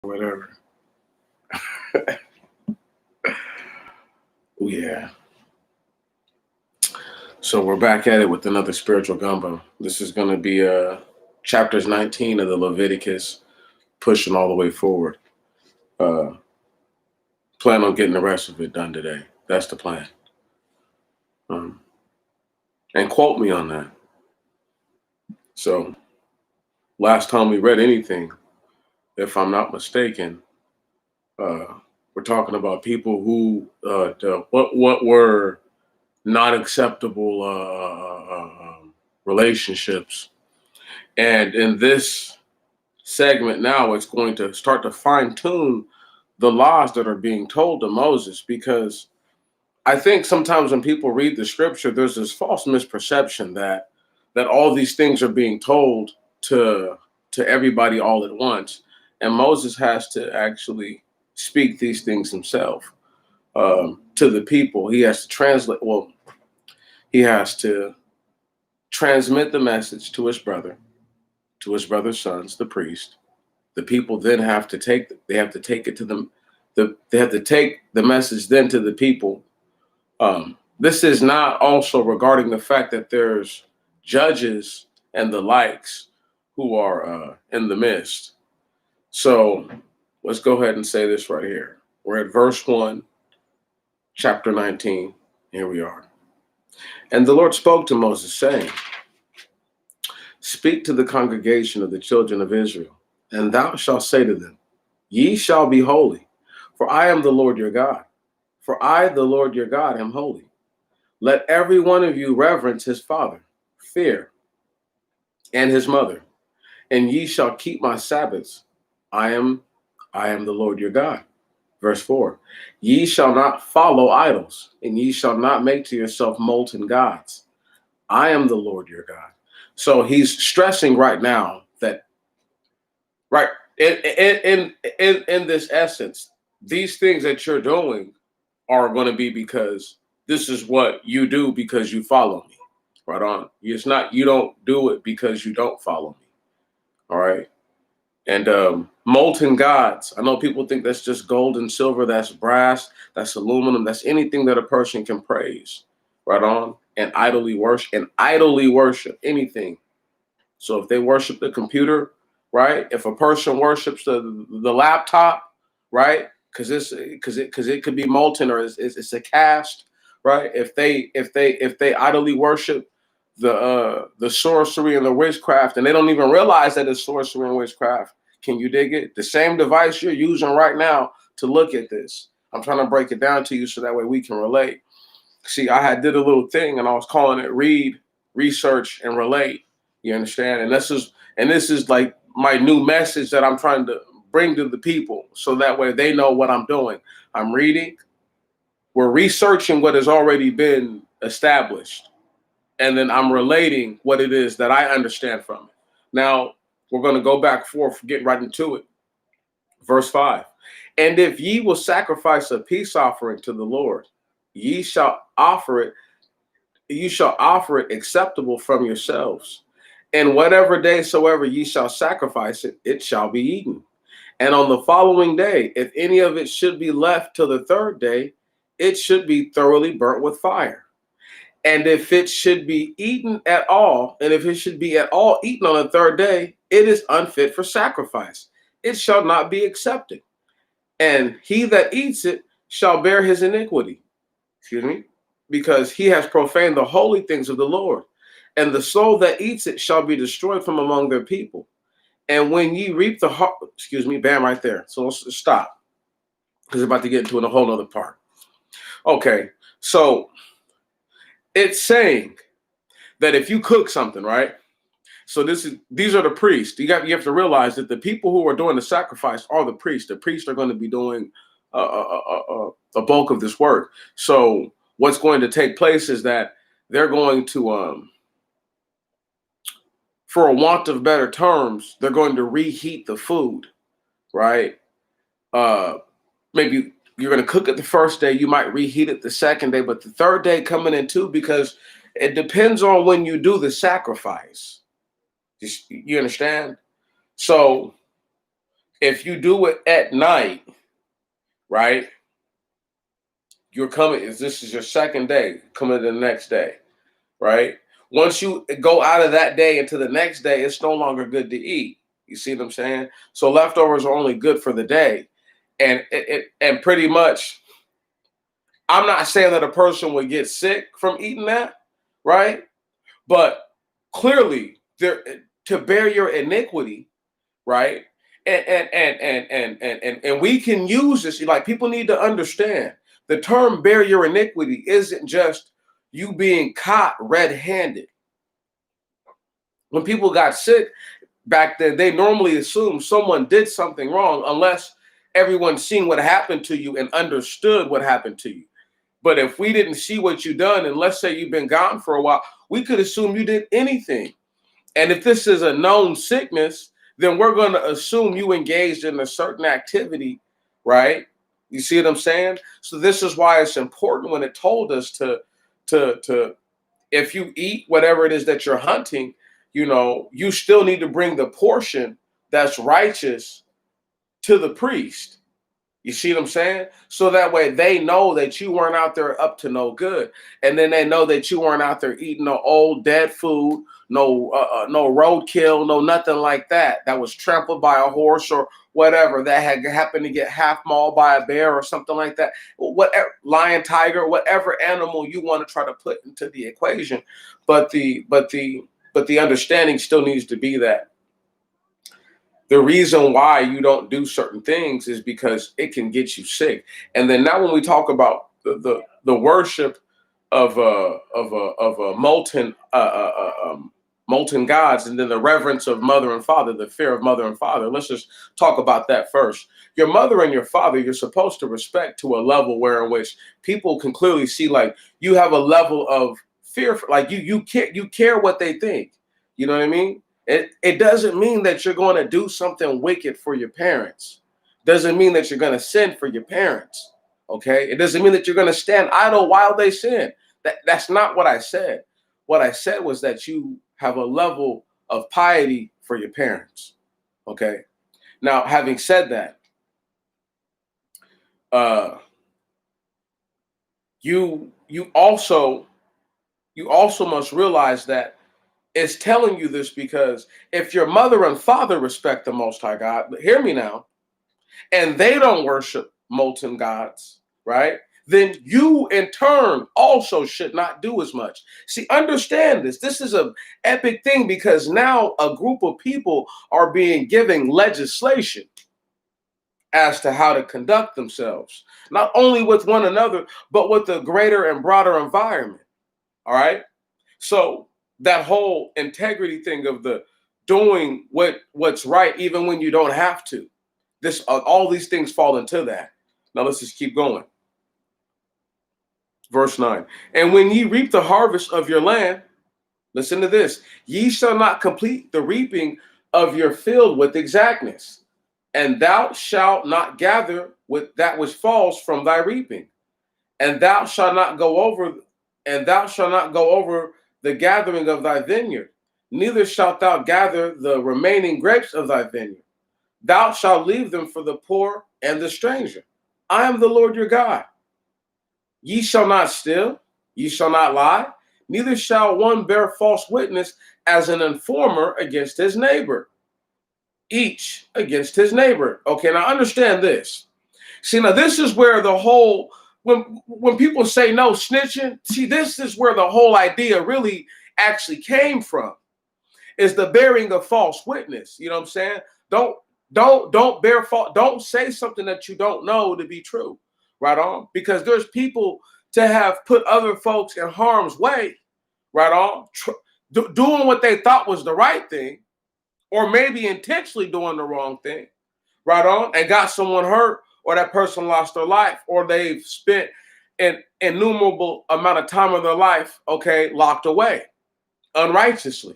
Whatever. Oh, yeah. So we're back at it with another spiritual gumbo. This is going to be chapters 19 of the Leviticus, pushing all the way forward. Uh, Plan on getting the rest of it done today. That's the plan. Um, and quote me on that. So last time we read anything, if I'm not mistaken, uh, we're talking about people who what were not acceptable relationships. And in this segment now, it's going to start to fine tune the laws that are being told to Moses, because I think sometimes when people read the scripture, there's this false misperception that all these things are being told to everybody all at once, and Moses has to actually speak these things himself to the people. He has to translate. Well, he has to transmit the message to his brother's sons, the priest. The people then have to take it to them. They have to take the message then to the people. This is not also regarding the fact that there's judges and the likes who are in the midst. So let's go ahead and say this right here. We're at verse 1, chapter 19. Here we are. And the Lord spoke to Moses, saying, Speak to the congregation of the children of Israel, and thou shalt say to them, Ye shall be holy, for I am the Lord your God. For I, the Lord your God, am holy. Let every one of you reverence his father, fear, and his mother, and ye shall keep my Sabbaths. I am the Lord your God. Verse 4, Ye shall not follow idols, and ye shall not make to yourself molten gods. I am the Lord your God. So he's stressing right now that, right, in this essence, these things that you're doing are going to be because this is what you do because you follow me. Right on. It's not, you don't do it because you don't follow me. All right. And molten gods. I know people think that's just gold and silver, that's brass, that's aluminum, that's anything that a person can praise. Right on. And idly worship anything. So if they worship the computer, right? If a person worships the laptop, right? Because it could be molten, or it's a cast, right? If they idly worship the sorcery and the witchcraft, and they don't even realize that it's sorcery and witchcraft. Can you dig it? The same device you're using right now to look at this. I'm trying to break it down to you so that way we can relate. See, I did a little thing and I was calling it read, research, and relate. You understand? And this is like my new message that I'm trying to bring to the people, so that way they know what I'm doing. I'm reading, we're researching what has already been established, and then I'm relating what it is that I understand from it. Now, we're going to go back forth, get right into it. Verse 5. And if ye will sacrifice a peace offering to the Lord, ye shall offer it acceptable from yourselves. And whatever day soever ye shall sacrifice it, it shall be eaten. And on the following day, if any of it should be left till the third day, it should be thoroughly burnt with fire. And if it should be eaten at all, and if it should be at all eaten on the third day, it is unfit for sacrifice. It shall not be accepted. And he that eats it shall bear his iniquity. Excuse me. Because he has profaned the holy things of the Lord. And the soul that eats it shall be destroyed from among their people. And when ye reap the bam, right there. So let's stop, because we're about to get into a whole other part. Okay, so it's saying that if you cook something, right? So these are the priests. You have to realize that the people who are doing the sacrifice are the priests. The priests are going to be doing a bulk of this work. So what's going to take place is that they're going to, for a want of better terms, they're going to reheat the food, right? Maybe you're going to cook it the first day, you might reheat it the second day, but the third day coming in too, because it depends on when you do the sacrifice. You understand? So If you do it at night, right? You're coming, this is your second day, coming to the next day, right? Once you go out of that day into the next day, it's no longer good to eat. You see what I'm saying? So leftovers are only good for the day. And pretty much, I'm not saying that a person would get sick from eating that, right? But clearly, there to bear your iniquity, right? And we can use this. Like, people need to understand the term "bear your iniquity" isn't just you being caught red-handed. When people got sick back then, they normally assumed someone did something wrong, unless everyone seen what happened to you and understood what happened to you. But if we didn't see what you done, and let's say you've been gone for a while, we could assume you did anything. And if this is a known sickness, then we're going to assume you engaged in a certain activity, right? You see what I'm saying? So this is why it's important when it told us to if you eat whatever it is that you're hunting, you still need to bring the portion that's righteous to the priest. You see what I'm saying? So that way they know that you weren't out there up to no good. And then they know that you weren't out there eating no old dead food, no roadkill, no nothing like that was trampled by a horse or whatever, that had happened to get half mauled by a bear or something like that. Whatever, lion, tiger, whatever animal you want to try to put into the equation. But the understanding still needs to be that the reason why you don't do certain things is because it can get you sick. And then now when we talk about the worship of molten gods, and then the reverence of mother and father, the fear of mother and father, let's just talk about that first. Your mother and your father, you're supposed to respect to a level where in which people can clearly see, like, you have a level of fear for, like, you care what they think. You know what I mean? It doesn't mean that you're going to do something wicked for your parents. Doesn't mean that you're going to sin for your parents. Okay? It doesn't mean that you're going to stand idle while they sin. That's not what I said. What I said was that you have a level of piety for your parents. Okay? Now, having said that, you also must realize that it's telling you this because if your mother and father respect the Most High God, but hear me now, and they don't worship molten gods, right? Then you in turn also should not do as much. See, understand this. This is an epic thing because now a group of people are being given legislation as to how to conduct themselves, not only with one another, but with the greater and broader environment. All right. So that whole integrity thing of the doing what's right, even when you don't have to, this all these things fall into that. Now let's just keep going. Verse 9. And when ye reap the harvest of your land, listen to this, ye shall not complete the reaping of your field with exactness, and thou shalt not gather with that which falls from thy reaping, and thou shalt not go over, the gathering of thy vineyard, neither shalt thou gather the remaining grapes of thy vineyard. Thou shalt leave them for the poor and the stranger. I am the Lord your God. Ye shall not steal, ye shall not lie, neither shall one bear false witness as an informer against his neighbor. Each against his neighbor. Okay, now understand this. See, now this is where the whole, when people say no snitching, see, this is where the whole idea really actually came from, is the bearing of false witness. You know what I'm saying? Don't bear false, don't say something that you don't know to be true. Right on? Because there's people to have put other folks in harm's way, right on, doing what they thought was the right thing, or maybe intentionally doing the wrong thing, right on, and got someone hurt, or that person lost their life, or they've spent an innumerable amount of time of their life, okay, locked away unrighteously.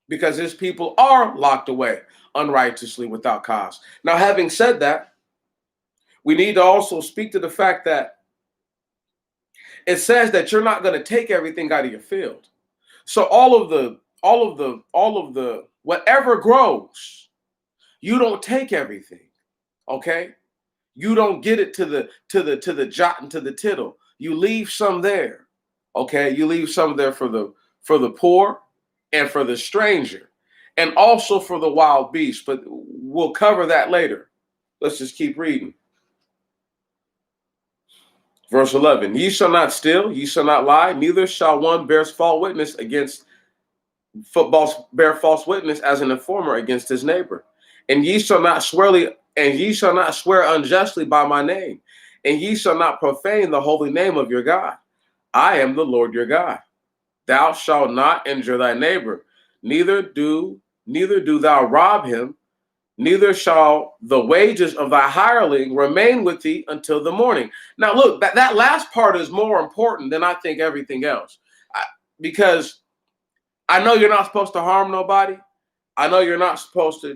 Because his people are locked away unrighteously without cause. Now, having said that, we need to also speak to the fact that it says that you're not going to take everything out of your field. So all of the whatever grows, You don't take everything, okay? You don't get it to the jot and to the tittle. You leave some there, okay? You leave some there for the poor and for the stranger, and also for the wild beast. But we'll cover that later. Let's just keep reading. Verse 11, ye shall not steal, ye shall not lie, neither shall one bear false witness as an informer against his neighbor. And ye shall not swear unjustly by my name, and ye shall not profane the holy name of your God. I am the Lord your God. Thou shalt not injure thy neighbor, neither do thou rob him, neither shall the wages of thy hireling remain with thee until the morning. Now, look, that last part is more important than I think everything else. Because I know you're not supposed to harm nobody. I know you're not supposed to,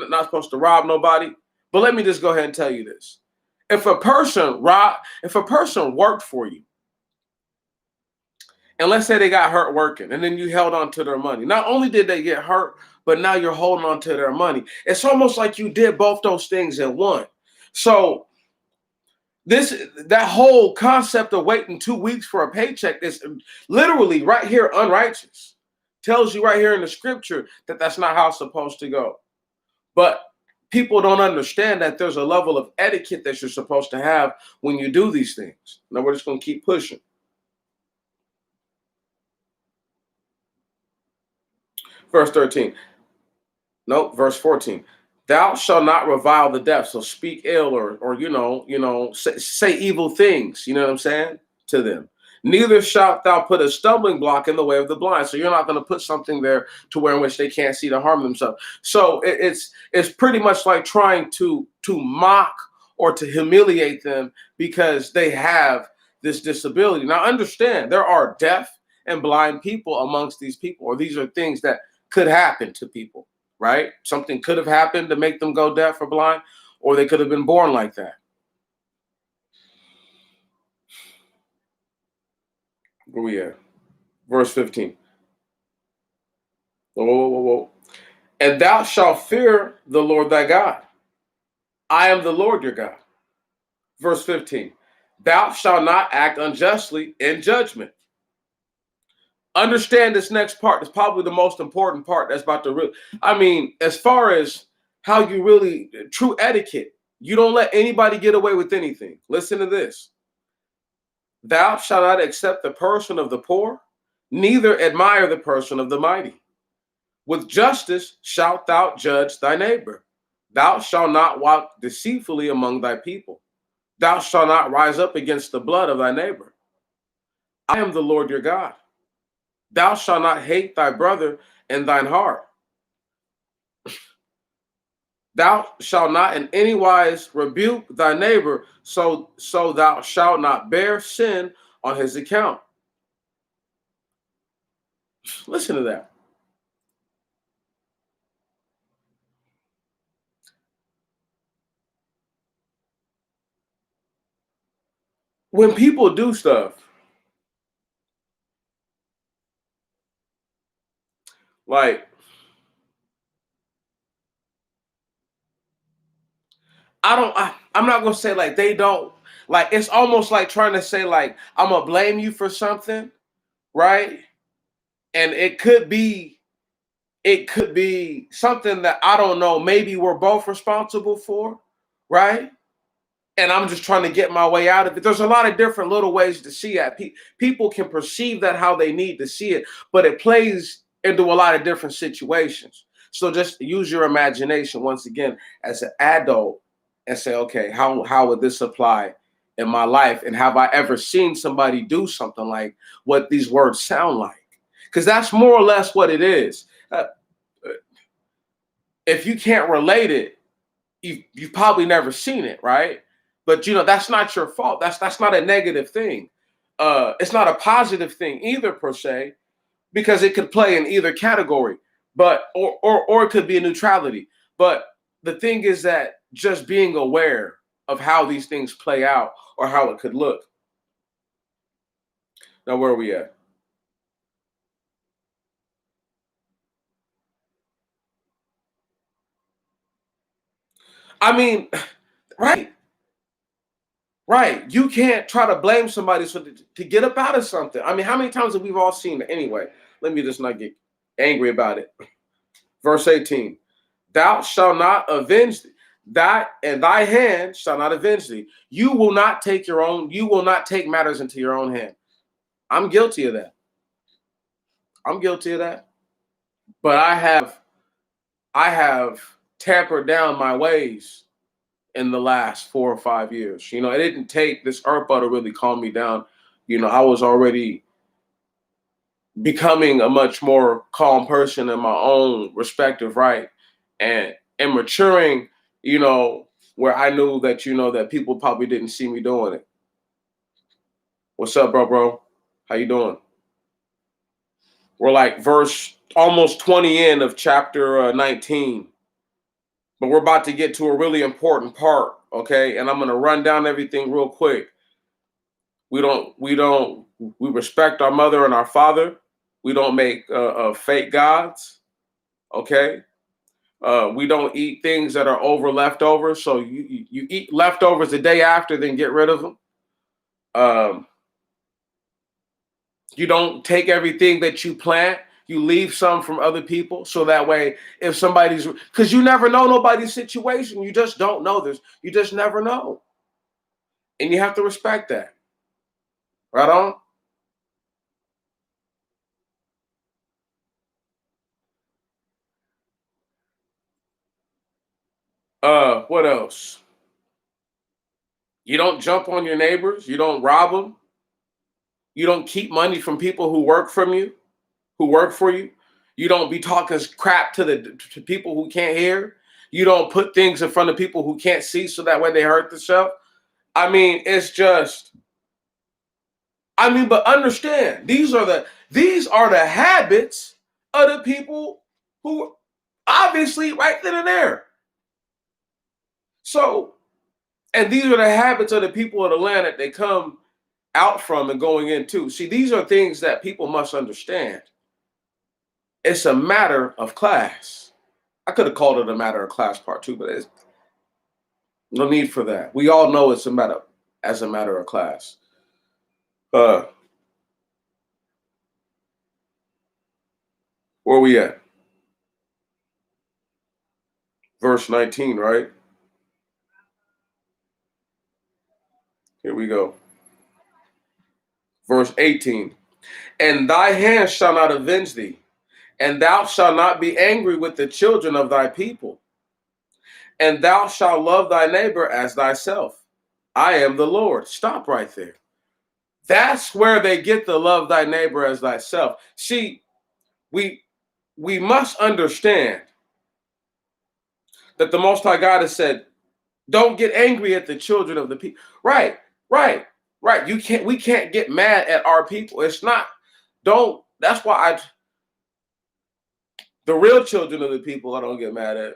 not supposed to rob nobody. But let me just go ahead and tell you this. If a person worked for you, and let's say they got hurt working, and then you held on to their money. Not only did they get hurt, but now you're holding on to their money. It's almost like you did both those things in one. So that whole concept of waiting 2 weeks for a paycheck is literally right here unrighteous. Tells you right here in the scripture that that's not how it's supposed to go. But people don't understand that there's a level of etiquette that you're supposed to have when you do these things. Now we're just going to keep pushing. Verse 13. Nope, verse 14. Thou shalt not revile the deaf. So speak ill or say evil things, you know what I'm saying, to them. Neither shalt thou put a stumbling block in the way of the blind. So you're not going to put something there to where in which they can't see to harm themselves. So it's pretty much like trying to mock or to humiliate them because they have this disability. Now understand, there are deaf and blind people amongst these people, or these are things that could happen to people. Right? Something could have happened to make them go deaf or blind, or they could have been born like that. Where we at? Verse 15. Whoa, whoa, whoa, whoa. And thou shalt fear the Lord thy God. I am the Lord your God. Verse 15. Thou shalt not act unjustly in judgment. Understand this next part. It's probably the most important part that's about to as far as how you really, true etiquette, you don't let anybody get away with anything. Listen to this. Thou shalt not accept the person of the poor, neither admire the person of the mighty. With justice shalt thou judge thy neighbor. Thou shalt not walk deceitfully among thy people. Thou shalt not rise up against the blood of thy neighbor. I am the Lord your God. Thou shalt not hate thy brother in thine heart. Thou shalt not in any wise rebuke thy neighbor, so thou shalt not bear sin on his account. Listen to that. When people do stuff, like, I'm not gonna say like they don't, like it's almost like trying to say like I'm gonna blame you for something, right? And it could be something that I don't know, maybe we're both responsible for, right? And I'm just trying to get my way out of it. There's a lot of different little ways to see it. People can perceive that how they need to see it, but it plays into a lot of different situations. So just use your imagination once again as an adult and say, okay, how would this apply in my life? And have I ever seen somebody do something like what these words sound like? Because that's more or less what it is. If you can't relate it, you've probably never seen it, right? But that's not your fault. That's not a negative thing. It's not a positive thing either per se, because it could play in either category, but or it could be a neutrality. But the thing is that just being aware of how these things play out or how it could look. Now, where are we at? I mean, right, right. You can't try to blame somebody to get up out of something. I mean, how many times have we all seen it? Anyway, let me just not get angry about it. Verse 18. Thou shalt not avenge that, and thy hand shall not avenge thee. You will not take matters into your own hand. I'm guilty of that. I'm guilty of that. But I have tampered down my ways in the last 4 or 5 years. It didn't take this earth to really calm me down. I was already becoming a much more calm person in my own respective right, and maturing, where I knew that that people probably didn't see me doing it. What's up, bro? How you doing? We're like verse almost 20 in of chapter 19, but we're about to get to a really important part, okay? And I'm gonna run down everything real quick. We respect our mother and our father. We don't make fake gods, okay? We don't eat things that are leftovers. So you eat leftovers the day after, then get rid of them. Um, you don't take everything that you plant. You leave some from other people, so that way, if because you never know nobody's situation. You just don't know this. You just never know, and you have to respect that. Right on. What else? You don't jump on your neighbors. You don't rob them. You don't keep money from people who work for you. You don't be talking crap to people who can't hear. You don't put things in front of people who can't see, so that way they hurt themselves. I mean, it's just. I mean, but understand these are the habits of the people who obviously right then and there. So, and these are the habits of the people of the land that they come out from and going into. See, these are things that people must understand. It's a matter of class. I could have called it a matter of class part two, but there's no need for that. We all know it's a matter of class. Uh, where we at? Verse 19, right? Here we go. Verse 18. And thy hand shall not avenge thee, and thou shalt not be angry with the children of thy people, and thou shalt love thy neighbor as thyself. I am the Lord. Stop right there. That's where they get the love thy neighbor as thyself. See, we must understand that the Most High God has said, don't get angry at the children of the people. Right, right, right. We can't get mad at our people. It's not, don't, that's why the real children of the people I don't get mad at.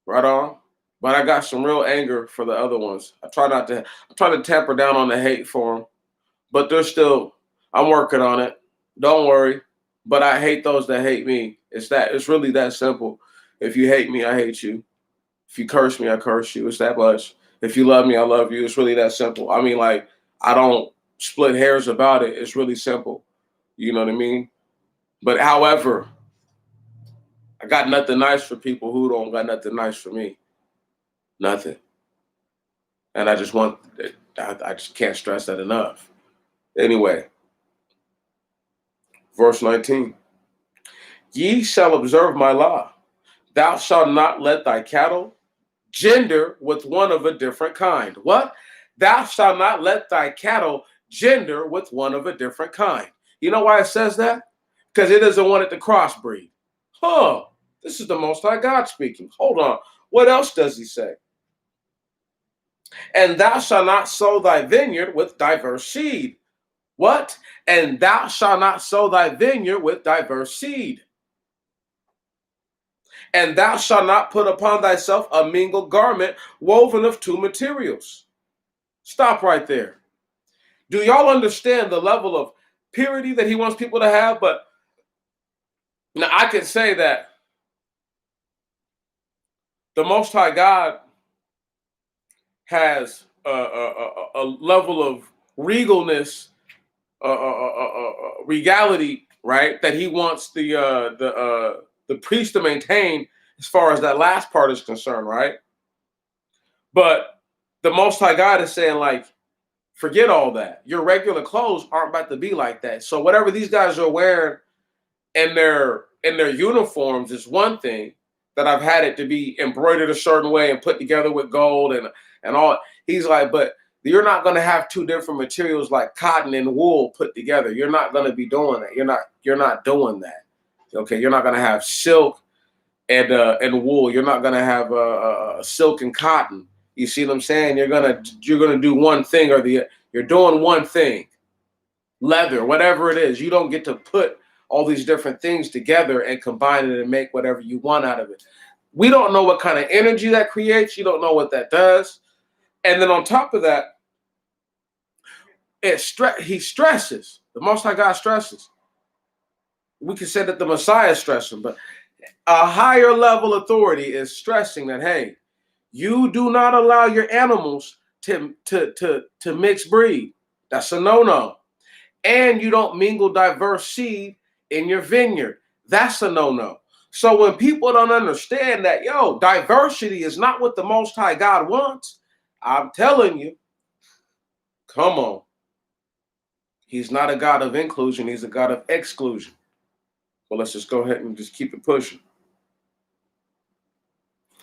Right on. But I got some real anger for the other ones. I try to tamper down on the hate for them, but I'm working on it. Don't worry. But I hate those that hate me. It's really that simple. If you hate me, I hate you. If you curse me, I curse you. It's that much. If you love me, I love you. It's really that simple. I mean, like, I don't split hairs about it. It's really simple. You know what I mean? But however, I got nothing nice for people who don't got nothing nice for me. Nothing. And I just can't stress that enough. Anyway, verse 19. Ye shall observe my law. Thou shalt not let thy cattle gender with one of a different kind. What? Thou shalt not let thy cattle gender with one of a different kind. You know why it says that? Because it doesn't want it to crossbreed. Huh. This is the Most High God speaking. Hold on. What else does he say? And thou shalt not sow thy vineyard with diverse seed. What? And thou shalt not sow thy vineyard with diverse seed. And thou shalt not put upon thyself a mingled garment woven of two materials. Stop right there. Do y'all understand the level of purity that he wants people to have? But now I can say that the Most High God has a level of regalness, regality, right? That he wants the priest to maintain as far as that last part is concerned, right? But the Most High God is saying, like, forget all that. Your regular clothes aren't about to be like that. So whatever these guys are wearing in their uniforms is one thing that I've had it to be embroidered a certain way and put together with gold and all. He's like, but you're not going to have two different materials like cotton and wool put together. You're not going to be doing that. You're not doing that. Okay, you're not going to have silk and wool. You're not going to have silk and cotton. You see what I'm saying? You're gonna do one thing or you're doing one thing. Leather, whatever it is, you don't get to put all these different things together and combine it and make whatever you want out of it. We don't know what kind of energy that creates. You don't know what that does. And then on top of that, he stresses. The Most High God stresses. We can say that the Messiah is stressing, but a higher level authority is stressing that, hey, you do not allow your animals to mix breed. That's a no-no. And you don't mingle diverse seed in your vineyard. That's a no-no. So when people don't understand that, diversity is not what the Most High God wants, I'm telling you, come on. He's not a God of inclusion. He's a God of exclusion. Well, let's just go ahead and just keep it pushing.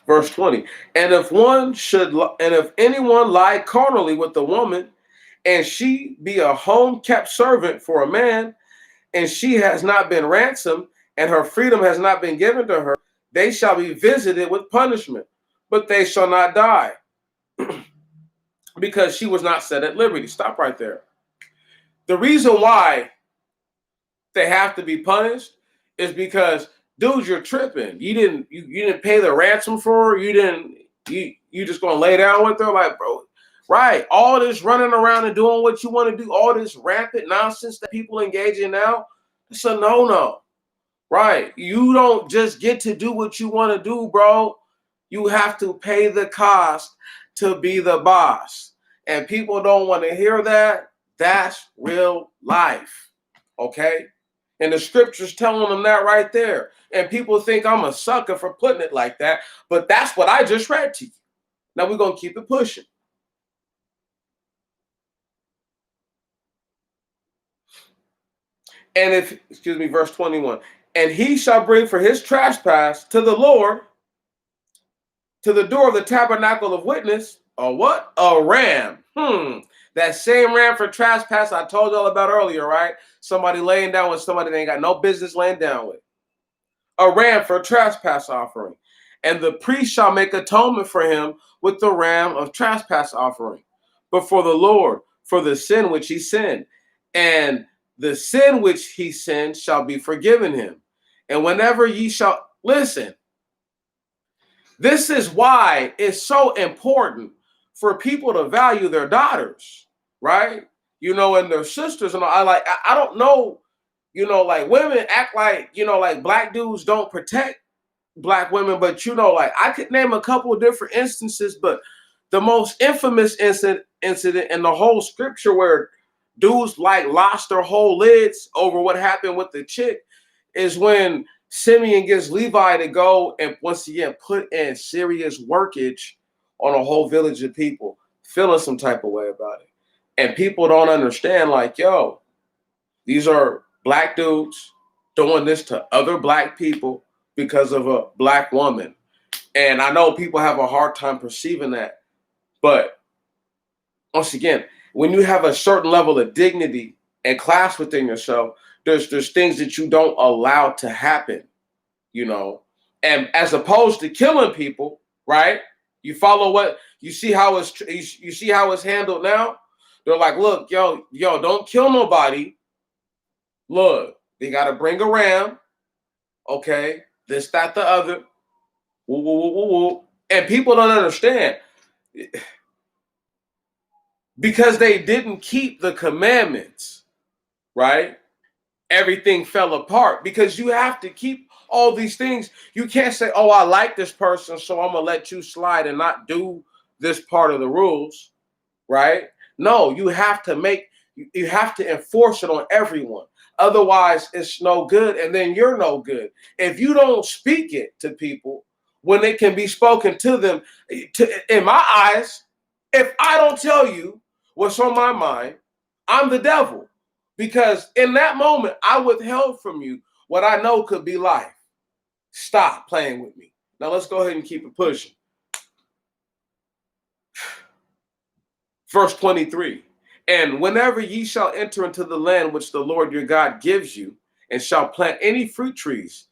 Verse 20, and if anyone lie carnally with the woman, and she be a home-kept servant for a man, and she has not been ransomed, and her freedom has not been given to her, they shall be visited with punishment, but they shall not die, because she was not set at liberty. Stop right there. The reason why they have to be punished is because, dude, you're tripping. You didn't pay the ransom for her. You just gonna lay down with her, like, bro. Right. All this running around and doing what you want to do, all this rampant nonsense that people engage in now, it's a no-no. Right. You don't just get to do what you want to do, bro. You have to pay the cost to be the boss. And people don't want to hear that. That's real life. Okay? And the scripture's telling them that right there. And people think I'm a sucker for putting it like that. But that's what I just read to you. Now we're going to keep it pushing. And verse 21. And he shall bring for his trespass to the Lord, to the door of the tabernacle of witness, a what? A ram. That same ram for trespass I told y'all about earlier, right? Somebody laying down with somebody they ain't got no business laying down with. A ram for a trespass offering. And the priest shall make atonement for him with the ram of trespass offering before the Lord for the sin which he sinned. And the sin which he sinned shall be forgiven him. And whenever ye shall, listen, this is why it's so important for people to value their daughters, right? And their sisters. And I don't know, like women act like, like black dudes don't protect black women, but I could name a couple of different instances, but the most infamous incident in the whole scripture where dudes lost their whole lids over what happened with the chick is when Simeon gets Levi to go and once again put in serious workage on a whole village of people feeling some type of way about it. And people don't understand, these are black dudes doing this to other black people because of a black woman. And I know people have a hard time perceiving that. But once again, when you have a certain level of dignity and class within yourself, there's things that you don't allow to happen, and as opposed to killing people, right? You follow what you see how it's handled now. They're like, look, yo, don't kill nobody. Look, they got to bring a ram. Okay, this, that, the other. Woo, woo, woo, woo, woo. And people don't understand because they didn't keep the commandments, right? Everything fell apart because you have to keep all these things. You can't say, oh, I like this person, so I'm going to let you slide and not do this part of the rules, right? No, you have to enforce it on everyone. Otherwise, it's no good, and then you're no good. If you don't speak it to people when it can be spoken to them, in my eyes, if I don't tell you what's on my mind, I'm the devil. Because in that moment, I withheld from you what I know could be life. Stop playing with me. Now let's go ahead and keep it pushing. Verse 23. And whenever ye shall enter into the land which the Lord your God gives you, and shall plant any fruit trees,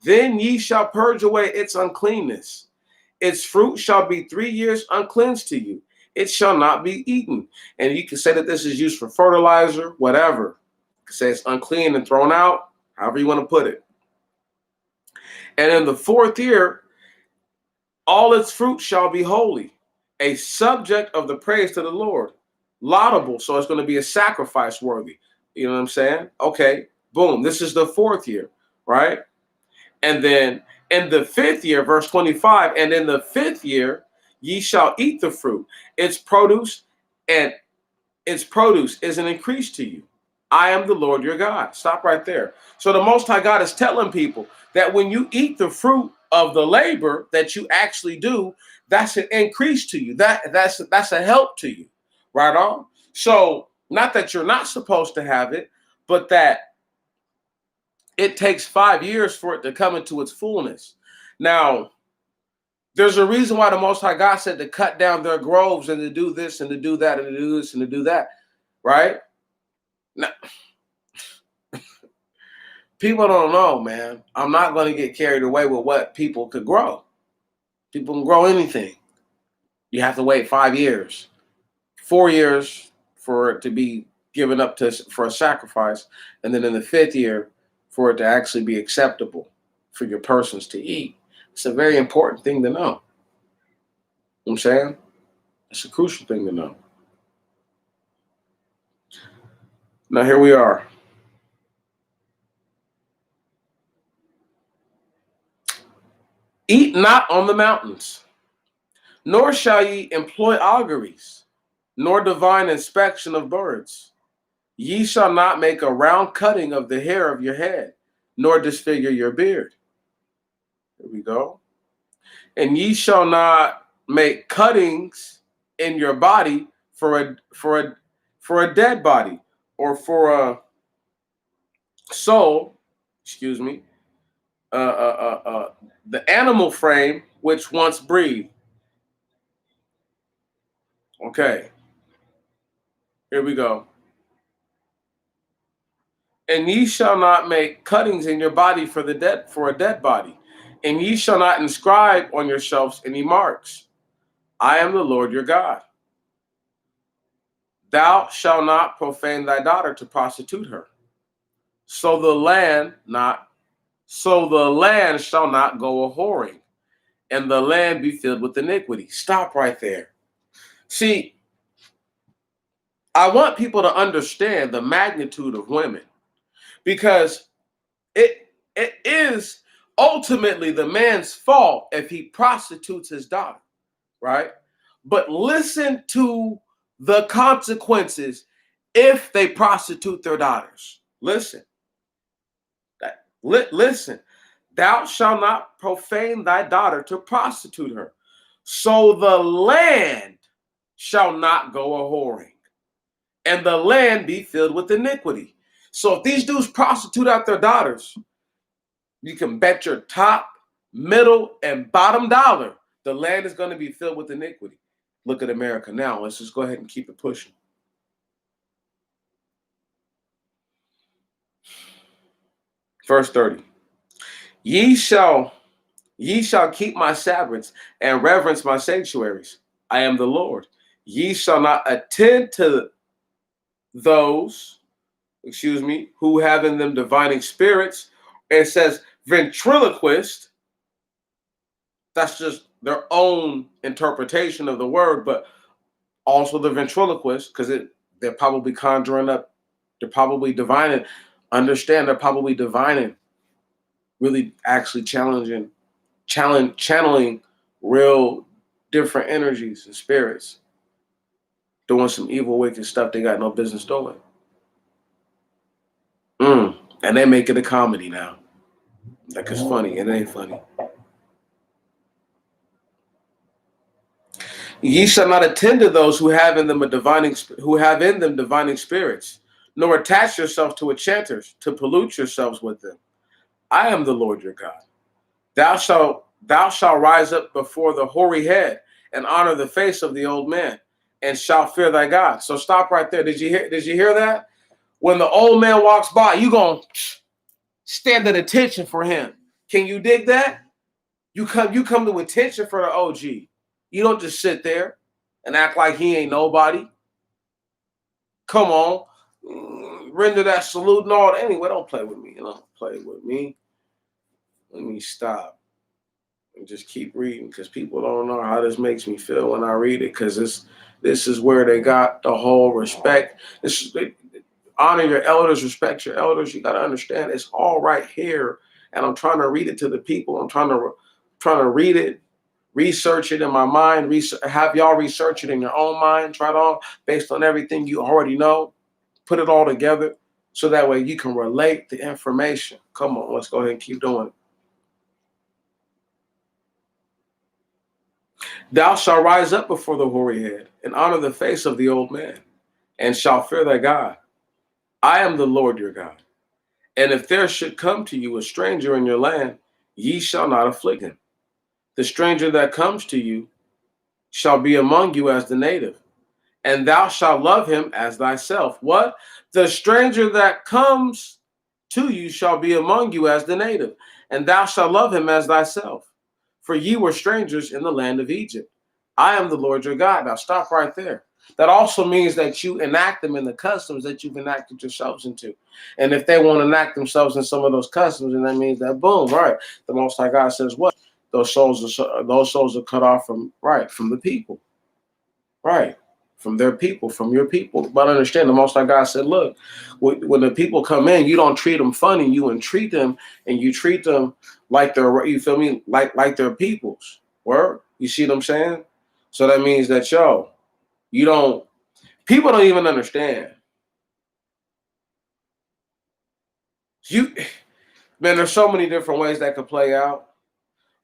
then ye shall purge away its uncleanness. Its fruit shall be 3 years uncleansed to you. It shall not be eaten. And you can say that this is used for fertilizer, whatever. You can say it's unclean and thrown out, however you want to put it. And in the 4th year, all its fruit shall be holy, a subject of the praise to the Lord. Laudable, so it's going to be a sacrifice worthy. You know what I'm saying? Okay, boom. This is the 4th year, right? And then in the 5th year, verse 25, and in the 5th year, ye shall eat the fruit, its produce, and its produce is an increase to you. I am the Lord your God. Stop right there. So the Most High God is telling people that when you eat the fruit of the labor that you actually do, that's an increase to you. That's a help to you. Right on. So not that you're not supposed to have it, but that it takes 5 years for it to come into its fullness. Now, there's a reason why the Most High God said to cut down their groves and to do this and to do that and to do this and to do that, right? Now, people don't know, man. I'm not going to get carried away with what people could grow. People can grow anything. You have to wait 5 years, 4 years for it to be given up for a sacrifice, and then in the 5th year for it to actually be acceptable for your persons to eat. It's a very important thing to know. You know what I'm saying? It's a crucial thing to know. Now here we are. Eat not on the mountains, nor shall ye employ auguries, nor divine inspection of birds. Ye shall not make a round cutting of the hair of your head, nor disfigure your beard. Here we go. And ye shall not make cuttings in your body for a dead body, or for a soul, excuse me, the animal frame which once breathed. Okay, here we go. And ye shall not make cuttings in your body for a dead body, and ye shall not inscribe on yourselves any marks. I am the Lord your God. Thou shalt not profane thy daughter to prostitute her. So the land shall not go a whoring, and the land be filled with iniquity. Stop right there. See, I want people to understand the magnitude of women, because it is ultimately the man's fault if he prostitutes his daughter, right? But listen to the consequences if they prostitute their daughters. Listen. Listen. Thou shalt not profane thy daughter to prostitute her. So the land shall not go a whoring, and the land be filled with iniquity. So if these dudes prostitute out their daughters, you can bet your top, middle, and bottom dollar the land is going to be filled with iniquity. Look at America now. Let's just go ahead and keep it pushing. Verse 30. Ye shall keep my Sabbaths and reverence my sanctuaries. I am the Lord. Ye shall not attend to those, who have in them divining spirits. It says ventriloquist. That's just their own interpretation of the word, but also the ventriloquist, because they're probably conjuring up, they're probably divining. Understand, they're probably divining, really actually channeling real different energies and spirits doing some evil, wicked stuff they got no business doing. And they make it a comedy now. Like it's funny. It ain't funny. Ye shall not attend to those who have in them divining spirits, nor attach yourself to enchanters to pollute yourselves with them. I am the Lord your God. Thou shalt rise up before the hoary head and honor the face of the old man, and shalt fear thy God. So stop right there. Did you hear that? When the old man walks by, you gonna stand at attention for him. Can you dig that? You come to attention for the OG. You don't just sit there and act like he ain't nobody. Come on. Render that salute and all. Anyway, don't play with me. Don't play with me. Let me stop and just keep reading, because people don't know how this makes me feel when I read it, because this is where they got the whole respect. Honor your elders, respect your elders. You got to understand it's all right here. And I'm trying to read it to the people. I'm trying to read it, research it in my mind, have y'all research it in your own mind, try it on based on everything you already know, put it all together so that way you can relate the information. Come on, let's go ahead and keep doing it. Thou shalt rise up before the hoary head and honor the face of the old man, and shalt fear thy God. I am the Lord your God. And if there should come to you a stranger in your land, ye shall not afflict him. The stranger that comes to you shall be among you as the native, and thou shalt love him as thyself. What? The stranger that comes to you shall be among you as the native, and thou shalt love him as thyself. For ye were strangers in the land of Egypt. I am the Lord your God. Now stop right there. That also means that you enact them in the customs that you've enacted yourselves into. And if they won't enact themselves in some of those customs, then that means that boom, right? The Most High God says what? Those souls are cut off from the people, right? From their people, from your people. But understand, the Most High God said, look, when the people come in, you don't treat them funny. You treat them like they're, you feel me, like they're peoples. Word? You see what I'm saying? So that means that people don't even understand. Man, there's so many different ways that could play out.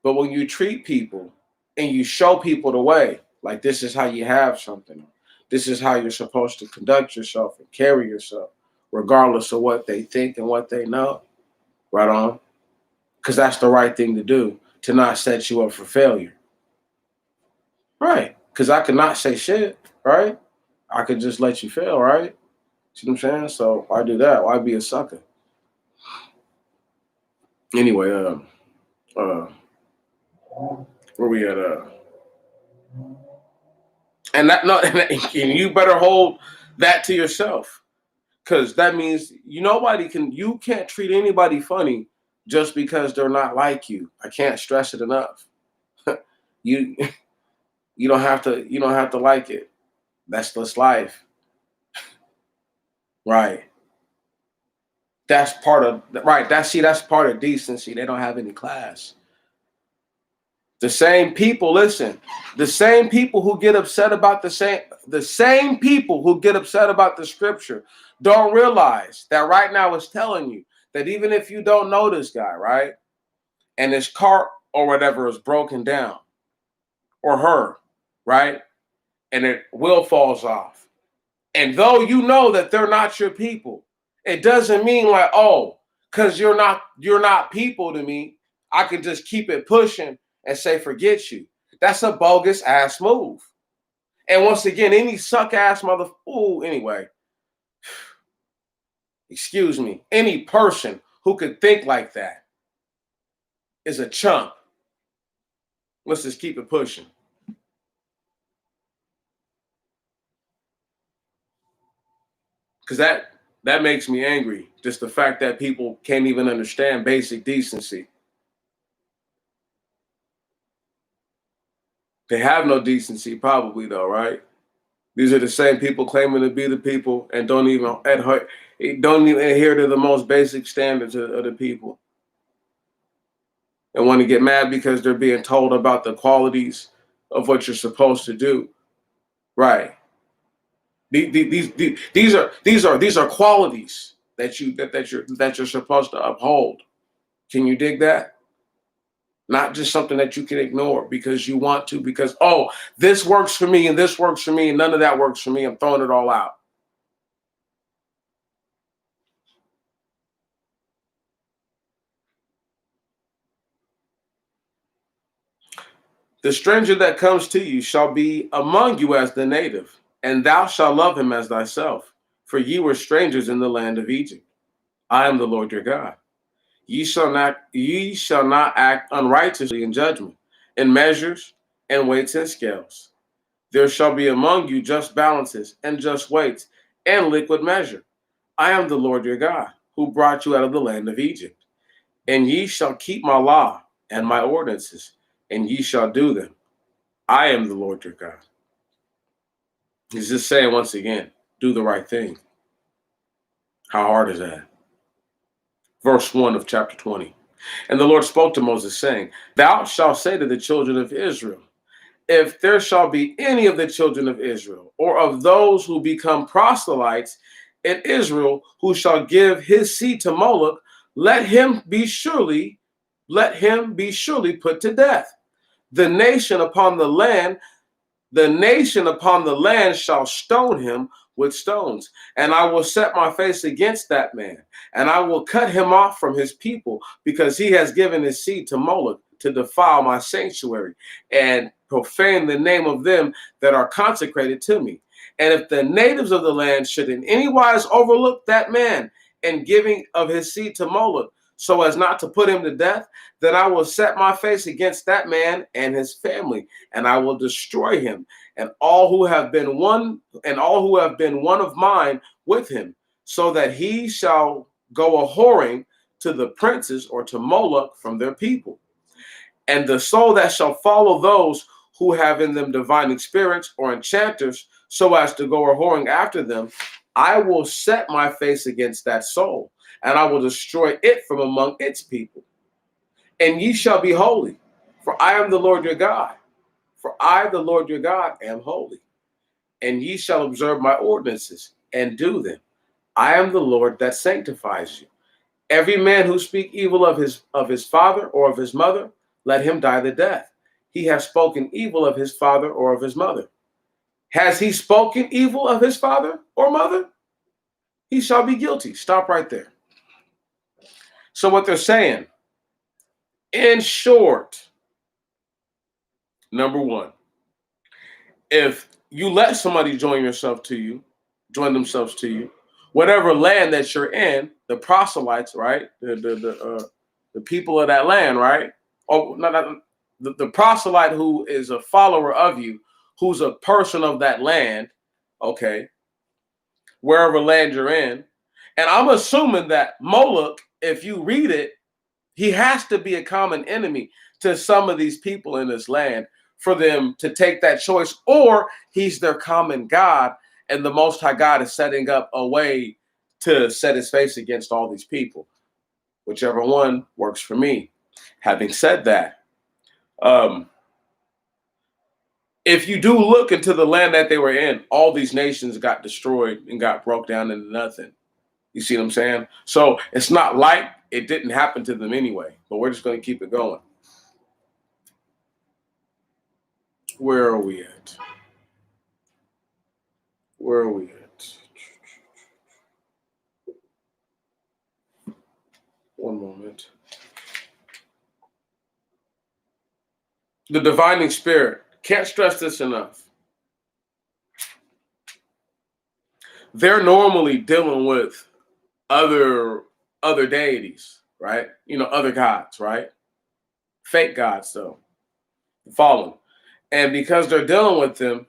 But when you treat people and you show people the way, like this is how you have something, this is how you're supposed to conduct yourself and carry yourself, regardless of what they think and what they know, right on? Because that's the right thing to do, to not set you up for failure. Right. Because I could not say shit, right? I could just let you fail, right? See what I'm saying? So why do that? Why be a sucker? Anyway, where we at? And you better hold that to yourself, because that means you can't treat anybody funny just because they're not like you. I can't stress it enough. you don't have to like it. That's just life, right? That's part of that's part of decency. They don't have any class. The same people, listen, the same people who get upset about the same people who get upset about the scripture don't realize that right now it's telling you that even if you don't know this guy, right, and his cart or whatever is broken down, or her, right, and it wheel falls off, and though you know that they're not your people, it doesn't mean like, oh, because you're not people to me, I can just keep it pushing and say forget you. That's a bogus ass move. And once again, any suck ass anyway, excuse me, any person who could think like that is a chump. Let's just keep it pushing. Because that makes me angry. Just the fact that people can't even understand basic decency. They have no decency, probably, though, right? These are the same people claiming to be the people and don't even adhere to the most basic standards of the people. And want to get mad because they're being told about the qualities of what you're supposed to do. Right. These are qualities that you're supposed to uphold. Can you dig that? Not just something that you can ignore because you want to, because, oh, this works for me and this works for me and none of that works for me. I'm throwing it all out. The stranger that comes to you shall be among you as the native, and thou shalt love him as thyself, for ye were strangers in the land of Egypt. I am the Lord your God. Ye shall not act unrighteously in judgment, in measures and weights and scales. There shall be among you just balances and just weights and liquid measure. I am the Lord your God, who brought you out of the land of Egypt. And ye shall keep my law and my ordinances, and ye shall do them. I am the Lord your God. He's just saying once again, do the right thing. How hard is that? Verse 1 of chapter 20. And the Lord spoke to Moses, saying, Thou shalt say to the children of Israel, if there shall be any of the children of Israel, or of those who become proselytes in Israel, who shall give his seed to Moloch, let him be surely put to death. The nation upon the land The nation upon the land shall stone him with stones, and I will set my face against that man, and I will cut him off from his people, because he has given his seed to Moloch to defile my sanctuary and profane the name of them that are consecrated to me. And if the natives of the land should in any wise overlook that man in giving of his seed to Moloch, so as not to put him to death, then I will set my face against that man and his family, and I will destroy him and all who have been one of mine with him, so that he shall go a whoring to the princes or to Moloch from their people. And the soul that shall follow those who have in them divining spirits or enchanters, so as to go a whoring after them, I will set my face against that soul, and I will destroy it from among its people. And ye shall be holy, for I am the Lord your God. For I, the Lord your God, am holy. And ye shall observe my ordinances and do them. I am the Lord that sanctifies you. Every man who speak evil of his father or of his mother, let him die the death. He has spoken evil of his father or of his mother. Has he spoken evil of his father or mother? He shall be guilty. Stop right there. So what they're saying, in short, number one, if you let somebody join themselves to you, whatever land that you're in, the proselytes, right? The people of that land, right? Oh, not the proselyte who is a follower of you, who's a person of that land, okay, wherever land you're in. And I'm assuming that Moloch, if you read it, he has to be a common enemy to some of these people in this land for them to take that choice, or he's their common God, and the Most High God is setting up a way to set his face against all these people. Whichever one works for me. Having said that, if you do look into the land that they were in, all these nations got destroyed and got broke down into nothing. You see what I'm saying? So it's not like it didn't happen to them anyway, but we're just going to keep it going. Where are we at? Where are we at? One moment. The divining spirit. Can't stress this enough. They're normally dealing with other deities, right? Other gods, right? Fake gods, though. Fallen. And because they're dealing with them,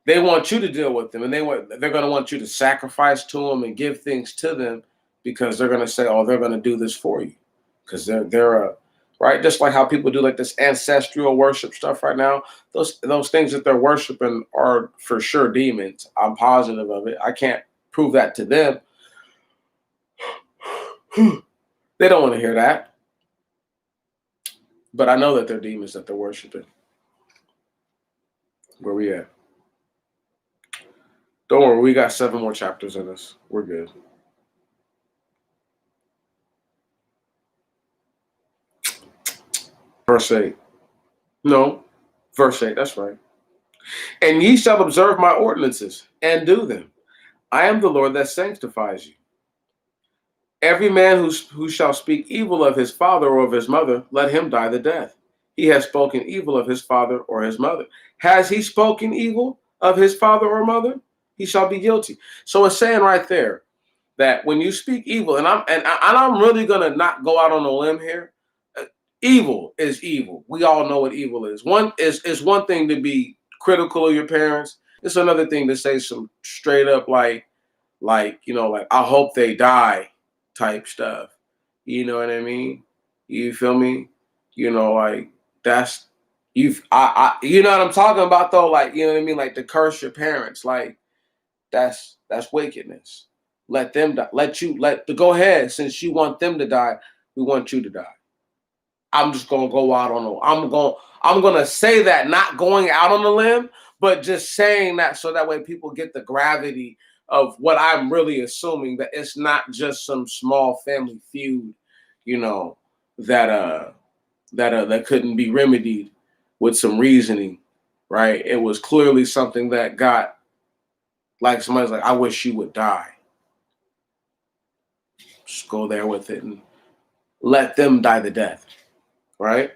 they want you to deal with them, and they're going to want you to sacrifice to them and give things to them, because they're going to say, oh, they're going to do this for you, because they're a right, just like how people do like this ancestral worship stuff right now. Those things that they're worshiping are for sure demons. I'm positive of it. I can't prove that to them. They don't want to hear that, but I know that they're demons that they're worshiping. Where we at? Don't worry, we got 7 more chapters in us. We're good. Verse 8. No, verse 8, that's right. And ye shall observe my ordinances and do them. I am the Lord that sanctifies you. Every man who shall speak evil of his father or of his mother, let him die the death. He has spoken evil of his father or his mother. Has he spoken evil of his father or mother? He shall be guilty. So it's saying right there that when you speak evil, and I'm really gonna not go out on a limb here. Evil is evil. We all know what evil is. One thing to be critical of your parents. It's another thing to say some straight up like like I hope they die type stuff. You know what I mean? You feel me? Like that's you know what I'm talking about though. Like you know what I mean? Like to curse your parents. Like that's wickedness. Let them die. Go ahead. Since you want them to die, we want you to die. I'm just gonna go out on a. I'm gonna say that, not going out on a limb, but just saying that so that way people get the gravity of what I'm really assuming, that it's not just some small family feud, you know, that couldn't be remedied with some reasoning, right? It was clearly something that got like somebody's like, I wish you would die. Just go there with it and let them die the death, right?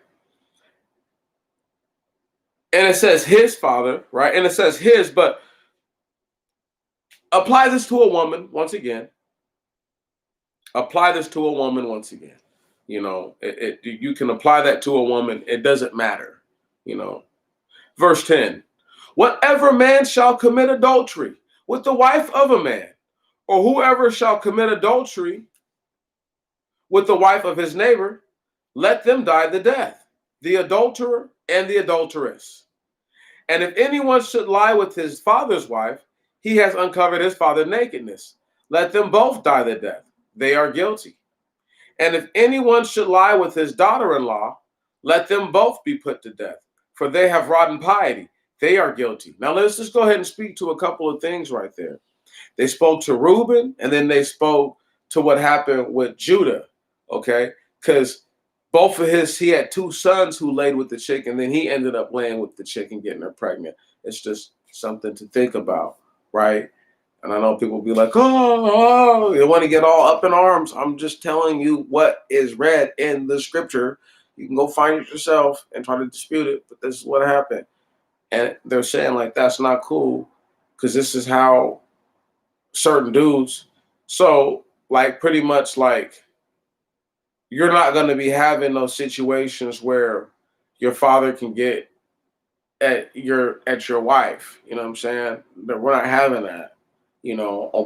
And it says his father, right? And it says his, but apply this to a woman once again. Apply this to a woman once again. You can apply that to a woman. It doesn't matter. Verse 10. Whatever man shall commit adultery with the wife of a man, or whoever shall commit adultery with the wife of his neighbor, let them die the death, the adulterer and the adulteress. And if anyone should lie with his father's wife, he has uncovered his father's nakedness. Let them both die the death. They are guilty. And if anyone should lie with his daughter-in-law, let them both be put to death, for they have wrought impiety. They are guilty. Now let's just go ahead and speak to a couple of things right there. They spoke to Reuben, and then they spoke to what happened with Judah, okay? Because he had 2 sons who laid with the chick, and then he ended up laying with the chick and getting her pregnant. It's just something to think about, right? And I know people will be like, oh, you want to get all up in arms. I'm just telling you what is read in the scripture. You can go find it yourself and try to dispute it, but this is what happened. And they're saying like, that's not cool because this is how certain dudes. So like pretty much like, you're not going to be having those situations where your father can get at your wife. You know what I'm saying? But we're not having that,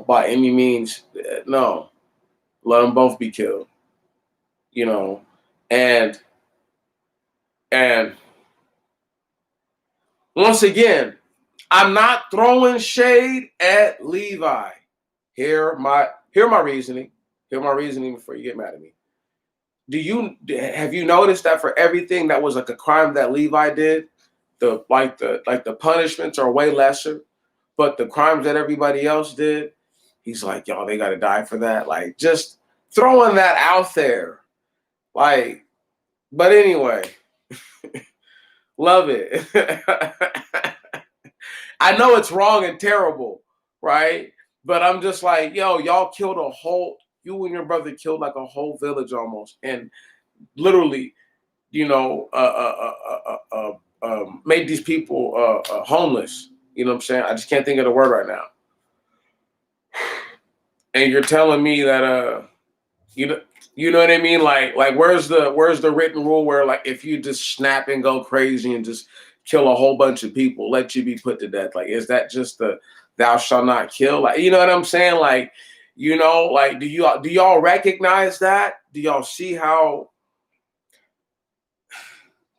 by any means. No, let them both be killed, and once again, I'm not throwing shade at Levi. Hear my reasoning. Hear my reasoning before you get mad at me. Have you noticed that for everything that was like a crime that Levi did, the punishments are way lesser, but the crimes that everybody else did, he's like, y'all, they gotta die for that. Like just throwing that out there. Like, but anyway, love it. I know it's wrong and terrible, right? But I'm just like, yo, y'all killed you and your brother killed like a whole village almost, and literally, made these people homeless. You know what I'm saying? I just can't think of the word right now. And you're telling me that you know what I mean? Like where's the written rule where like if you just snap and go crazy and just kill a whole bunch of people, let you be put to death? Like, is that just the thou shalt not kill? Like, you know what I'm saying? Like, like do y'all recognize that? Do y'all see how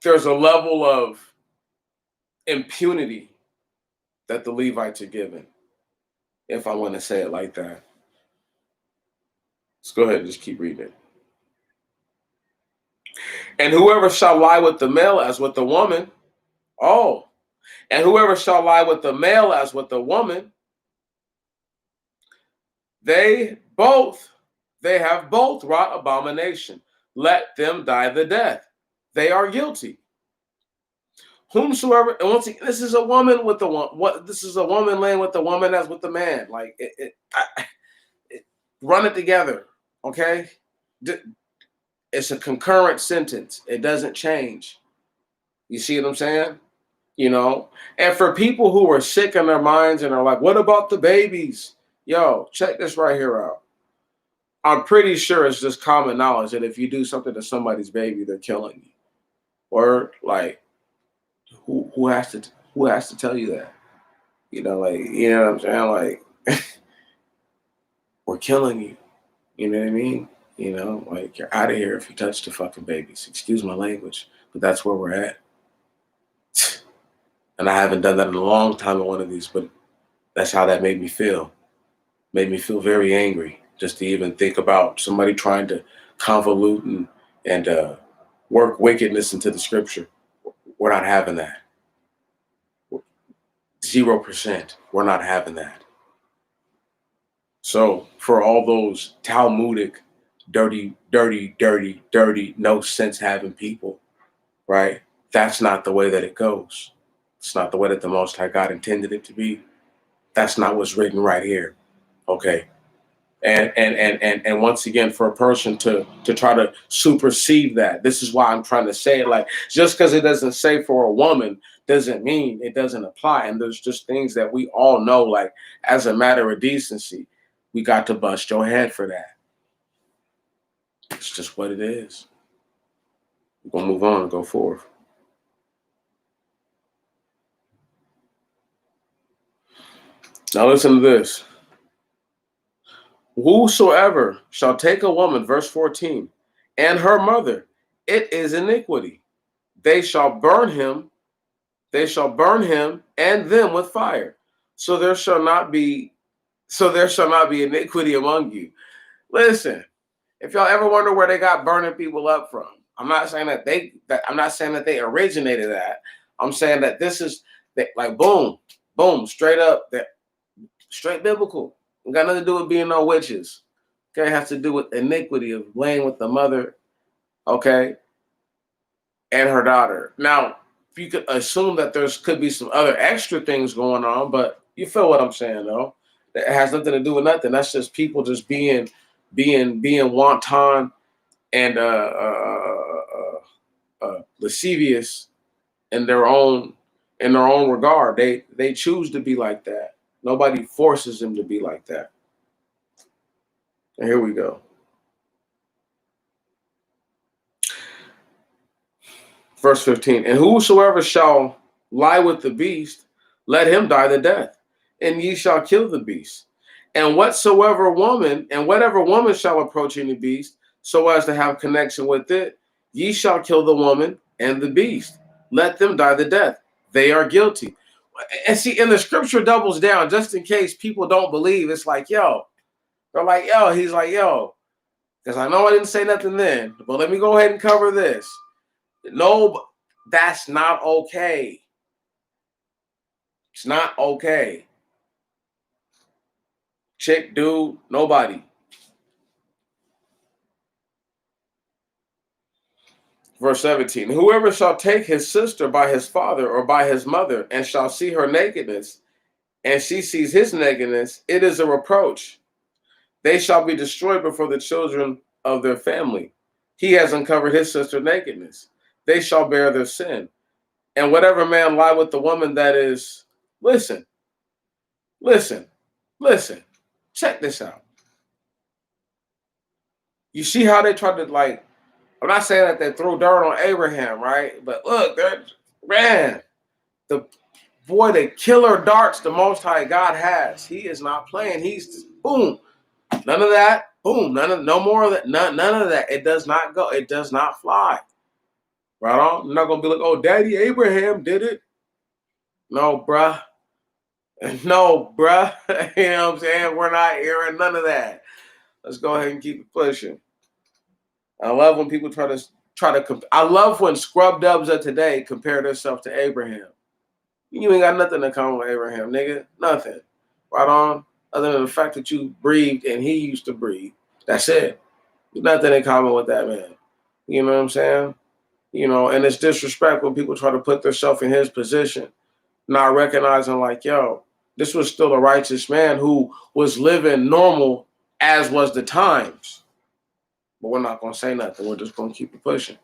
there's a level of impunity that the Levites are given, if I want to say it like that? Let's go ahead and just keep reading it. And whoever shall lie with the male as with the woman, oh, And whoever shall lie with the male as with the woman, they have both wrought abomination. Let them die the death. They are guilty. Whomsoever, and once again, this is a woman with the one. What this is a woman laying with the woman as with the man. Like run it together, okay? It's a concurrent sentence. It doesn't change. You see what I'm saying? You know, and for people who are sick in their minds and are like, what about the babies? Yo, check this right here out. I'm pretty sure it's just common knowledge that if you do something to somebody's baby, they're killing you. Or like, who has to tell you that? You know, like, you know what I'm saying? Like, we're killing you. You know what I mean? You know, like, you're out of here if you touch the fucking babies. Excuse my language, but that's where we're at. And I haven't done that in a long time in one of these, but that's how that made me feel. Made me feel very angry just to even think about somebody trying to convolute and work wickedness into the scripture. We're not having that. 0%. We're not having that. So for all those Talmudic, dirty, no sense having people, right? That's not the way that it goes. It's not the way that the Most High God intended it to be. That's not what's written right here. Okay. And once again, for a person to try to supersede that, this is why I'm trying to say it. Like, just because it doesn't say for a woman doesn't mean it doesn't apply. And there's just things that we all know, like, as a matter of decency, we got to bust your head for that. It's just what it is. We're gonna move on and go forth. Now listen to this. Whosoever shall take a woman, verse 14, and her mother, it is iniquity. They shall burn him and them with fire. So there shall not be iniquity among you. Listen, if y'all ever wonder where they got burning people up from, I'm not saying that they originated that. I'm saying that this is like boom, straight up, that straight biblical. It got nothing to do with being no witches. Okay, it has to do with iniquity of laying with the mother, okay, and her daughter. Now, you could assume that could be some other extra things going on, but you feel what I'm saying, though. It has nothing to do with nothing. That's just people just being wanton and lascivious in their own regard. They choose to be like that. Nobody forces them to be like that. And here we go. Verse 15, and whosoever shall lie with the beast, let him die the death, and ye shall kill the beast. And whatever woman shall approach any beast, so as to have connection with it, ye shall kill the woman and the beast. Let them die the death. They are guilty. And see, and the scripture doubles down just in case people don't believe. It's like, yo, they're like, yo, he's like, yo, because I know I didn't say nothing then, but let me go ahead and cover this. No, that's not okay. It's not okay. Chick, dude, nobody. Verse 17, whoever shall take his sister by his father or by his mother and shall see her nakedness, and she sees his nakedness, it is a reproach. They shall be destroyed before the children of their family. He has uncovered his sister's nakedness. They shall bear their sin. And whatever man lie with the woman that is, listen, check this out. You see how they tried to, like, I'm not saying that they throw dirt on Abraham, right? But look, the boy, the killer darts the Most High God has. He is not playing. He's just, boom, none of that. Boom, no more of that. None of that. It does not go. It does not fly. Right on. I'm not gonna be like, oh, Daddy Abraham did it. No, bruh. No, bruh. You know what I'm saying? We're not hearing none of that. Let's go ahead and keep it pushing. I love when people I love when scrub dubs of today compare themselves to Abraham. You ain't got nothing in common with Abraham, nigga. Nothing. Right on. Other than the fact that you breathed and he used to breathe. That's it. Nothing in common with that man. You know what I'm saying? You know, and it's disrespectful when people try to put themselves in his position, not recognizing like, yo, this was still a righteous man who was living normal as was the times. But we're not going to say nothing. We're just going to keep it pushing.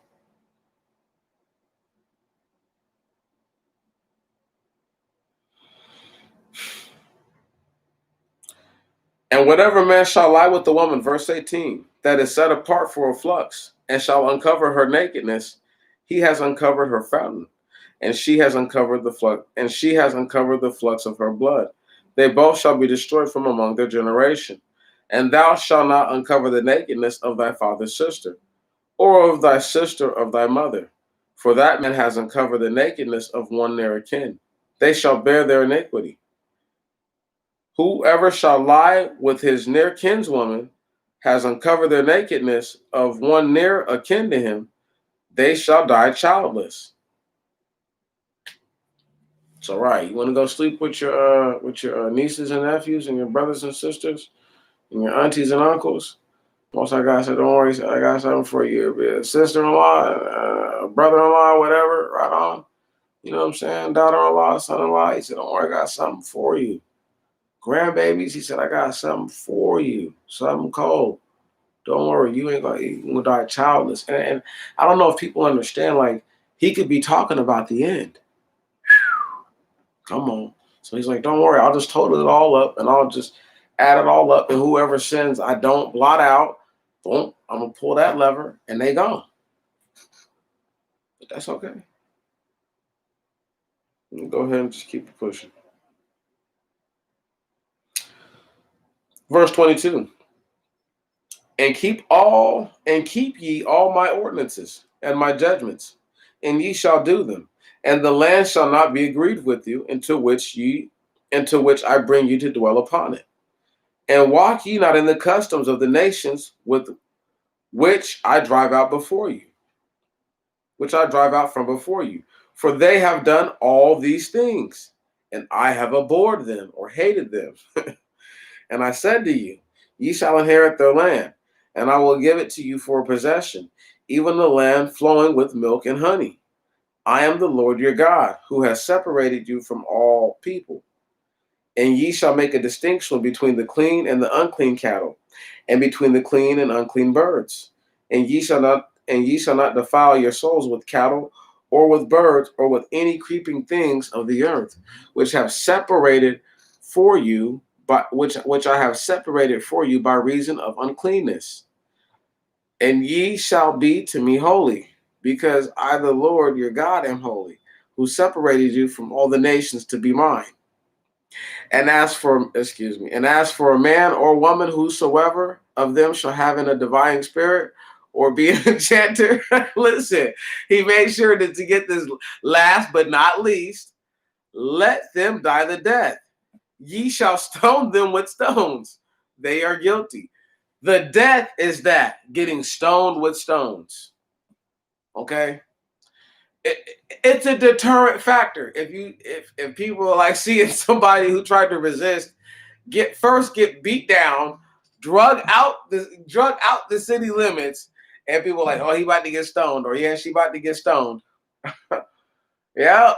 And whatever man shall lie with the woman, verse 18, that is set apart for a flux, and shall uncover her nakedness, he has uncovered her fountain, and she has uncovered the flux, and she has uncovered the flux of her blood. They both shall be destroyed from among their generation. And thou shalt not uncover the nakedness of thy father's sister, or of thy sister of thy mother, for that man has uncovered the nakedness of one near akin. They shall bear their iniquity. Whoever shall lie with his near kinswoman has uncovered the nakedness of one near akin to him. They shall die childless. It's all right. You want to go sleep with your nieces and nephews and your brothers and sisters and your aunties and uncles? Most of guys said, "Don't worry, I got something for you. Sister-in-law, brother-in-law, whatever. Right on. You know what I'm saying? Daughter-in-law, son-in-law." He said, "Don't worry, I got something for you." Grandbabies, he said, "I got something for you. Something cold. Don't worry, you ain't gonna die childless." And I don't know if people understand, like, he could be talking about the end. Come on. So he's like, "Don't worry, I'll just total it all up and I'll just add it all up. And whoever sins I don't blot out, boom, I'm gonna pull that lever and they gone." But that's okay. Go ahead and just keep it pushing. Verse 22. And keep ye all my ordinances and my judgments, and ye shall do them, and the land shall not be aggrieved with you, into which I bring you to dwell upon it. And walk ye not in the customs of the nations with which I drive out before you, which I drive out from before you. For they have done all these things, and I have abhorred them or hated them. And I said to you, ye shall inherit their land, and I will give it to you for a possession, even the land flowing with milk and honey. I am the Lord your God, who has separated you from all people. And ye shall make a distinction between the clean and the unclean cattle, and between the clean and unclean birds. And ye shall not defile your souls with cattle, or with birds, or with any creeping things of the earth, which have separated for you, but which I have separated for you by reason of uncleanness. And ye shall be to me holy, because I, the Lord your God, am holy, who separated you from all the nations to be mine. And as for a man or woman, whosoever of them shall have in a divine spirit or be an enchanter, listen, he made sure to get this last but not least, let them die the death. Ye shall stone them with stones. They are guilty. The death is that, getting stoned with stones. Okay? It's a deterrent factor. If people are like seeing somebody who tried to resist get beat down, drug out the city limits, and people are like, "Oh, he about to get stoned," or "Yeah, she about to get stoned." Yeah,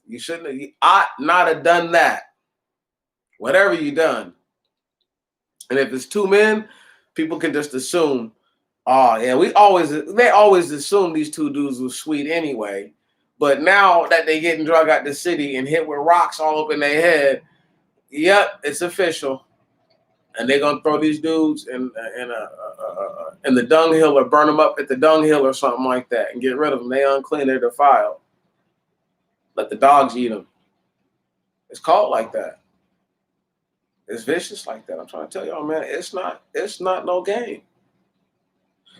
you ought not have done that. Whatever you done. And if it's two men, people can just assume, "Oh yeah, they always assume these two dudes were sweet anyway." But now that they getting drug out the city and hit with rocks all up in their head, yep, it's official. And they're gonna throw these dudes in the dunghill or burn them up at the dunghill or something like that and get rid of them. They unclean, they're defiled. Let the dogs eat them. It's called like that. It's vicious like that. I'm trying to tell y'all, man. It's not no game.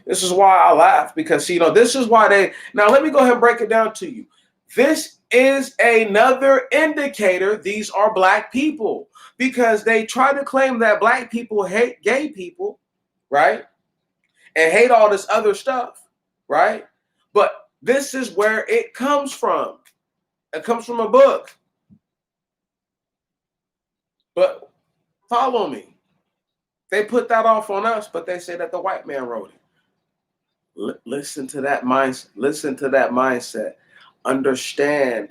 This is why I laugh, because this is why they. Now let me go ahead and break it down to you. This is another indicator these are black people, because they try to claim that black people hate gay people, right? And hate all this other stuff, right? But this is where it comes from. It comes from a book. But follow me. They put that off on us, but they say that the white man wrote it. Listen to that mindset. Listen to that mindset. Understand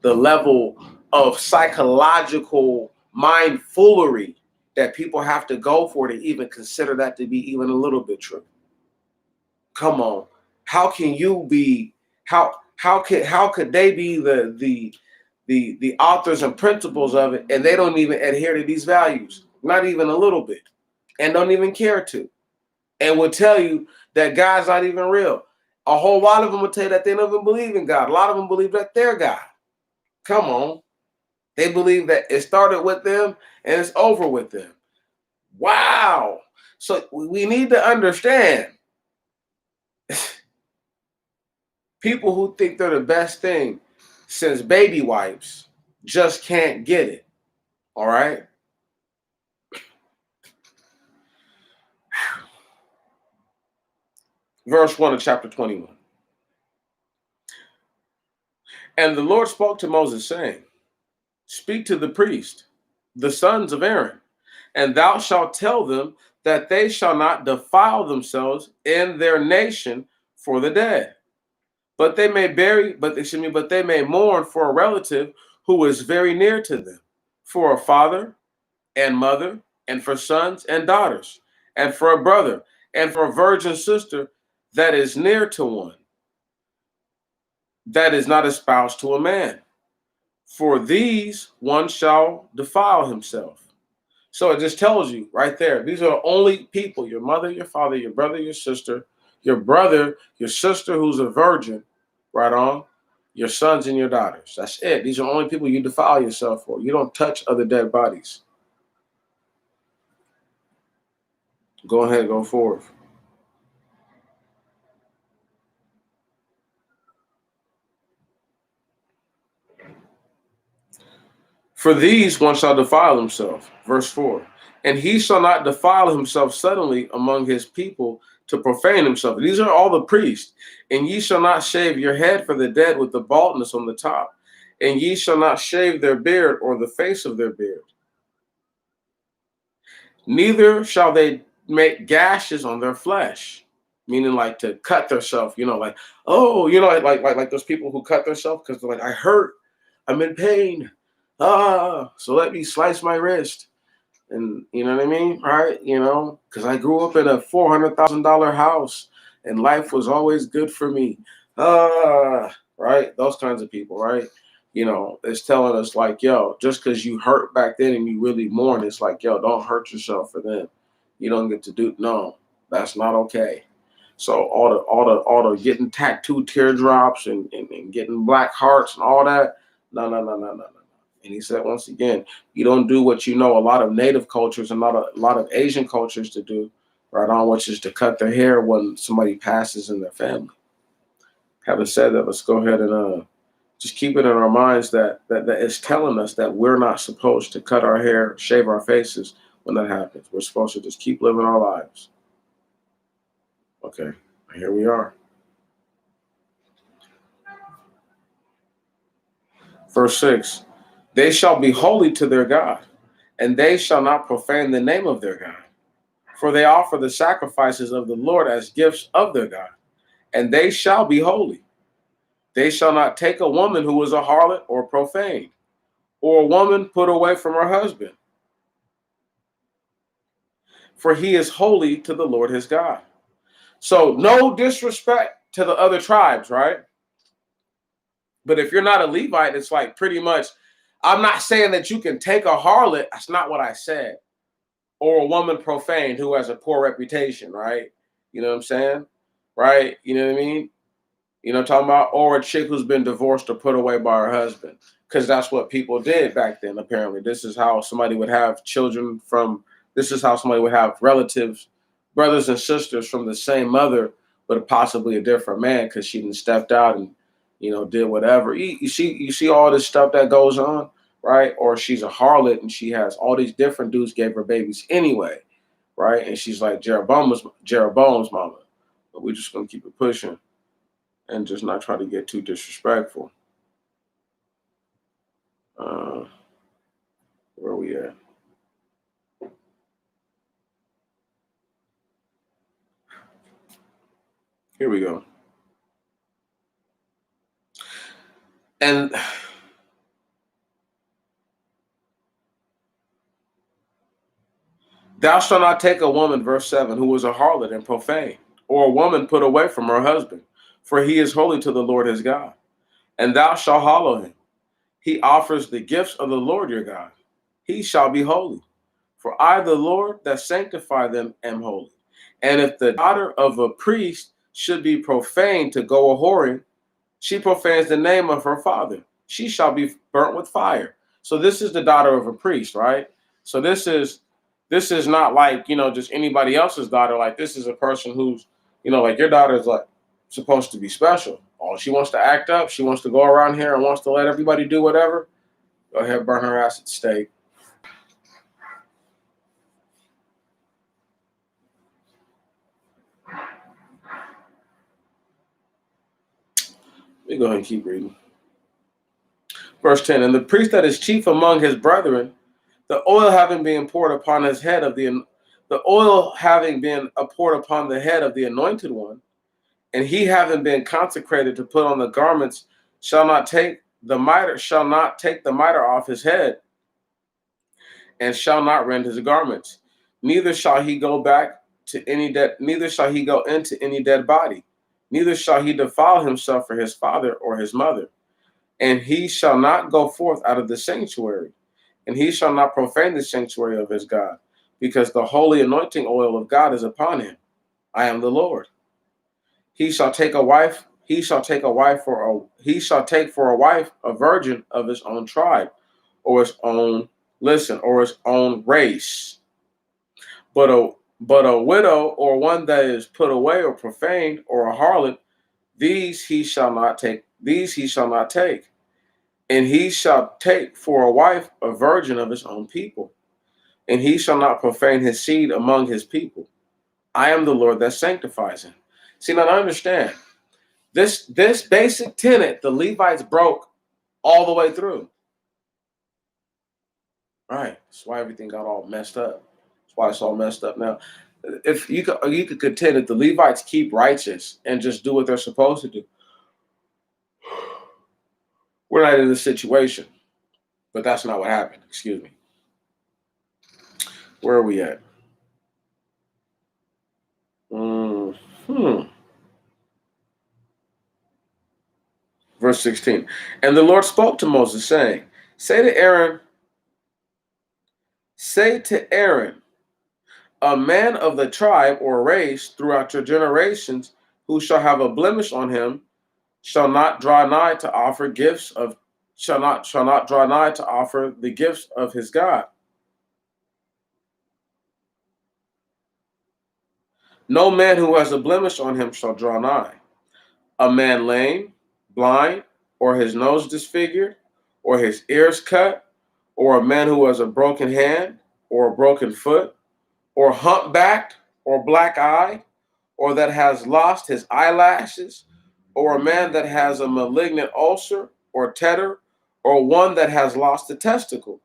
the level of psychological mindfoolery that people have to go for to even consider that to be even a little bit true. Come on. How can you be how could they be the authors and principles of it, and they don't even adhere to these values, not even a little bit, and don't even care to, and will tell you that God's not even real. A whole lot of them will tell you that they don't even believe in God. A lot of them believe that they're God. Come on. They believe that it started with them and it's over with them. Wow. So we need to understand people who think they're the best thing since baby wipes just can't get it. All right. Verse 1 of chapter 21. And the Lord spoke to Moses, saying, speak to the priest, the sons of Aaron, and thou shalt tell them that they shall not defile themselves in their nation for the dead. But they may but they may mourn for a relative who is very near to them, for a father and mother, and for sons and daughters, and for a brother, and for a virgin sister that is near to one, that is not espoused to a man. For these one shall defile himself. So it just tells you right there, these are the only people: your mother, your father, your brother, your brother, your sister who's a virgin, right on, your sons and your daughters. That's it. These are the only people you defile yourself for. You don't touch other dead bodies. Go ahead, go forth. For these one shall defile himself. Verse 4. And he shall not defile himself suddenly among his people to profane himself. These are all the priests. And ye shall not shave your head for the dead with the baldness on the top. And ye shall not shave their beard or the face of their beard. Neither shall they make gashes on their flesh, meaning like to cut themselves, like, oh, like those people who cut themselves because they're like, I hurt, I'm in pain. So let me slice my wrist. And you know what I mean? Right? Because I grew up in a $400,000 house and life was always good for me. Right? Those kinds of people, right? It's telling us like, yo, just because you hurt back then and you really mourn, it's like, yo, don't hurt yourself for them. You don't get to do, no, that's not okay. So all the getting tattooed teardrops and getting black hearts and all that, no. And he said, once again, you don't do what a lot of native cultures and a lot of Asian cultures to do, right on, which is to cut their hair when somebody passes in their family. Having said that, let's go ahead and just keep it in our minds that it's telling us that we're not supposed to cut our hair, shave our faces when that happens. We're supposed to just keep living our lives. Okay, here we are. Verse 6, they shall be holy to their God, and they shall not profane the name of their God. For they offer the sacrifices of the Lord as gifts of their God, and they shall be holy. They shall not take a woman who is a harlot or profane, or a woman put away from her husband. For he is holy to the Lord his God. So no disrespect to the other tribes, right? But if you're not a Levite, it's like pretty much, I'm not saying that you can take a harlot. That's not what I said. Or a woman profane who has a poor reputation, right? You know what I'm saying? Right? You know what I mean? Talking about, or a chick who's been divorced or put away by her husband. Because that's what people did back then, apparently. This is how somebody would have this is how somebody would have relatives, brothers and sisters from the same mother, but possibly a different man because she didn't stepped out and, did whatever. You see all this stuff that goes on, right? Or she's a harlot and she has all these different dudes gave her babies anyway, right? And she's like Jeroboam's mama. But we're just going to keep it pushing and just not try to get too disrespectful. Where are we at? Here we go. And thou shalt not take a woman, verse 7, who is a harlot and profane, or a woman put away from her husband, for he is holy to the Lord his God. And thou shalt hallow him. He offers the gifts of the Lord your God. He shall be holy. For I, the Lord, that sanctify them, am holy. And if the daughter of a priest should be profane to go a whoring, she profanes the name of her father. She shall be burnt with fire. So this is the daughter of a priest, right? So this is not like, just anybody else's daughter. Like, this is a person who's, like, your daughter is like supposed to be special. Oh, she wants to act up. She wants to go around here and wants to let everybody do whatever. Go ahead, burn her ass at the stake. Let me go ahead and keep reading. Verse 10, and the priest that is chief among his brethren, the oil having been poured upon his head of the oil having been poured upon the head of the anointed one, and he having been consecrated to put on the garments, shall not take the mitre off his head, and shall not rend his garments. Neither shall he go neither shall he go into any dead body, neither shall he defile himself for his father or his mother. And he shall not go forth out of the sanctuary, and he shall not profane the sanctuary of his God, because the holy anointing oil of God is upon him. I am the Lord. He shall take for a wife a virgin of his own tribe, or his own race. But a widow, or one that is put away or profaned, or a harlot, these he shall not take. And he shall take for a wife a virgin of his own people, and he shall not profane his seed among his people. I am the Lord that sanctifies him. See, now understand, this basic tenet the Levites broke all the way through. Right. That's why everything got all messed up. That's why it's all messed up now. If you could contend that the Levites keep righteous and just do what they're supposed to do, we're not in this situation. But that's not what happened. Excuse me. Where are we at? Verse 16. And the Lord spoke to Moses, saying, Say to Aaron, a man of the tribe or race throughout your generations, who shall have a blemish on him, shall not draw nigh to offer the gifts of his God. No man who has a blemish on him shall draw nigh. A man lame, blind, or his nose disfigured, or his ears cut, or a man who has a broken hand, or a broken foot, or humpbacked, or black-eyed, or that has lost his eyelashes, or a man that has a malignant ulcer, or tetter, or one that has lost a testicle.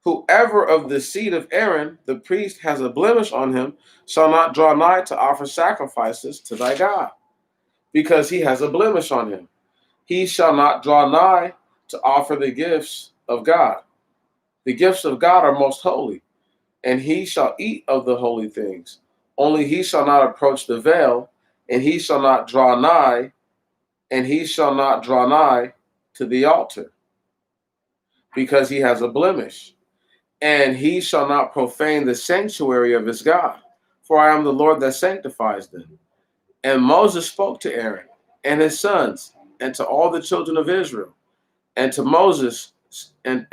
Whoever of the seed of Aaron, the priest, has a blemish on him, shall not draw nigh to offer sacrifices to thy God, because he has a blemish on him. He shall not draw nigh to offer the gifts of God. The gifts of God are most holy, and he shall eat of the holy things. Only he shall not approach the veil, and he shall not draw nigh to the altar, because he has a blemish. And he shall not profane the sanctuary of his God, for I am the Lord that sanctifies them. And Moses spoke to Aaron and his sons, and to all the children of Israel, and to Moses and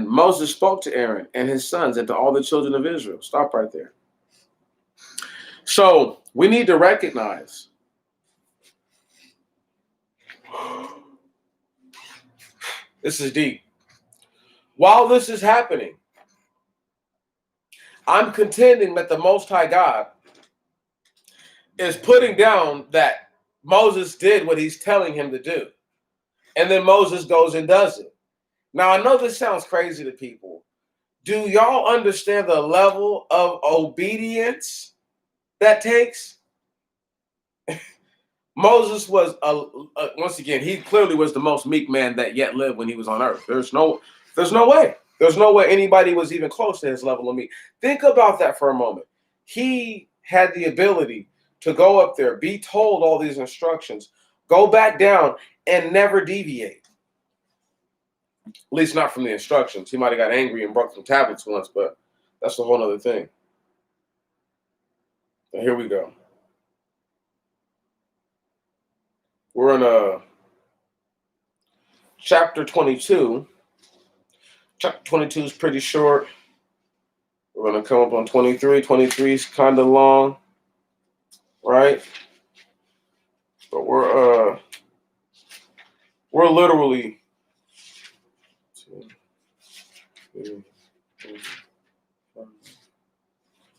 Moses spoke to Aaron and his sons and to all the children of Israel. Stop right there. So we need to recognize this is deep. While this is happening, I'm contending that the Most High God is putting down that Moses did what he's telling him to do. And then Moses goes and does it. Now, I know this sounds crazy to people. Do y'all understand the level of obedience that takes. Moses was once again, he clearly was the most meek man that yet lived when he was on earth. There's no way. There's no way anybody was even close to his level of meek. Think about that for a moment. He had the ability to go up there, be told all these instructions, go back down, and never deviate. At least not from the instructions. He might have got angry and broke some tablets once, but that's a whole other thing. Now, here we go. We're in chapter 22. Chapter 22 is pretty short. We're going to come up on 23. 23 is kind of long, right? But we're literally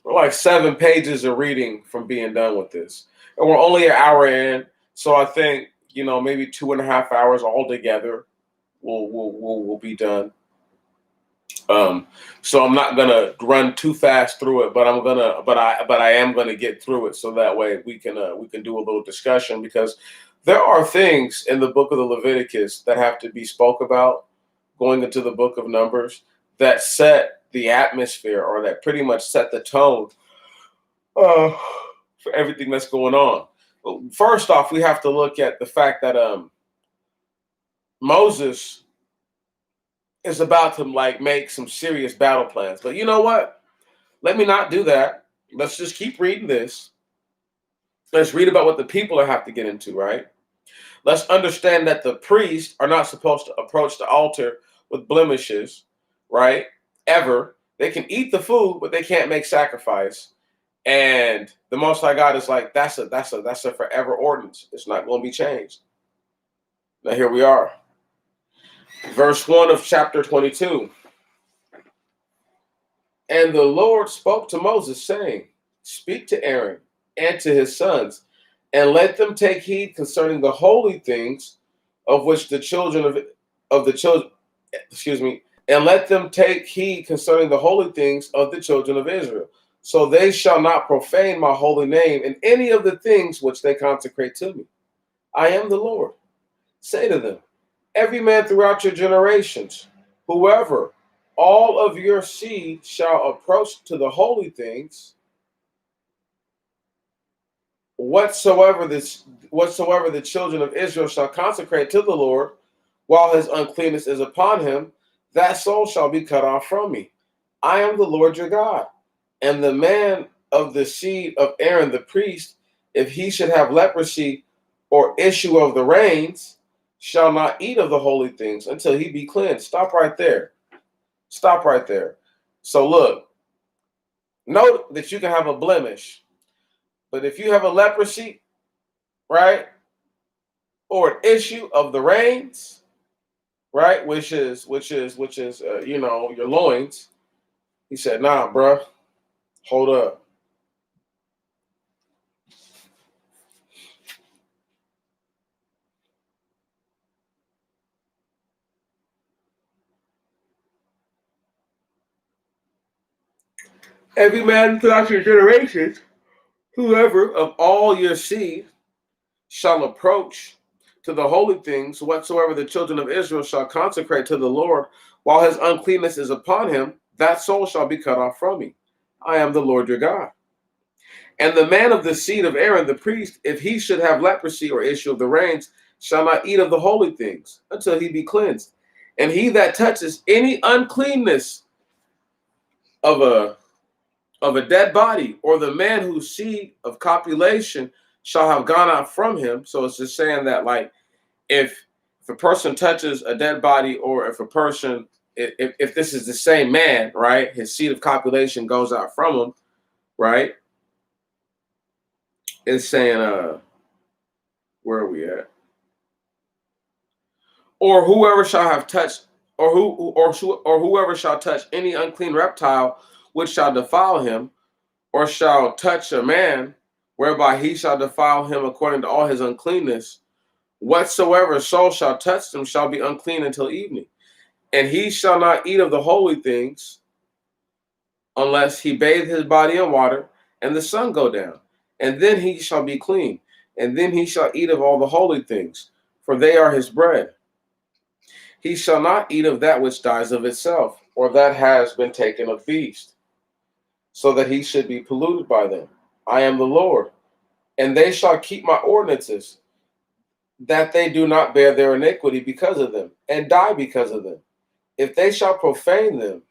we're like 7 pages of reading from being done with this, and we're only an hour in. So I think maybe 2.5 hours altogether will be done. So I'm not gonna run too fast through it, but I am gonna get through it so that way we can do a little discussion, because there are things in the book of the Leviticus that have to be spoke about going into the book of Numbers that set the atmosphere, or that pretty much set the tone for everything that's going on. Well, first off, we have to look at the fact that Moses is about to make some serious battle plans. But you know what? Let me not do that. Let's just keep reading this. Let's read about what the people have to get into, right? Let's understand that the priests are not supposed to approach the altar with blemishes, right? Ever. They can eat the food, but they can't make sacrifice. And the Most High God is like, that's a forever ordinance. It's not going to be changed. Now here we are. Verse 1 of chapter 22. And the Lord spoke to Moses, saying, speak to Aaron and to his sons, and let them take heed concerning the holy things of which the children of the children, and let them take heed concerning the holy things of the children of Israel. So they shall not profane my holy name in any of the things which they consecrate to me. I am the Lord. Say to them, every man throughout your generations, whoever all of your seed shall approach to the holy things, whatsoever the children of Israel shall consecrate to the Lord, while his uncleanness is upon him, that soul shall be cut off from me. I am the Lord your God. And the man of the seed of Aaron the priest, if he should have leprosy or issue of the reins, shall not eat of the holy things until he be cleansed. Stop right there. Stop right there. So look, note that you can have a blemish, but if you have a leprosy, right, or an issue of the reins, right, which is your loins, he said, nah, bruh, hold up. Every man throughout your generations, whoever of all your seed shall approach to the holy things, whatsoever the children of Israel shall consecrate to the Lord, while his uncleanness is upon him, that soul shall be cut off from me. I am the Lord your God. And the man of the seed of Aaron the priest, if he should have leprosy or issue of the reins, shall not eat of the holy things until he be cleansed. And he that touches any uncleanness of a dead body, or the man whose seed of copulation shall have gone out from him. So it's just saying that, like, if a person touches a dead body, or if a person, if this is the same man, right, his seed of copulation goes out from him, right? It's saying, where are we at? Or whoever shall have touched, or whoever shall touch any unclean reptile, which shall defile him, or shall touch a man, whereby he shall defile him according to all his uncleanness, whatsoever soul shall touch them shall be unclean until evening. And he shall not eat of the holy things, unless he bathe his body in water, and the sun go down. and then he shall be clean, and then he shall eat of all the holy things, for they are his bread. He shall not eat of that which dies of itself, or that has been taken of beast, so that he should be polluted by them. I am the Lord. And they shall keep my ordinances, that they do not bear their iniquity because of them, and die because of them. If they shall profane them,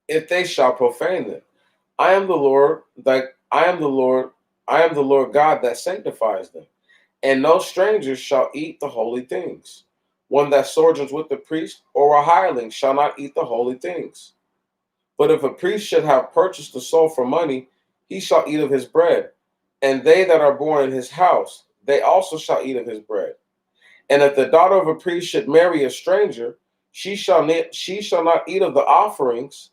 if they shall profane them, I am the Lord, that I am the Lord, I am the Lord God that sanctifies them. And no stranger shall eat the holy things. One that sojourns with the priest or a hireling shall not eat the holy things. But if a priest should have purchased the soul for money, he shall eat of his bread. And they that are born in his house, they also shall eat of his bread. And if the daughter of a priest should marry a stranger, she shall not eat of the offerings.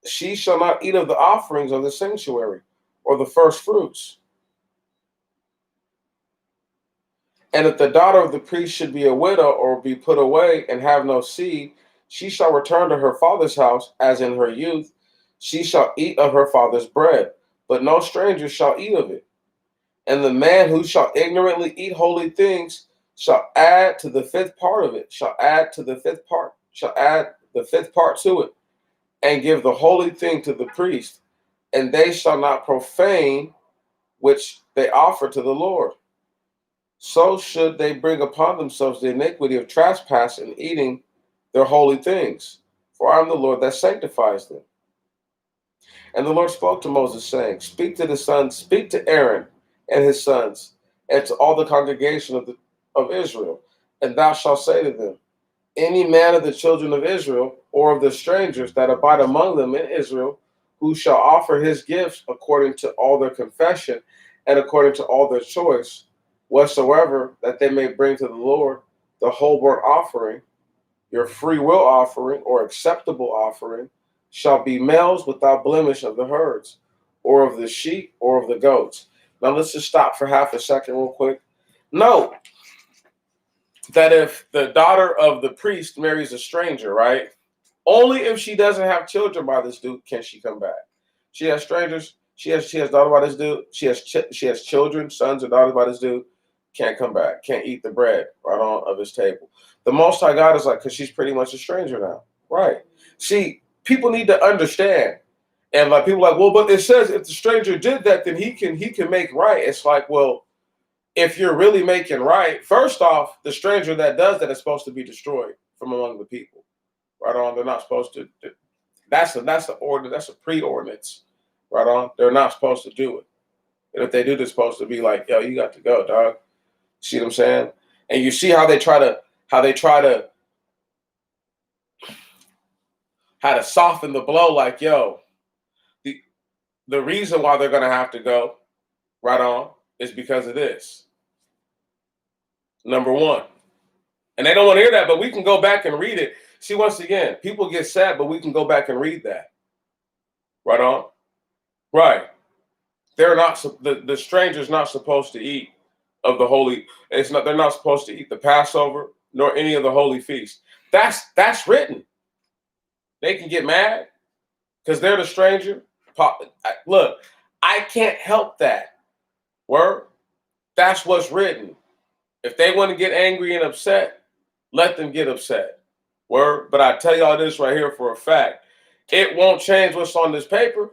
She shall not eat of the offerings of the sanctuary, or the first fruits. And if the daughter of the priest should be a widow, or be put away, and have no seed, she shall return to her father's house as in her youth. She shall eat of her father's bread, but no stranger shall eat of it. And the man who shall ignorantly eat holy things shall add to the fifth part of it, shall add the fifth part to it, and give the holy thing to the priest, and they shall not profane which they offer to the Lord. So should they bring upon themselves the iniquity of trespass in eating their holy things. For I am the Lord that sanctifies them. And the Lord spoke to Moses, saying, speak to Aaron and his sons, and to all the congregation of Israel, and thou shalt say to them, any man of the children of Israel, or of the strangers that abide among them in Israel, who shall offer his gifts according to all their confession and according to all their choice, whatsoever that they may bring to the Lord, the whole burnt offering, your free will offering or acceptable offering, shall be males without blemish of the herds, or of the sheep, or of the goats. Now let's just stop for half a second real quick. Note that if the daughter of the priest marries a stranger, right? Only if she doesn't have children by this dude can she come back. She has strangers. She has daughter by this dude. She has children, sons or daughters by this dude. Can't come back. Can't eat the bread right on of his table. The Most High God is like, because she's pretty much a stranger now, right? See, people need to understand, and like people are like, well, but it says if the stranger did that, then he can make right. It's like, well, if you're really making right, first off, the stranger that does that is supposed to be destroyed from among the people. Right on. They're not supposed to. That's the order. That's a pre-ordinance. Right on. They're not supposed to do it. And if they do, they're supposed to be like, yo, you got to go, dog. See what I'm saying? And you see how they try to soften the blow, like, yo, the reason why they're gonna have to go, right on, is because of this. Number one. And they don't want to hear that, but we can go back and read it. See, once again, people get sad, but we can go back and read that. Right on? Right. They're not, the stranger's not supposed to eat of the holy, they're not supposed to eat the Passover, nor any of the holy feasts. That's written. They can get mad because they're the stranger. Look, I can't help that. Word? That's what's written. If they want to get angry and upset, let them get upset. Word? But I tell y'all this right here for a fact. It won't change what's on this paper.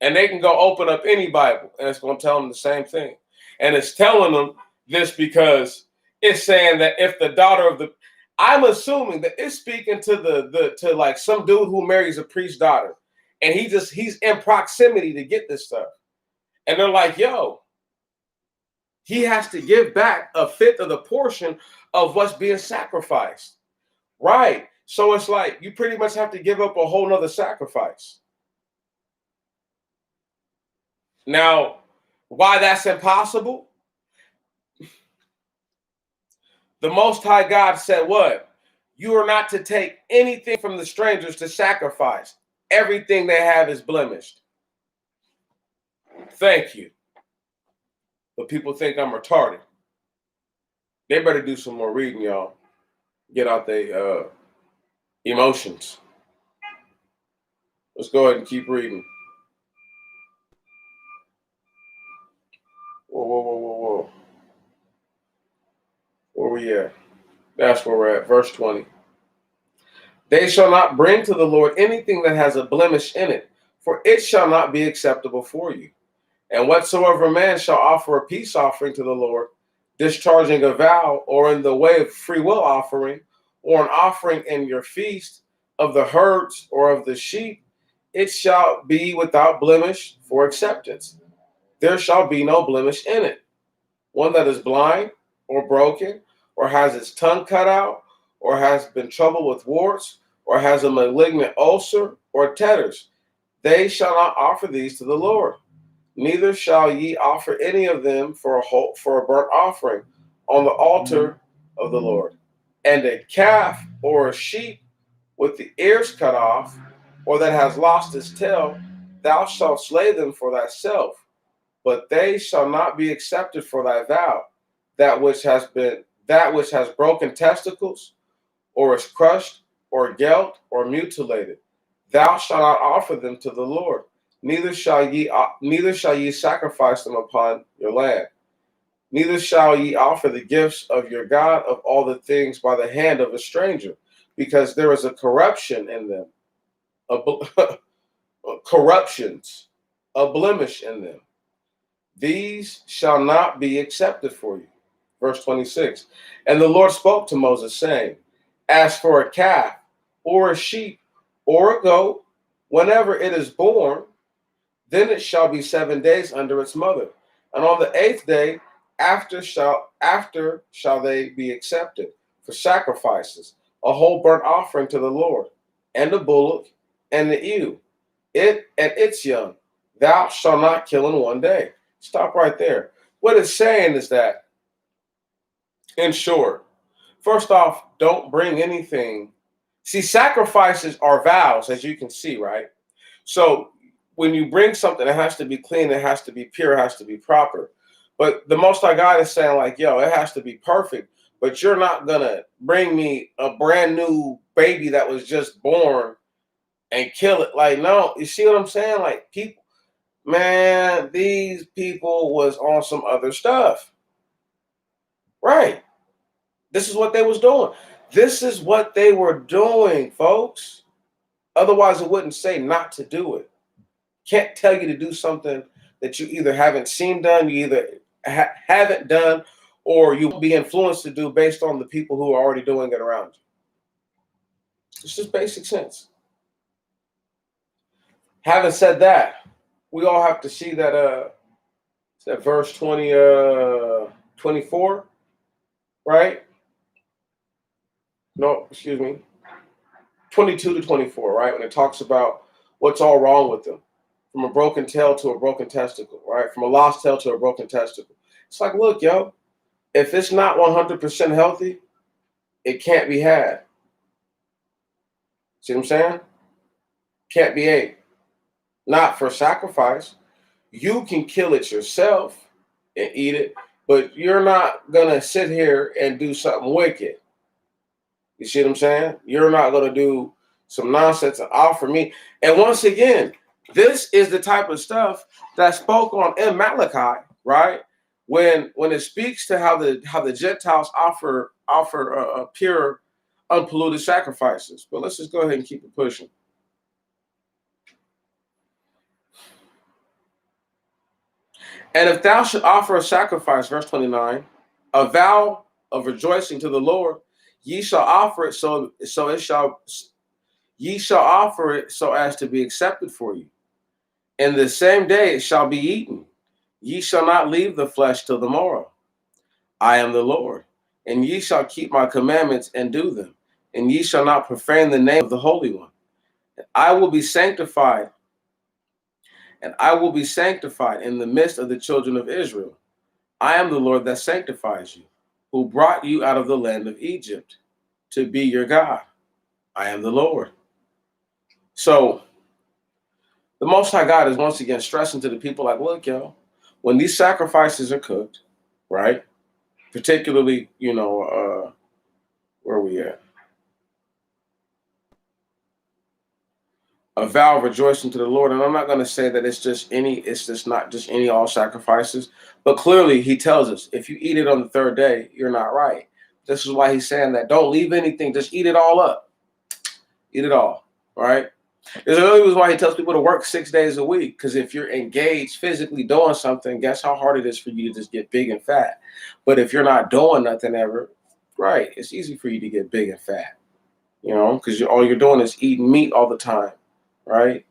And they can go open up any Bible and it's going to tell them the same thing. And it's telling them this because it's saying that if the daughter of the, I'm assuming that it's speaking to to like some dude who marries a priest's daughter. And he's in proximity to get this stuff. And they're like, yo, he has to give back a fifth of the portion of what's being sacrificed. Right. So it's like you pretty much have to give up a whole nother sacrifice. Now, why that's impossible? The Most High God said what? You are not to take anything from the strangers to sacrifice. Everything they have is blemished. Thank you. But people think I'm retarded. They better do some more reading, y'all. Get out their emotions. Let's go ahead and keep reading. whoa. Where we at? That's where we're at. Verse 20. They shall not bring to the Lord anything that has a blemish in it, for it shall not be acceptable for you. And whatsoever man shall offer a peace offering to the Lord, discharging a vow, or in the way of free will offering, or an offering in your feast of the herds or of the sheep, it shall be without blemish for acceptance. There shall be no blemish in it. One that is blind or broken, or has its tongue cut out, or has been troubled with warts, or has a malignant ulcer or tetters, they shall not offer these to the Lord. Neither shall ye offer any of them for a burnt offering on the altar of the Lord. And a calf or a sheep with the ears cut off, or that has lost its tail, thou shalt slay them for thyself, but they shall not be accepted for thy vow. That which has broken testicles, or is crushed, or gelt, or mutilated, thou shalt not offer them to the Lord. Neither shall ye sacrifice them upon your land. Neither shall ye offer the gifts of your God of all the things by the hand of a stranger, because there is a corruption in them, corruptions, a blemish in them. These shall not be accepted for you. Verse 26. And the Lord spoke to Moses, saying, as for a calf, or a sheep, or a goat, whenever it is born, then it shall be 7 days under its mother. And on the 8th day after shall they be accepted for sacrifices, a whole burnt offering to the Lord, and a bullock, and the ewe, it and its young. Thou shalt not kill in 1 day. Stop right there. What it's saying is that, in short, first off, don't bring anything. See, sacrifices are vows, as you can see, right? So when you bring something, it has to be clean, it has to be pure, it has to be proper. But the Most High God is saying, like, yo, it has to be perfect. But you're not going to bring me a brand new baby that was just born and kill it. Like, no, you see what I'm saying? Like, people, man, these people was on some other stuff. Right. This is what they was doing. This is what they were doing, folks. Otherwise, it wouldn't say not to do it. Can't tell you to do something that you either haven't seen done, you either haven't done, or you'll be influenced to do based on the people who are already doing it around you. It's just basic sense. Having said that, we all have to see that that verse 24, right? No, excuse me. 22 to 24, right? When it talks about what's all wrong with them. From a broken tail to a broken testicle, right? From a lost tail to a broken testicle. It's like, look, yo, if it's not 100% healthy, it can't be had. See what I'm saying? Can't be ate. Not for sacrifice. You can kill it yourself and eat it, but you're not going to sit here and do something wicked. You see what I'm saying? You're not going to do some nonsense and offer me. And once again, this is the type of stuff that spoke on in Malachi, right? When it speaks to how the Gentiles offer pure, unpolluted sacrifices. But let's just go ahead and keep it pushing. And if thou should offer a sacrifice, verse 29, a vow of rejoicing to the Lord, ye shall offer it ye shall offer it so as to be accepted for you. In the same day it shall be eaten. Ye shall not leave the flesh till the morrow. I am the Lord. And ye shall keep my commandments and do them. And ye shall not profane the name of the Holy One. I will be sanctified. And I will be sanctified in the midst of the children of Israel. I am the Lord that sanctifies you, who brought you out of the land of Egypt to be your God. I am the Lord. So the Most High God is once again stressing to the people like, look, yo, when these sacrifices are cooked, right? Particularly, where are we at? a vow of rejoicing to the Lord. And I'm not going to say that it's just not just any all sacrifices, but clearly he tells us if you eat it on the third day, you're not right. This is why he's saying that don't leave anything, just eat it all up. Eat it all. Right? There's another reason why he tells people to work 6 days a week, because if you're engaged physically doing something, guess how hard it is for you to just get big and fat. But if you're not doing nothing ever, right, it's easy for you to get big and fat, because all you're doing is eating meat all the time, right?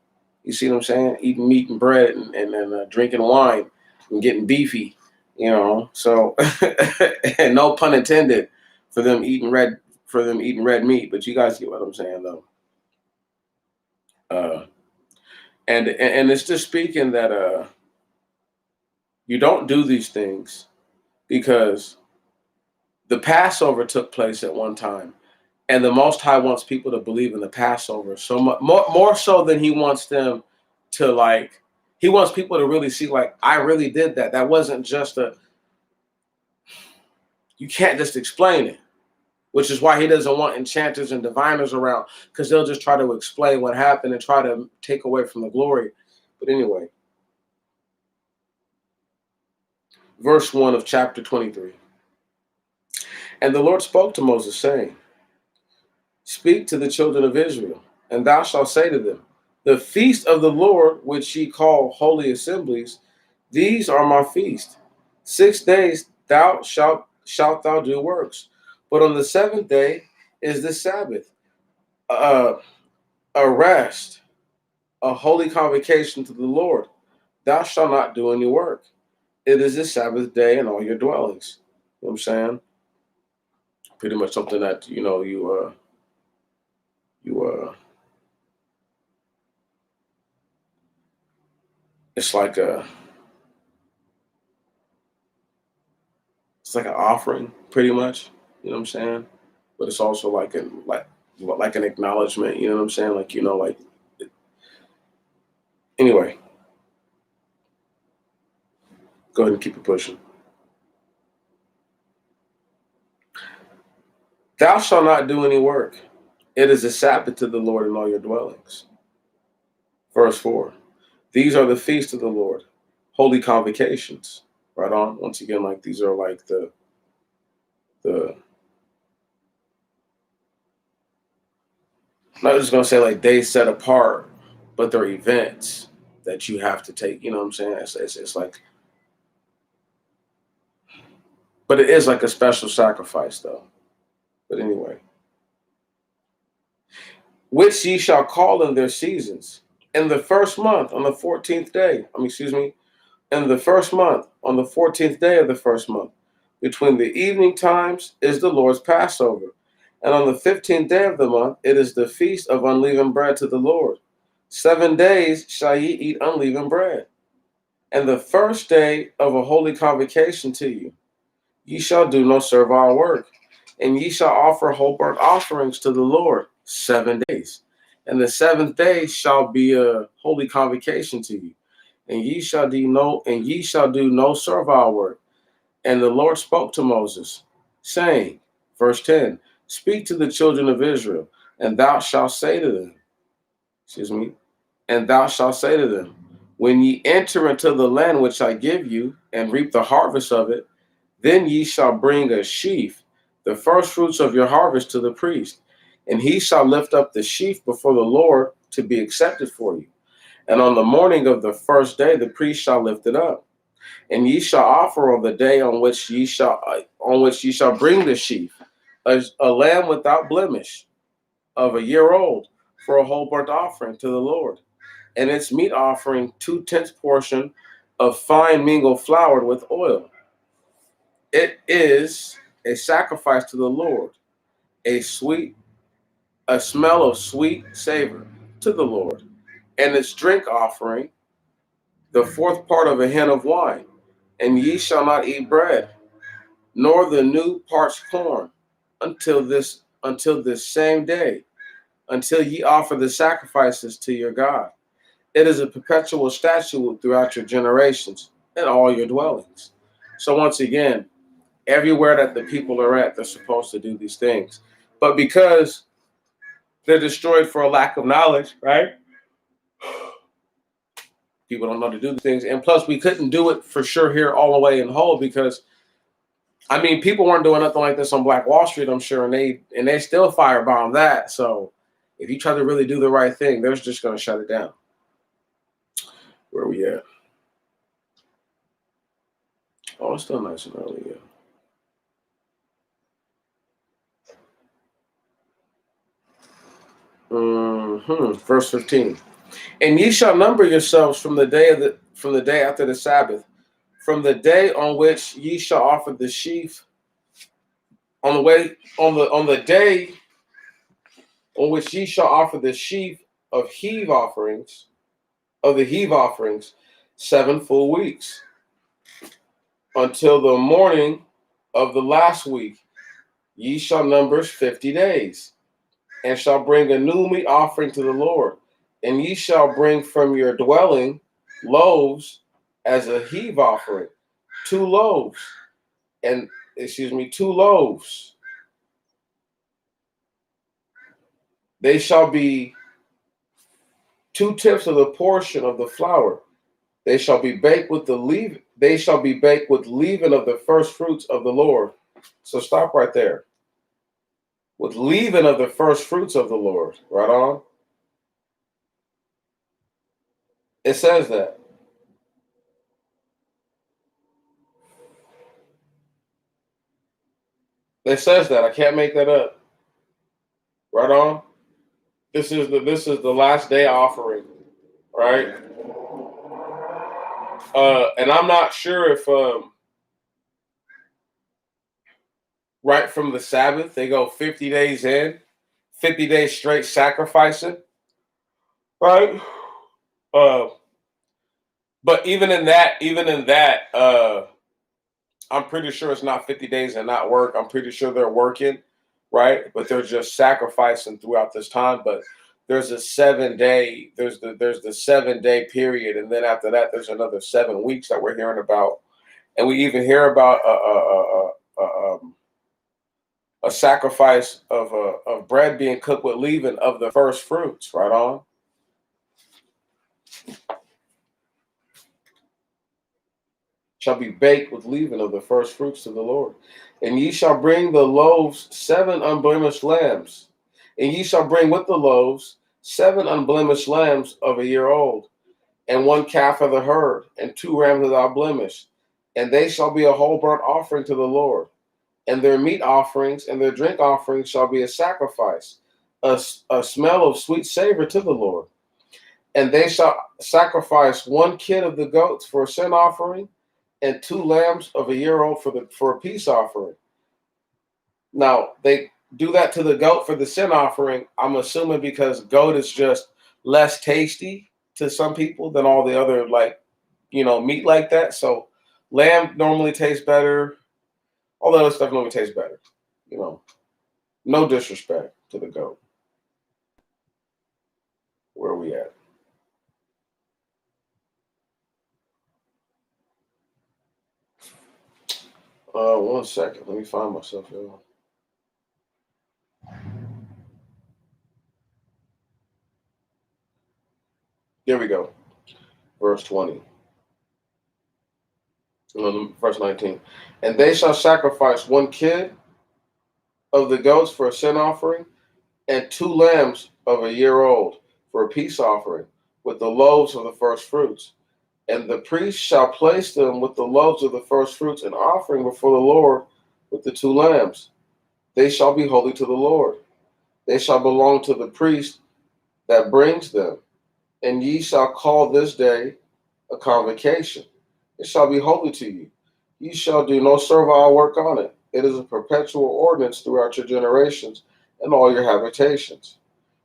You see what I'm saying? Eating meat and bread and drinking wine and getting beefy, So, and no pun intended for them eating red meat, but you guys get what I'm saying, though. And it's just speaking that you don't do these things because the Passover took place at one time, and the Most High wants people to believe in the Passover so much more so than he wants them to like. He wants people to really see like I really did that. That wasn't just you can't just explain it, which is why he doesn't want enchanters and diviners around, because they'll just try to explain what happened and try to take away from the glory. But anyway. Verse 1 of chapter 23. And the Lord spoke to Moses, saying, Speak to the children of Israel, and thou shalt say to them, The feast of the Lord, which ye call holy assemblies, these are my feast. 6 days shalt thou do works, but on the seventh day is the Sabbath, a rest, a holy convocation to the Lord. Thou shalt not do any work. It is the Sabbath day in all your dwellings. You know what I'm saying? Pretty much something that it's like an offering, pretty much. You know what I'm saying? But it's also like an acknowledgement. You know what I'm saying? Anyway, go ahead and keep it pushing. Thou shalt not do any work. It is a Sabbath to the Lord in all your dwellings. Verse 4. These are the feasts of the Lord, holy convocations. Right on. Once again, like these are like the I'm not just gonna say like days set apart, but they're events that you have to take. You know what I'm saying? It's like, but it is like a special sacrifice, though. But anyway, which ye shall call in their seasons. In the first month, on the 14th day, in the first month, on the 14th day of the first month, between the evening times is the Lord's Passover. And on the 15th day of the month, it is the feast of unleavened bread to the Lord. 7 days shall ye eat unleavened bread. And the first day of a holy convocation to you, ye shall do no servile work, and ye shall offer whole burnt offerings to the Lord 7 days. And the seventh day shall be a holy convocation to you, and ye shall do no servile work. And the Lord spoke to Moses, saying, verse 10, Speak to the children of Israel, and thou shalt say to them, and thou shalt say to them, when ye enter into the land which I give you, and reap the harvest of it, then ye shall bring a sheaf, the first fruits of your harvest, to the priest, and he shall lift up the sheaf before the Lord to be accepted for you. And on the morning of the first day, the priest shall lift it up. And ye shall offer on the day on which ye shall bring the sheaf, a lamb without blemish, of a year old, for a whole burnt offering to the Lord. And its meat offering 2/10 portion of fine mingled flour with oil. It is a sacrifice to the Lord, a smell of sweet savor to the Lord. And its drink offering, the fourth part of a hin of wine. And ye shall not eat bread, nor the new parched corn, until this same day, until ye offer the sacrifices to your God. It is a perpetual statute throughout your generations in all your dwellings. So once again, everywhere that the people are at, they're supposed to do these things. But because they're destroyed for a lack of knowledge, right? People don't know to do these things. And plus, we couldn't do it for sure here all the way in whole because, I mean, people weren't doing nothing like this on Black Wall Street, I'm sure, and they still firebomb that. So if you try to really do the right thing, they're just going to shut it down. Where are we at? Oh, it's still nice and early, yeah. Verse 15. And ye shall number yourselves from the day after the Sabbath, from the day on which ye shall offer the sheaf, on the day on which ye shall offer the sheaf of the heave offerings, 7 full weeks, until the morning of the last week. Ye shall number 50 days, and shall bring a new meat offering to the Lord. And ye shall bring from your dwelling loaves as a heave offering, 2 loaves, 2 loaves. They shall be 2/10 of the portion of the flour. They shall be baked with leaven of the first fruits of the Lord. So stop right there. With leaven of the first fruits of the Lord. Right on. It says that. It says that. I can't make that up. Right on. This is the last day offering, right? And I'm not sure if right from the Sabbath they go 50 days in, 50 days straight sacrificing, right? But even in that, I'm pretty sure it's not 50 days and not work. I'm pretty sure they're working, right? But they're just sacrificing throughout this time. But there's a 7-day, there's the 7-day period, and then after that, there's another 7 weeks that we're hearing about, and we even hear about a sacrifice of bread being cooked with leaven of the first fruits. Right on. Shall be baked with leaven of the first fruits to the Lord. And ye shall bring the loaves 7 unblemished lambs. And ye shall bring with the loaves 7 unblemished lambs of a year old, and 1 calf of the herd, and 2 rams without blemish. And they shall be a whole burnt offering to the Lord. And their meat offerings and their drink offerings shall be a sacrifice, a smell of sweet savor to the Lord. And they shall sacrifice 1 kid of the goats for a sin offering, and 2 lambs of a year old for a peace offering. Now, they do that to the goat for the sin offering, I'm assuming because goat is just less tasty to some people than all the other, meat like that. So lamb normally tastes better. All the other stuff normally tastes better. No disrespect to the goat. Where are we at? One second. Let me find myself here. Here we go. Verse 20. Verse 19. And they shall sacrifice 1 kid of the goats for a sin offering, and 2 lambs of a year old for a peace offering, with the loaves of the first fruits. And the priest shall place them with the loaves of the first fruits in offering before the Lord with the 2 lambs. They shall be holy to the Lord. They shall belong to the priest that brings them. And ye shall call this day a convocation. It shall be holy to you. Ye shall do no servile work on it. It is a perpetual ordinance throughout your generations and all your habitations.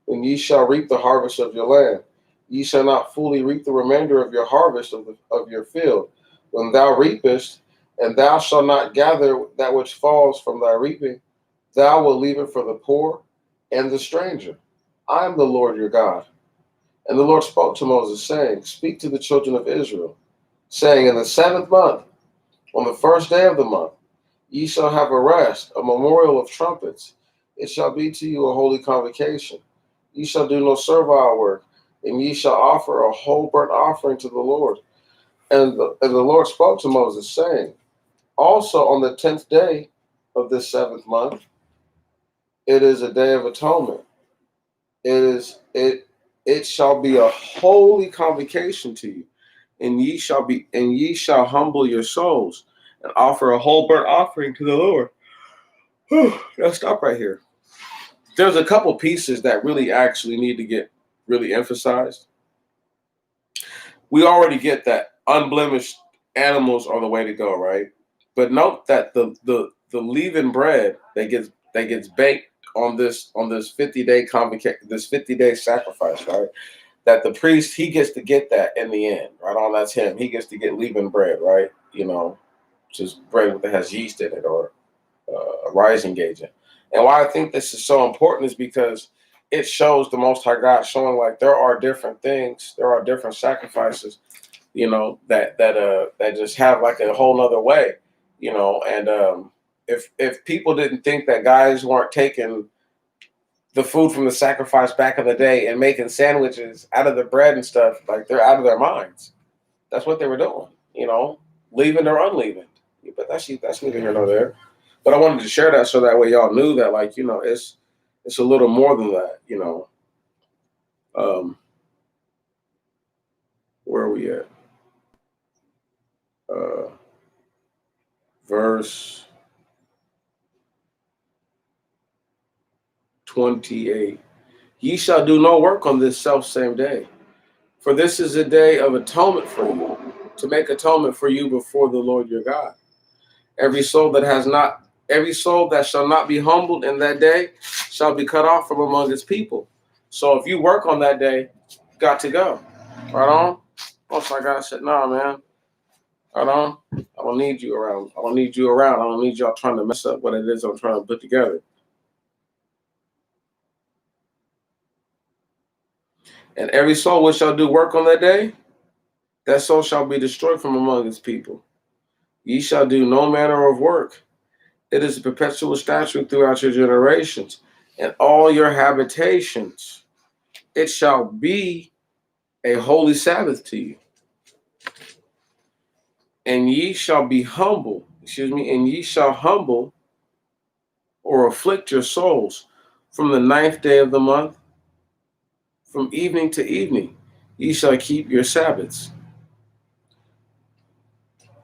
When ye shall reap the harvest of your land, ye shall not fully reap the remainder of your harvest of your field. When thou reapest, and thou shalt not gather that which falls from thy reaping, thou wilt leave it for the poor and the stranger. I am the Lord your God. And the Lord spoke to Moses, saying, Speak to the children of Israel, saying, In the 7th month, on the 1st day of the month, ye shall have a rest, a memorial of trumpets. It shall be to you a holy convocation. Ye shall do no servile work, and ye shall offer a whole burnt offering to the Lord. And the Lord spoke to Moses, saying, also on the 10th day of this 7th month, it is a day of atonement. It shall be a holy convocation to you, and ye shall humble your souls and offer a whole burnt offering to the Lord. Let's stop right here. There's a couple pieces that really actually need to get really emphasized. We already get that unblemished animals are the way to go, right? But note that the leavened bread that gets baked on this 50-day convocation, this 50-day sacrifice, right? That the priest, he gets to get that in the end, right? On that's him. He gets to get leavened bread, right? Which is bread that has yeast in it or a rising agent. And why I think this is so important is because it shows the Most High God showing like there are different things, there are different sacrifices, that just have like a whole nother way, and if people didn't think that guys weren't taking the food from the sacrifice back in the day and making sandwiches out of the bread and stuff, like they're out of their minds. That's what they were doing, leavened or unleavened. But that's neither here nor there. But I wanted to share that so that way y'all knew that, like, it's a little more than that. Where are we at? Verse 28. Ye shall do no work on this self same day, for this is a day of atonement for you, to make atonement for you before the Lord your God. Every soul that shall not be humbled in that day shall be cut off from among his people. So if you work on that day, got to go. Right on? Most like God said, nah, man. Right on. I don't need you around. I don't need you around. I don't need y'all trying to mess up what it is I'm trying to put together. And every soul which shall do work on that day, that soul shall be destroyed from among his people. Ye shall do no manner of work. It is a perpetual statute throughout your generations, and all your habitations. It shall be a holy Sabbath to you. And ye shall be humble, and ye shall humble or afflict your souls from the 9th day of the month, from evening to evening. Ye shall keep your Sabbaths.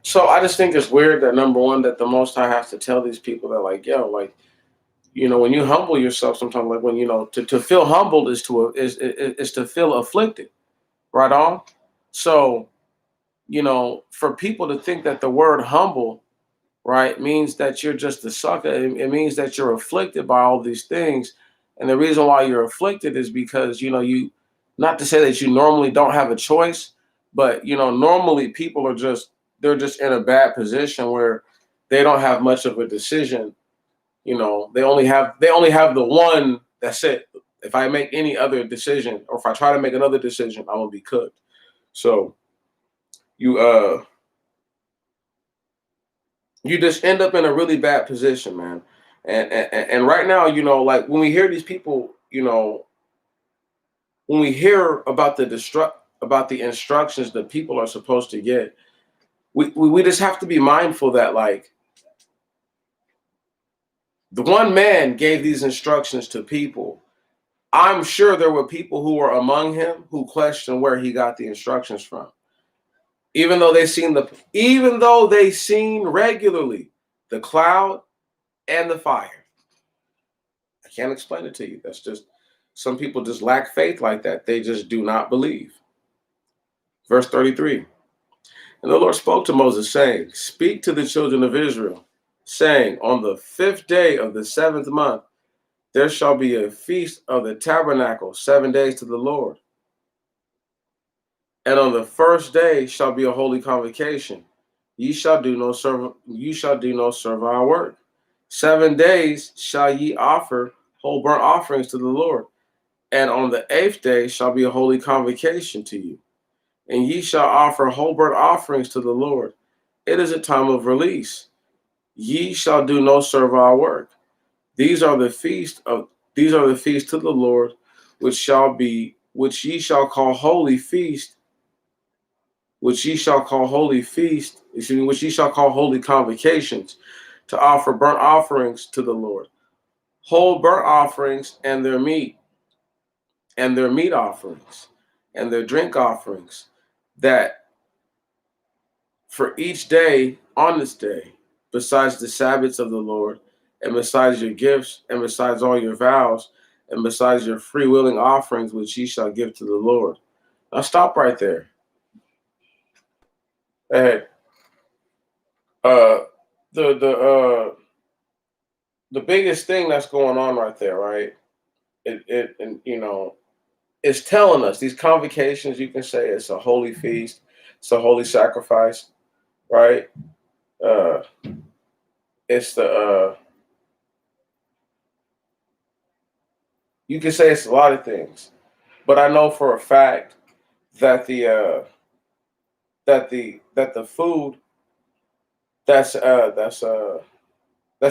So I just think it's weird that, number one, that the Most High has to tell these people that, like, yo, like, when you humble yourself, sometimes, like, when, to feel humbled is to feel afflicted, right on? So, for people to think that the word humble, right, means that you're just a sucker. It means that you're afflicted by all these things. And the reason why you're afflicted is because, not to say that you normally don't have a choice, but, normally people they're just in a bad position where they don't have much of a decision. They only have the one. That's it. If I make any other decision, or if I try to make another decision, I'm gonna be cooked. So you just end up in a really bad position, man. And right now, like when we hear these people, when we hear about the instructions that people are supposed to get, we just have to be mindful that, like, the one man gave these instructions to people. I'm sure there were people who were among him who questioned where he got the instructions from. Even though they seen regularly the cloud and the fire. I can't explain it to you. That's just, some people just lack faith like that. They just do not believe. Verse 33. And the Lord spoke to Moses, saying, speak to the children of Israel, saying, on the 5th day of the 7th month, there shall be a feast of the tabernacle 7 days to the Lord. And on the 1st day shall be a holy convocation. Ye shall do no servile work. 7 days shall ye offer whole burnt offerings to the Lord. And on the 8th day shall be a holy convocation to you. And ye shall offer whole burnt offerings to the Lord. It is a time of release. Ye shall do no servile work. These are the feasts to the Lord, which shall be which ye shall call holy feast, which ye shall call holy feast, which ye shall call holy convocations, to offer burnt offerings to the Lord, whole burnt offerings and their meat offerings, and their drink offerings, that for each day on this day, besides the Sabbaths of the Lord, and besides your gifts, and besides all your vows, and besides your freewilling offerings, which ye shall give to the Lord. Now stop right there. Hey, uh, the biggest thing that's going on right there, right? And it's telling us these convocations. You can say it's a holy feast, it's a holy sacrifice, right? Uh, it's the you can say it's a lot of things, but I know for a fact that the food that's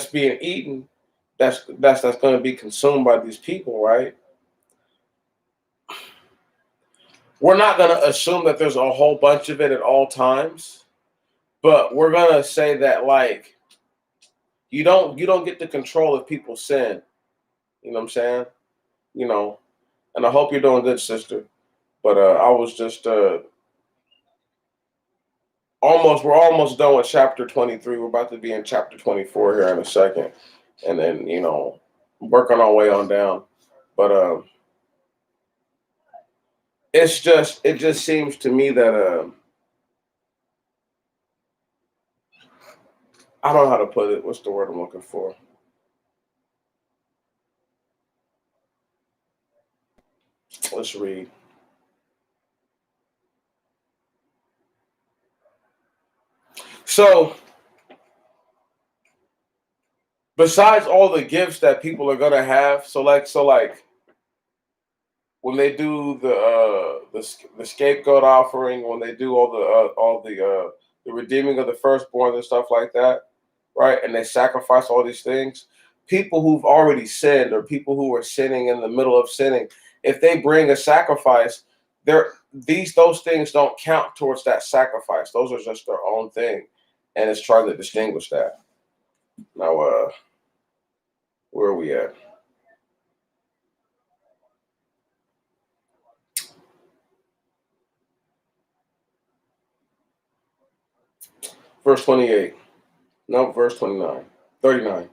being eaten, that's going to be consumed by these people, right? We're not going to assume that there's a whole bunch of it at all times, but we're going to say that, like, you don't get to control if people sin. You know what I'm saying? You know, and I hope you're doing good, sister. But I was just we're almost done with chapter 23. We're about to be in chapter 24 here in a second, and then working our way on down. But it just seems to me that I don't know how to put it. What's the word I'm looking for? Let's read. So, besides all the gifts that people are gonna have, so like when they do the scapegoat offering, when they do all the redeeming of the firstborn and stuff like that, right? And they sacrifice all these things. People who've already sinned, or people who are sinning in the middle of sinning, if they bring a sacrifice, those things don't count towards that sacrifice. Those are just their own thing, and it's trying to distinguish that. Now, where are we at? Verse 28. No, verse 29. 39.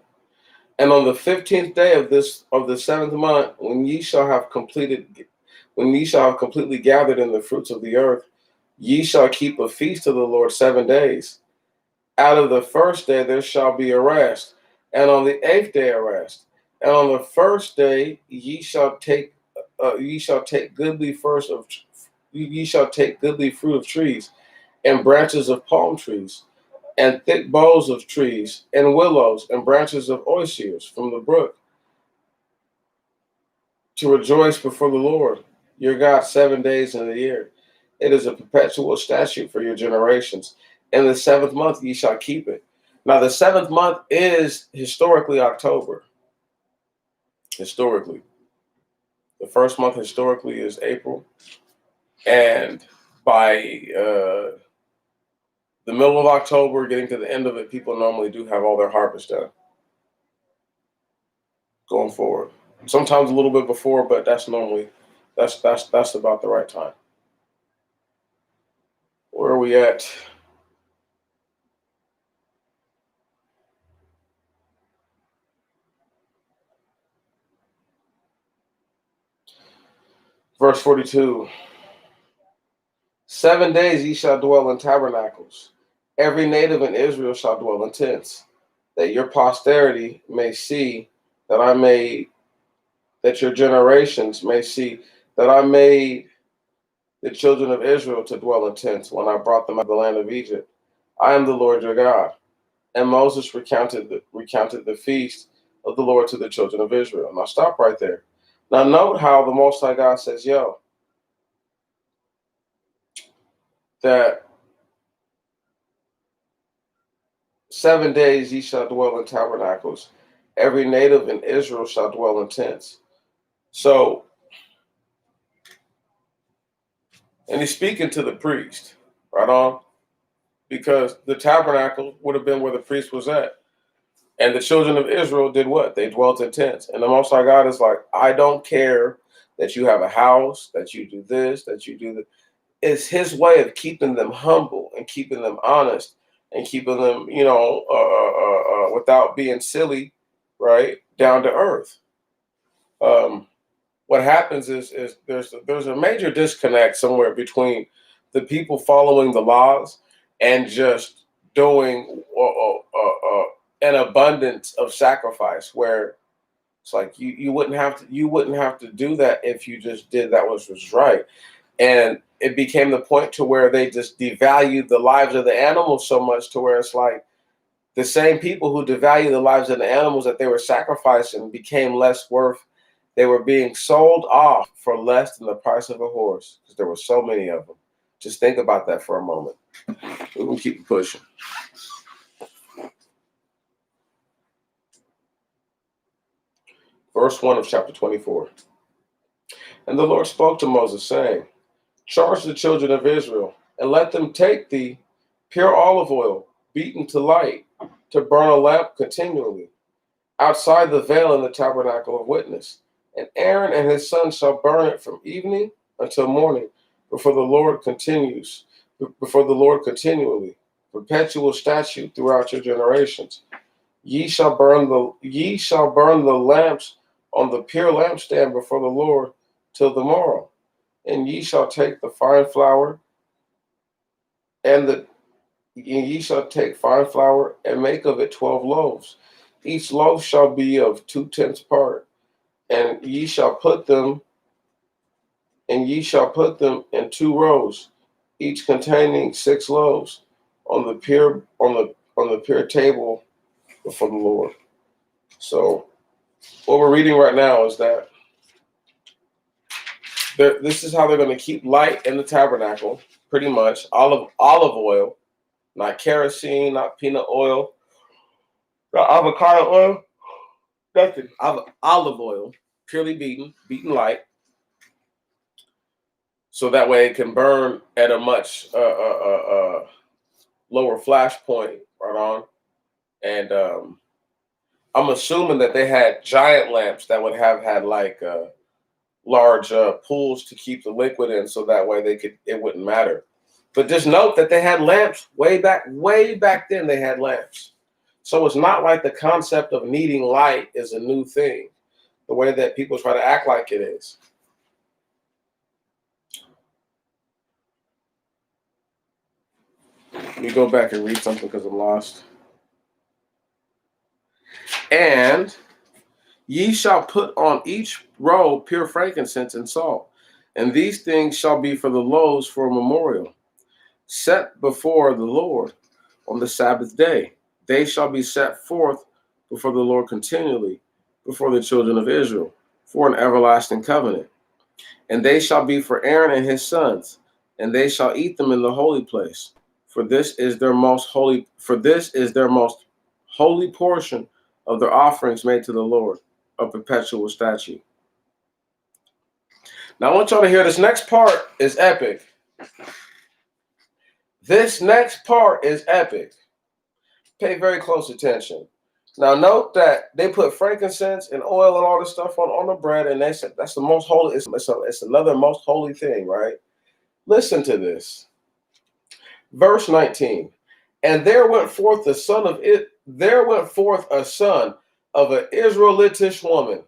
And on the 15th day of the seventh month, when ye shall have completely gathered in the fruits of the earth, ye shall keep a feast to the Lord 7 days. Out of the first day there shall be a rest, and on the 8th day a rest. And on the first day ye shall take goodly fruit of trees, and branches of palm trees, and thick boughs of trees, and willows, and branches of osiers from the brook, to rejoice before the Lord your God 7 days in the year. It is a perpetual statute for your generations. In the seventh month ye shall keep it. Now the seventh month is historically October. Historically. The first month historically is April. And by the middle of October, getting to the end of it, people normally do have all their harvest done. Going forward. Sometimes a little bit before, but that's about the right time. Where are we at? Verse 42. 7 days ye shall dwell in tabernacles. Every native in Israel shall dwell in tents, that your posterity may see that your generations may see that I made the children of Israel to dwell in tents when I brought them out of the land of Egypt. I am the Lord your God. And Moses recounted the feast of the Lord to the children of Israel. Now stop right there. Now note how the Most High God says, that 7 days ye shall dwell in tabernacles. Every native in Israel shall dwell in tents. So And he's speaking to the priest, right on, because the tabernacle would have been where the priest was at. And the children of Israel did what? They dwelt in tents. And the Most High God is like, I don't care that you have a house, that you do this, that you do that. It's his way of keeping them humble and keeping them honest and keeping them, without being silly, right? Down to earth. What happens is there's a major disconnect somewhere between the people following the laws and just doing an abundance of sacrifice, where it's like you wouldn't have to do that if you just did that which was right. And it became the point to where they just devalued the lives of the animals so much to where it's like the same people who devalue the lives of the animals that they were sacrificing became less worth. They were being sold off for less than the price of a horse because there were so many of them. Just think about that for a moment. We're going to keep pushing. Verse 1 of chapter 24. And the Lord spoke to Moses, saying, charge the children of Israel, and let them take the pure olive oil, beaten to light, to burn a lamp continually, outside the veil in the tabernacle of witness. And Aaron and his sons shall burn it from evening until morning, before the Lord continually, perpetual statute throughout your generations. Ye shall burn the lamps on the pure lampstand before the Lord till the morrow. And ye shall take the fine flour and make of it 12 loaves. Each loaf shall be of 2/10 part, and ye shall put them in 2 rows, each containing 6 loaves, on the pure table before the Lord. So what we're reading right now is that this is how they're going to keep light in the tabernacle, pretty much. Olive oil, not kerosene, not peanut oil, not avocado oil, nothing. Olive oil, purely beaten light, so that way it can burn at a much lower flash point, right on. And I'm assuming that they had giant lamps that would have had like large pools to keep the liquid in, so that way it wouldn't matter. But just note that they had lamps way back then. They had lamps, so it's not like the concept of needing light is a new thing, the way that people try to act like it is. Let me go back and read something because I'm lost. And ye shall put on each row pure frankincense and salt, and these things shall be for the loaves for a memorial, set before the Lord on the Sabbath day. They shall be set forth before the Lord continually, before the children of Israel, for an everlasting covenant. And they shall be for Aaron and his sons, and they shall eat them in the holy place. For this is their most holy portion of their offerings made to the Lord, a perpetual statute. Now I want y'all to hear this next part is epic. This next part is epic. Pay very close attention. Now note that they put frankincense and oil and all this stuff on the bread, and they said that's the most holy. It's another most holy thing, right? Listen to this. Verse 19. And there went forth a son of an Israelitish woman,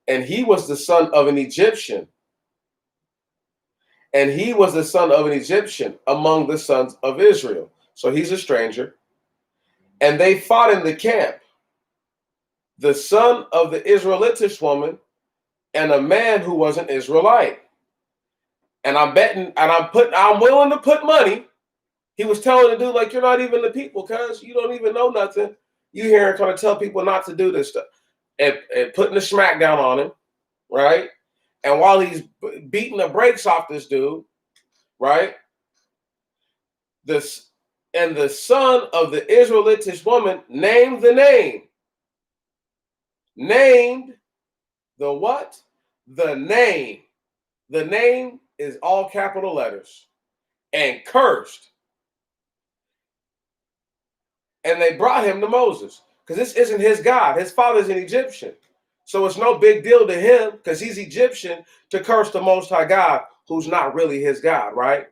and he was the son of an Egyptian. And he was the son of an Egyptian among the sons of Israel. So he's a stranger. And they fought in the camp, the son of the Israelitish woman and a man who was an Israelite. And I'm willing to put money. He was telling the dude, like, you're not even the people, cuz you don't even know nothing. You hear him trying to tell people not to do this stuff. And putting the smack down on him, right? And while he's beating the brakes off this dude, right? The son of the Israelitish woman named the name. Named the what? The name is all capital letters, and cursed. And they brought him to Moses, because this isn't his God. His father's an Egyptian. So it's no big deal to him, because he's Egyptian, to curse the Most High God, who's not really his God, right?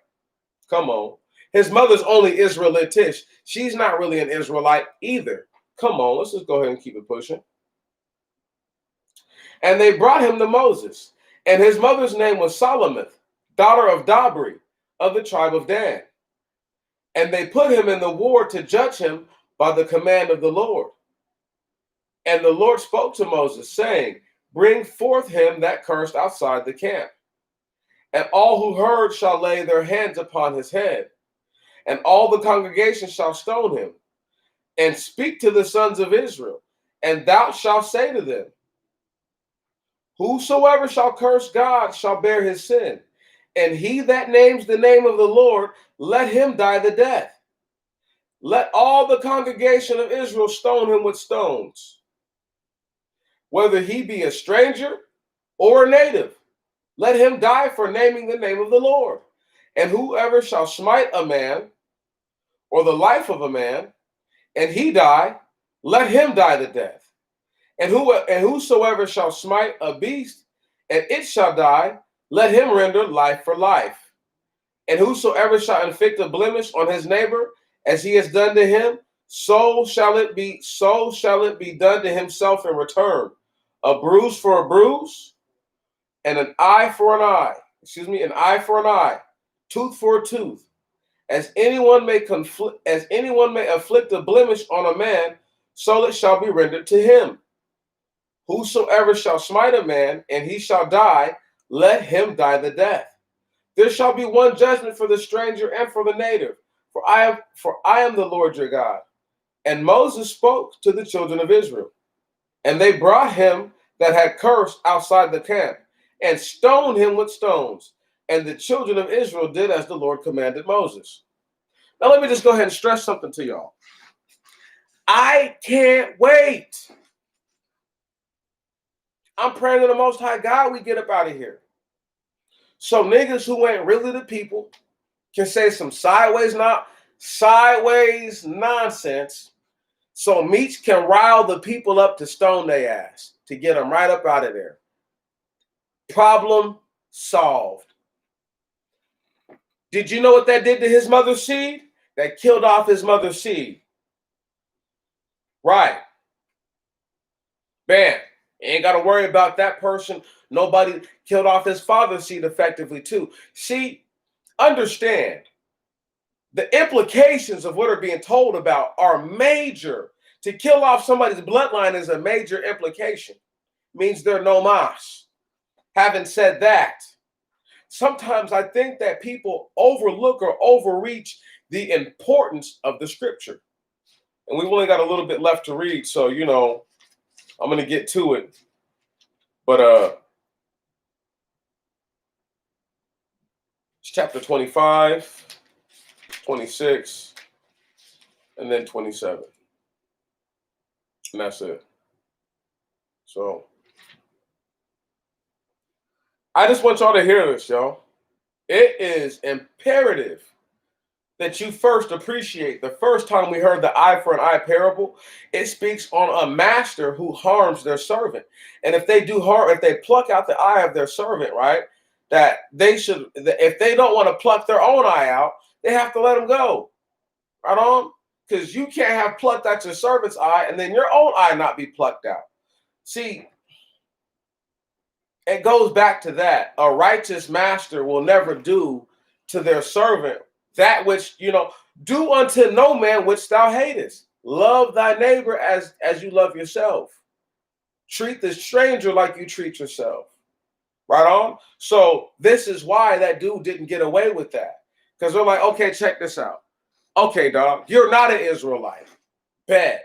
Come on. His mother's only Israelitish. She's not really an Israelite either. Come on, let's just go ahead and keep it pushing. And they brought him to Moses. And his mother's name was Solomith, daughter of Dabri, of the tribe of Dan. And they put him in the ward to judge him by the command of the Lord. And the Lord spoke to Moses, saying, bring forth him that cursed outside the camp. And all who heard shall lay their hands upon his head. And all the congregation shall stone him. And speak to the sons of Israel. And thou shalt say to them, whosoever shall curse God shall bear his sin. And he that names the name of the Lord, let him die the death. Let all the congregation of Israel stone him with stones, whether he be a stranger or a native. Let him die for naming the name of the Lord. And whoever shall smite a man, or the life of a man, and he die, let him die the death. And whosoever shall smite a beast, and it shall die, let him render life for life. And whosoever shall inflict a blemish on his neighbor, as he has done to him, so shall it be done to himself in return. A bruise for a bruise, and an eye for an eye. An eye for an eye, tooth for a tooth. As anyone may afflict a blemish on a man, so it shall be rendered to him. Whosoever shall smite a man, and he shall die, let him die the death. There shall be one judgment for the stranger and for the native, for I am the Lord your God. And Moses spoke to the children of Israel. And they brought him that had cursed outside the camp, and stoned him with stones. And the children of Israel did as the Lord commanded Moses. Now let me just go ahead and stress something to y'all. I can't wait. I'm praying to the Most High God we get up out of here. So niggas who ain't really the people can say some sideways nonsense, so Meech can rile the people up to stone their ass, to get them right up out of there. Problem solved. Did you know what that did to his mother's seed? That killed off his mother's seed. Right. Bam. Ain't got to worry about that person. Nobody killed off his father's seed effectively too. See, understand, the implications of what are being told about are major. To kill off somebody's bloodline is a major implication. Means they're no mas. Having said that, sometimes I think that people overlook or overreach the importance of the scripture. And we've only got a little bit left to read, so, I'm going to get to it. But it's chapter 25, 26, and then 27. And that's it. So I just want y'all to hear this, y'all. It is imperative that you first appreciate the first time we heard the eye for an eye parable. It speaks on a master who harms their servant. And if they do harm, if they pluck out the eye of their servant, right, that they should, if they don't want to pluck their own eye out, they have to let them go. Right on? Because you can't have plucked out your servant's eye and then your own eye not be plucked out. See, it goes back to that. A righteous master will never do to their servant that which, do unto no man which thou hatest. Love thy neighbor as you love yourself. Treat the stranger like you treat yourself. Right on? So this is why that dude didn't get away with that. Because they're like, okay, check this out. Okay, dog, you're not an Israelite. Bet.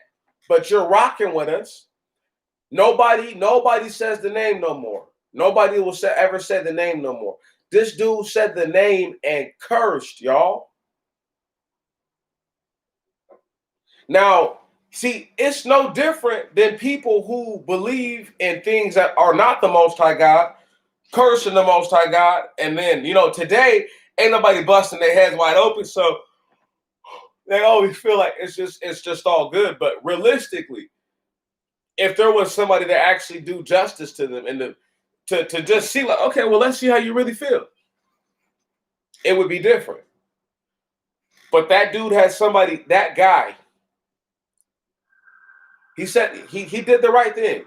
But you're rocking with us. Nobody says the name no more. Nobody will ever say the name no more. This dude said the name and cursed, y'all. Now, see, it's no different than people who believe in things that are not the Most High God, cursing the Most High God. And then, today ain't nobody busting their heads wide open, so they always feel like it's just all good. But realistically, if there was somebody to actually do justice to them and to just see, like, okay, well, let's see how you really feel, it would be different. But that dude has somebody, that guy, he said he did the right thing.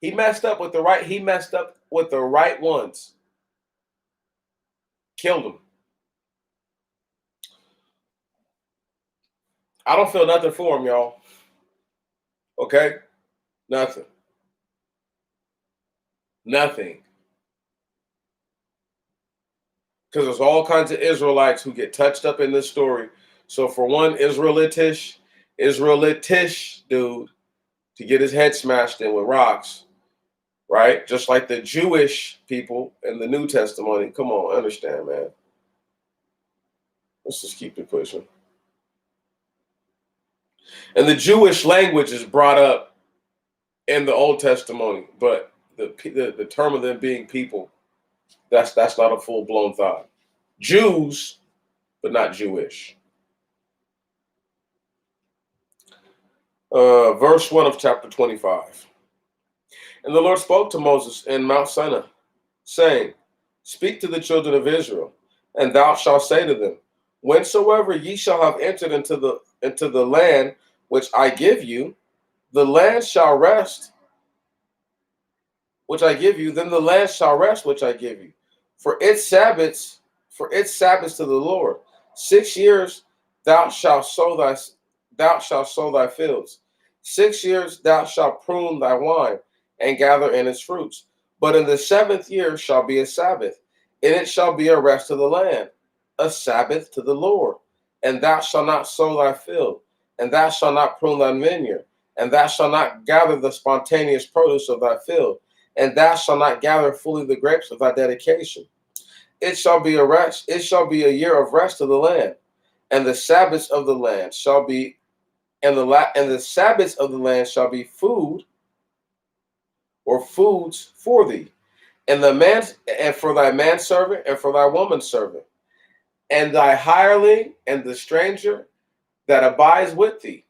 He messed up with the right ones. Killed him. I don't feel nothing for him, y'all. Okay? Nothing. Nothing. Because there's all kinds of Israelites who get touched up in this story. So for one Israelitish dude to get his head smashed in with rocks, right? Just like the Jewish people in the New Testament. Come on, understand, man. Let's just keep it pushing. And the Jewish language is brought up in the Old Testament, but the term of them being people, that's not a full-blown thought. Jews, but not Jewish. Verse 1 of chapter 25. And the Lord spoke to Moses in Mount Sinai, saying, Speak to the children of Israel, and thou shalt say to them, Whensoever ye shall have entered into the land which I give you, the land shall rest, which I give you, then the land shall rest which I give you. For its Sabbaths to the Lord. 6 years thou shalt sow thy fields. 6 years thou shalt prune thy wine, and gather in its fruits. But in the 7th year shall be a Sabbath, and it shall be a rest to the land, a Sabbath to the Lord. And thou shalt not sow thy field, and thou shalt not prune thy vineyard, and thou shalt not gather the spontaneous produce of thy field, and thou shalt not gather fully the grapes of thy dedication. It shall be a rest, it shall be a year of rest to the land, and the Sabbaths of the land shall be, and the Sabbaths of the land shall be food or foods for thee, and for thy manservant and for thy womanservant, and thy hireling and the stranger that abides with thee,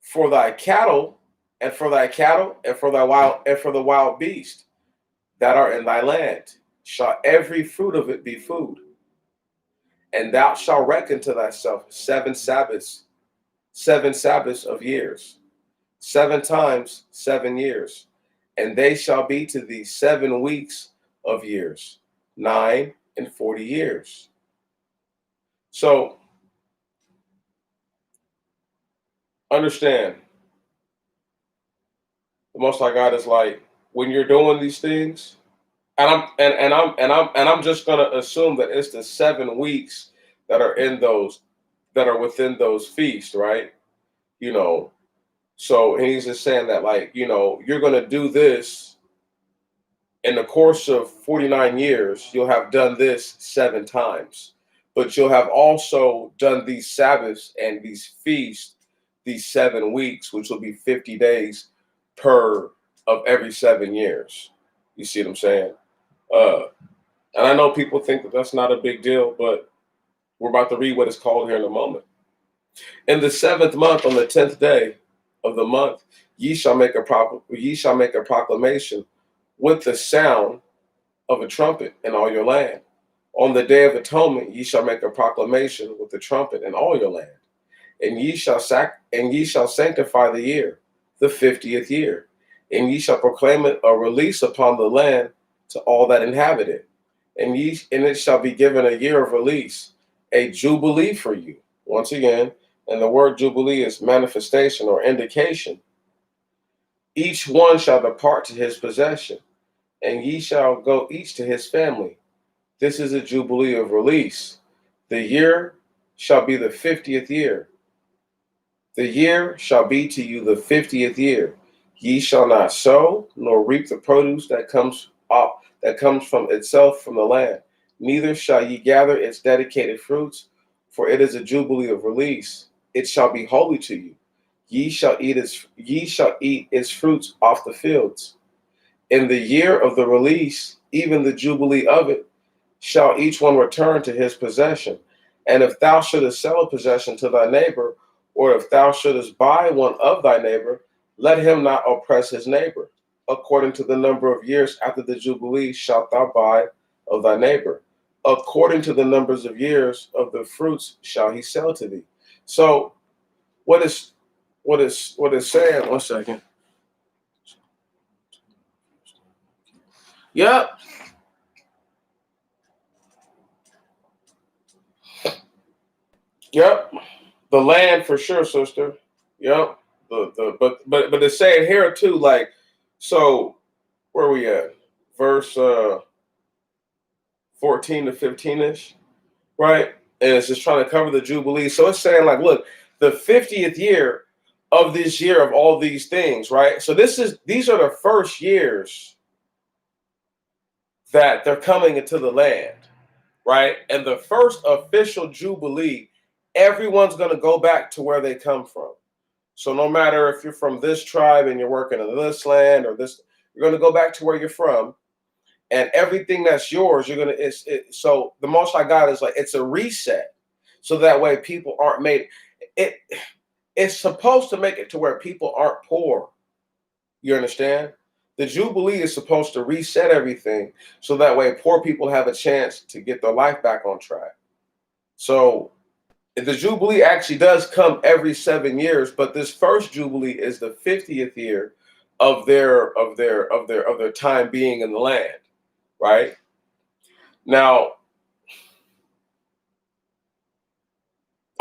for thy cattle and for the wild beast that are in thy land, shall every fruit of it be food. And thou shalt reckon to thyself 7 Sabbaths of years, 7 times 7 years, and they shall be to thee 7 weeks of years, 9 and 40 years. So understand, the Most High God is like, when you're doing these things, and I'm just gonna assume that it's the 7 weeks that are within those feasts, right? So and he's just saying that, like, you're gonna do this in the course of 49 years, you'll have done this 7 times, but you'll have also done these Sabbaths and these feasts, these 7 weeks, which will be 50 days per of every 7 years. You see what I'm saying? And I know people think that that's not a big deal, but we're about to read what it's called here in a moment. In the 7th month, on the 10th day of the month, ye shall make a proclamation with the sound of a trumpet in all your land. On the day of atonement, ye shall make a proclamation with the trumpet in all your land. And ye shall sanctify the year, the 50th year, and ye shall proclaim it a release upon the land to all that inhabit it. And it shall be given a year of release, a jubilee for you. Once again, and the word jubilee is manifestation or indication. Each one shall depart to his possession, and ye shall go each to his family. This is a jubilee of release. The year shall be the 50th year. The year shall be to you the 50th year. Ye shall not sow nor reap the produce that comes from itself from the land. Neither shall ye gather its dedicated fruits, for it is a jubilee of release. It shall be holy to you. Ye shall eat its fruits off the fields. In the year of the release, even the jubilee of it, shall each one return to his possession. And if thou shouldest sell a possession to thy neighbor, or if thou shouldest buy one of thy neighbor, let him not oppress his neighbor. According to the number of years after the jubilee shalt thou buy of thy neighbor. According to the numbers of years of the fruits shall he sell to thee. So what is saying? 1 second. Yep. Yep. The land for sure, sister. Yep. But it's saying here too, like, so where are we at? Verse 14 to 15-ish, right? And it's just trying to cover the Jubilee. So it's saying, like, look, the 50th year of this year of all these things, right? So these are the first years that they're coming into the land, right? And the first official Jubilee, everyone's going to go back to where they come from. So no matter if you're from this tribe and you're working in this land or this, you're going to go back to where you're from, and everything that's yours, you're going to. So the Most High God is like, it's a reset, so that way people aren't made. It's supposed to make it to where people aren't poor. You understand? The Jubilee is supposed to reset everything, so that way poor people have a chance to get their life back on track. So the Jubilee actually does come every 7 years, but this first Jubilee is the 50th year of their time being in the land, right? Now,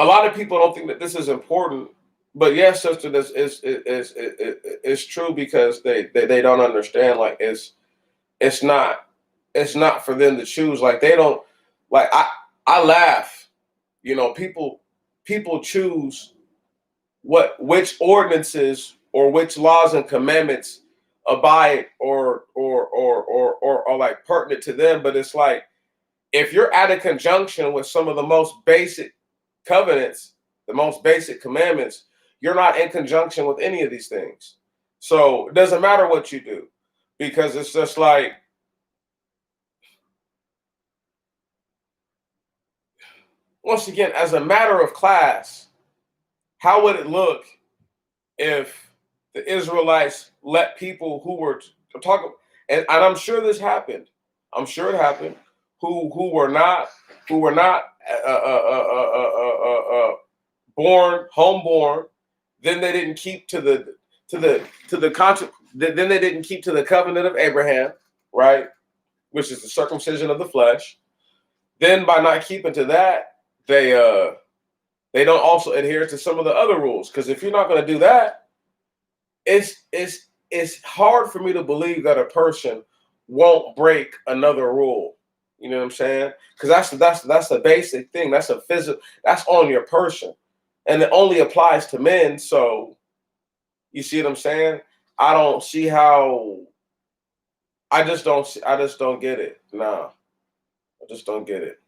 a lot of people don't think that this is important, but yes, sister, this is true, because they don't understand. Like, it's not for them to choose. Like, they don't, like, I laugh. You know, people choose which ordinances or which laws and commandments abide or like pertinent to them. But it's like, if you're out of conjunction with some of the most basic covenants, the most basic commandments, you're not in conjunction with any of these things. So it doesn't matter what you do, because it's just like, once again, as a matter of class, how would it look if the Israelites let people who were talking, and I'm sure this happened. I'm sure it happened. Who were not born homeborn. Then they didn't keep to the contract. Then they didn't keep to the covenant of Abraham, right? Which is the circumcision of the flesh. Then by not keeping to that, they don't also adhere to some of the other rules. Because if you're not going to do that, it's hard for me to believe that a person won't break another rule. You know what I'm saying? Because that's the basic thing. That's a physical. That's on your person, and it only applies to men. So you see what I'm saying? I don't see how. I just don't get it. Nah, I just don't get it.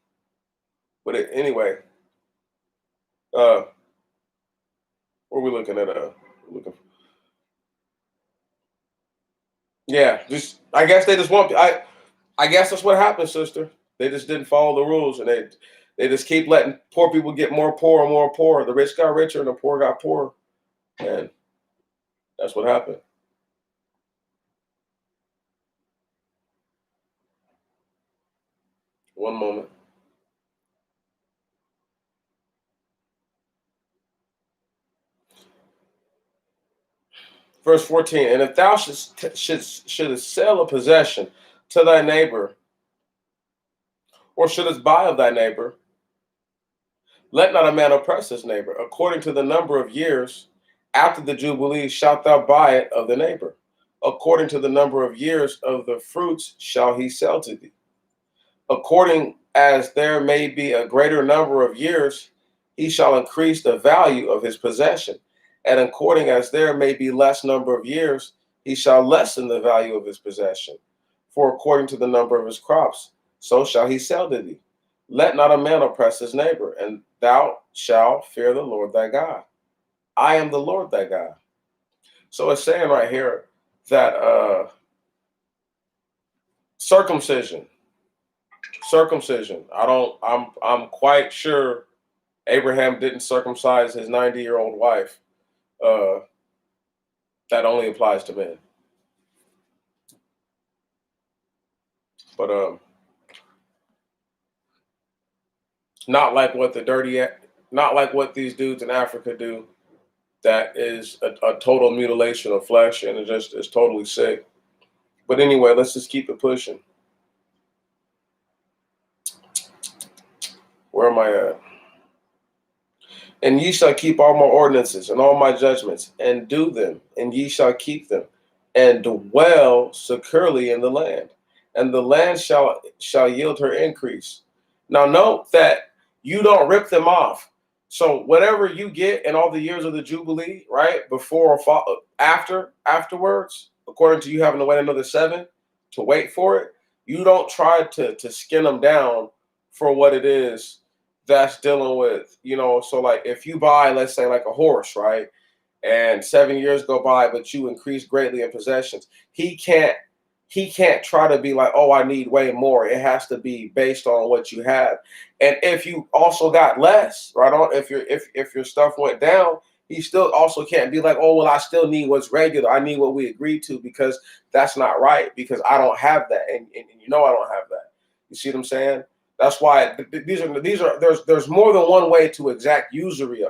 But anyway, what are we looking at? Looking. Yeah, just I guess they just want. I guess that's what happened, sister. They just didn't follow the rules, and they just keep letting poor people get more poor and more poor. The rich got richer, and the poor got poorer, and that's what happened. One moment. Verse 14, and if thou shouldest sell a possession to thy neighbor, or shouldest buy of thy neighbor, let not a man oppress his neighbor. According to the number of years after the Jubilee shalt thou buy it of the neighbor. According to the number of years of the fruits shall he sell to thee. According as there may be a greater number of years, he shall increase the value of his possession. And according as there may be less number of years, he shall lessen the value of his possession. For according to the number of his crops, so shall he sell to thee. Let not a man oppress his neighbor, and thou shalt fear the Lord thy God. I am the Lord thy God. So it's saying right here that Circumcision. I'm quite sure Abraham didn't circumcise his 90-year-old wife. That only applies to men. But not like what not like what these dudes in Africa do. That is a total mutilation of flesh, and it's totally sick. But anyway, let's just keep it pushing. Where am I at? And ye shall keep all my ordinances and all my judgments, and do them, and ye shall keep them, and dwell securely in the land, and the land shall yield her increase. Now note that you don't rip them off. So whatever you get in all the years of the Jubilee, right, before or afterwards, according to you having to wait another 7 to wait for it, you don't try to skin them down for what it is that's dealing with, so like if you buy, let's say, like a horse, right, and 7 years go by, but you increase greatly in possessions, he can't try to be like, oh, I need way more. It has to be based on what you have. And if you also got less, right on, if your stuff went down, he still also can't be like, oh, well, I still need what's regular. I need what we agreed to, because that's not right, because I don't have that. And I don't have that. You see what I'm saying? That's why there's more than one way to exact usury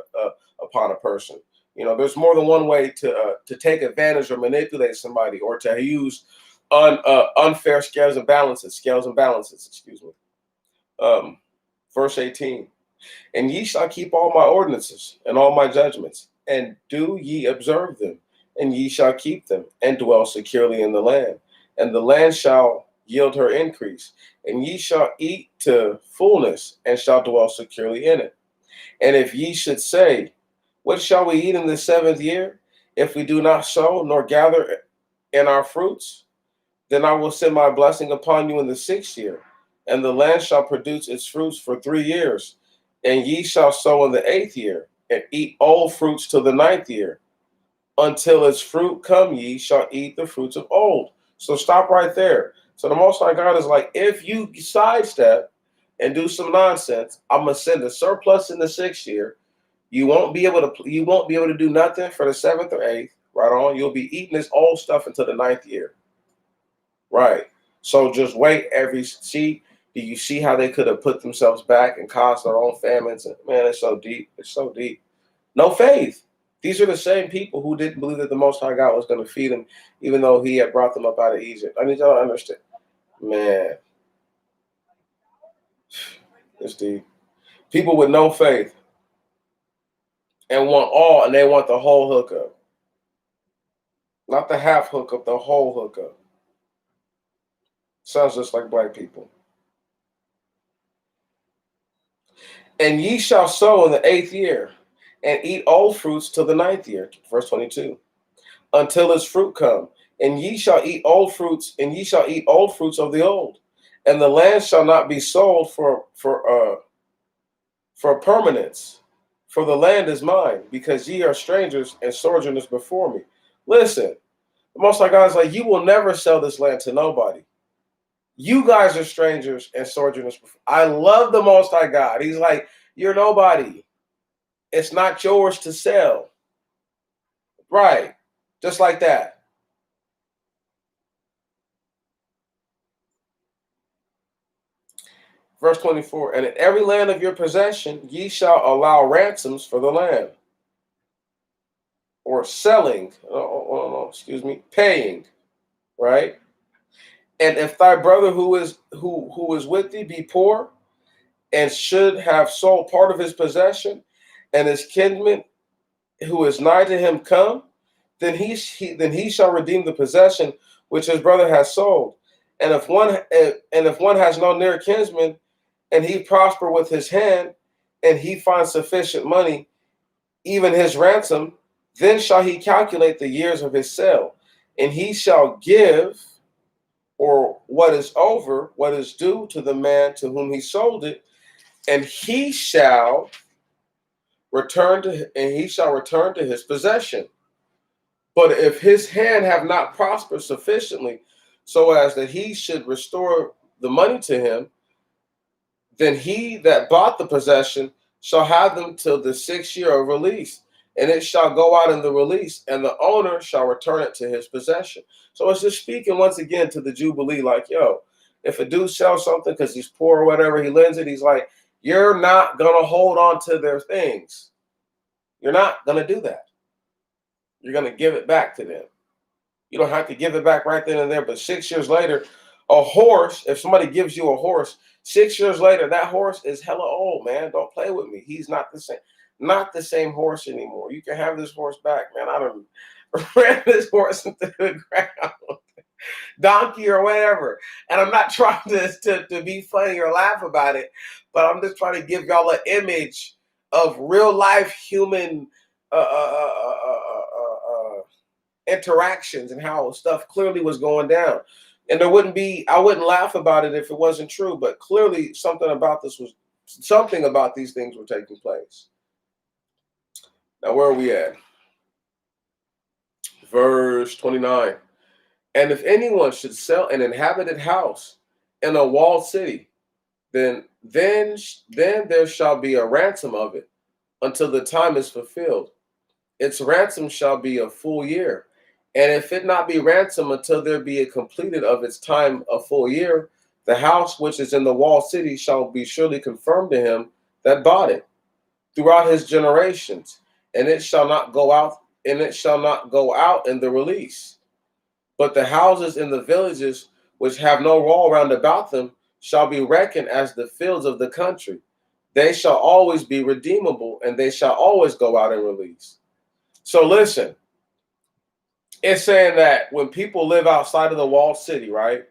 upon a person. There's more than one way to take advantage or manipulate somebody, or to use unfair scales and balances. Excuse me. Verse 18. And ye shall keep all my ordinances and all my judgments, and do ye observe them, and ye shall keep them, and dwell securely in the land, and the land shall yield her increase, and ye shall eat to fullness, and shall dwell securely in it. And if ye should say, what shall we eat in the 7th year, if we do not sow nor gather in our fruits? Then I will send my blessing upon you in the 6th year, and the land shall produce its fruits for 3 years, and ye shall sow in the 8th year, and eat old fruits till the 9th year. Until its fruit come, ye shall eat the fruits of old. So stop right there. So the Most High God is like, if you sidestep and do some nonsense, I'm gonna send a surplus in the 6th year. You won't be able to do nothing for the 7th or 8th. Right on. You'll be eating this old stuff until the 9th year. Right. So just wait. Do you see how they could have put themselves back and caused their own famines? And man, it's so deep. It's so deep. No faith. These are the same people who didn't believe that the Most High God was going to feed them, even though he had brought them up out of Egypt. I need y'all to understand. Man, it's deep. People with no faith and they want the whole hookup. Not the half hookup, the whole hookup. Sounds just like black people. And ye shall sow in the 8th year, and eat old fruits till the 9th year. Verse 22. Until its fruit come, and ye shall eat old fruits, of the old, and the land shall not be sold for permanence, for the land is mine, because ye are strangers and sojourners before me. Listen, the Most High God is like, you will never sell this land to nobody. You guys are strangers and sojourners. I love the Most High God. He's like, you're nobody. It's not yours to sell. Right. Just like that. Verse 24. And in every land of your possession, ye shall allow ransoms for the land. Or selling. Paying. Right. And if thy brother who is with thee be poor, and should have sold part of his possession, and his kinsman who is nigh to him come, then he shall redeem the possession which his brother has sold. And if one has no near kinsman, and he prosper with his hand, and he finds sufficient money, even his ransom, then shall he calculate the years of his sale, and he shall give, or what is due to the man to whom he sold it, and he shall return to his possession. But if his hand have not prospered sufficiently so as that he should restore the money to him, then he that bought the possession shall have them till the 6th year of release, and it shall go out in the release, and the owner shall return it to his possession. So it's just speaking once again to the Jubilee, like, yo, if a dude sells something because he's poor or whatever, he lends it, he's like, you're not going to hold on to their things. You're not going to do that. You're going to give it back to them. You don't have to give it back right then and there, but 6 years later, a horse, if somebody gives you a horse, 6 years later, that horse is hella old, man. Don't play with me. He's not the same horse anymore. You can have this horse back, man. I don't ran this horse into the ground, donkey or whatever. And I'm not trying to be funny or laugh about it, but I'm just trying to give y'all an image of real life human interactions and how stuff clearly was going down. And I wouldn't laugh about it if it wasn't true, but clearly something about these things were taking place. Now, where are we at? Verse 29. And if anyone should sell an inhabited house in a walled city, then there shall be a ransom of it until the time is fulfilled. Its ransom shall be a full year. And if it not be ransom until there be a completed of its time a full year, the house which is in the walled city shall be surely confirmed to him that bought it throughout his generations, and it shall not go out in the release. But the houses in the villages which have no wall round about them shall be reckoned as the fields of the country. They shall always be redeemable, and they shall always go out in release. So listen, it's saying that when people live outside of the walled city, right?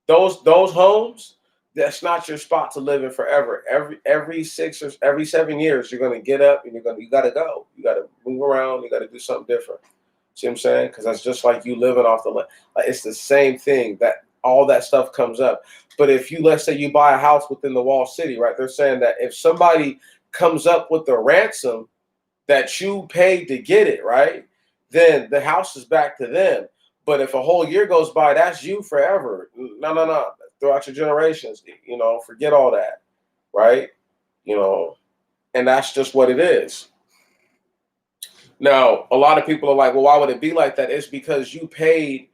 Those homes, that's not your spot to live in forever. Every 7 years, you're gonna get up and you gotta go. You gotta move around. You gotta do something different. See what I'm saying? Because that's just like you living off the land. Like, it's the same thing. That all that stuff comes up. But if let's say you buy a house within the walled city, right? They're saying that if somebody comes up with the ransom that you paid to get it, right, then the house is back to them. But if a whole year goes by, that's you forever. No. Throughout your generations, forget all that, right? And that's just what it is. Now, a lot of people are like, well, why would it be like that? It's because you paid.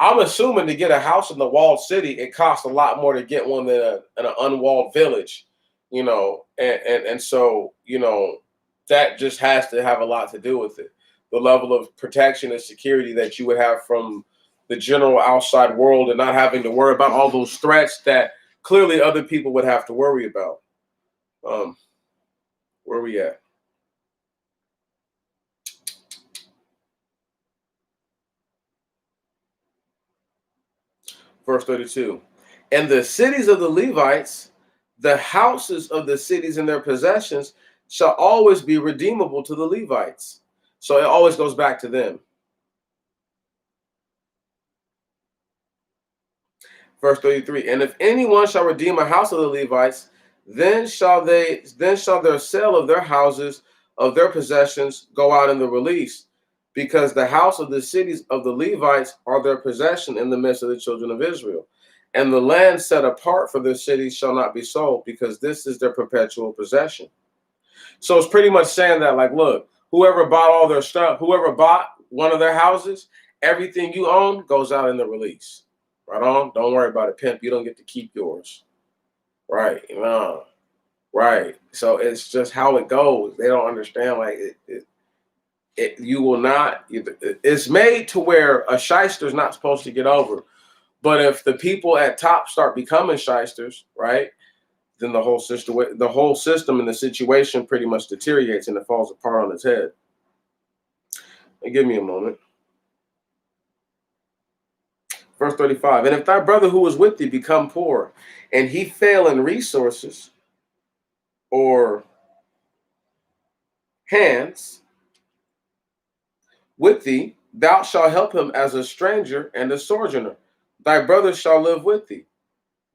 I'm assuming to get a house in the walled city, it costs a lot more to get one than in an unwalled village, and so, that just has to have a lot to do with it. The level of protection and security that you would have from the general outside world and not having to worry about all those threats that clearly other people would have to worry about. Where are we at? Verse 32. And the cities of the Levites, the houses of the cities and their possessions, shall always be redeemable to the Levites. So it always goes back to them. Verse 33. And if anyone shall redeem a house of the Levites, then shall their sale of their houses, of their possessions, go out in the release, because the house of the cities of the Levites are their possession in the midst of the children of Israel. And the land set apart for their cities shall not be sold, because this is their perpetual possession. So it's pretty much saying that, like, look, whoever bought all their stuff, whoever bought one of their houses, everything you own goes out in the release. Right on? Don't worry about it, pimp. You don't get to keep yours. Right. No. Right. So it's just how it goes. They don't understand, like, you will not. It's made to where a shyster is not supposed to get over. But if the people at top start becoming shysters, right, then the whole system and the situation pretty much deteriorates and it falls apart on its head. And give me a moment. Verse 35. And if thy brother who is with thee become poor, and he fail in resources or hands with thee, thou shalt help him as a stranger and a sojourner. Thy brother shall live with thee.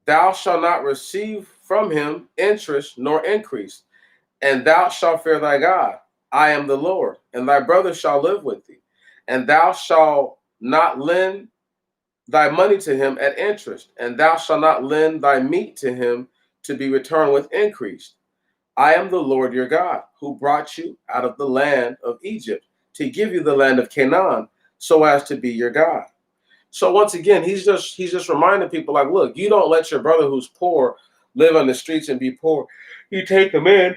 Thou shalt not receive from him interest nor increase, and thou shalt fear thy God. I am the Lord, and thy brother shall live with thee. And thou shalt not lend thy money to him at interest, and thou shalt not lend thy meat to him to be returned with increase. I am the Lord your God, who brought you out of the land of Egypt to give you the land of Canaan, so as to be your God. So once again, he's just reminding people like, look, you don't let your brother who's poor live on the streets and be poor. You take him in,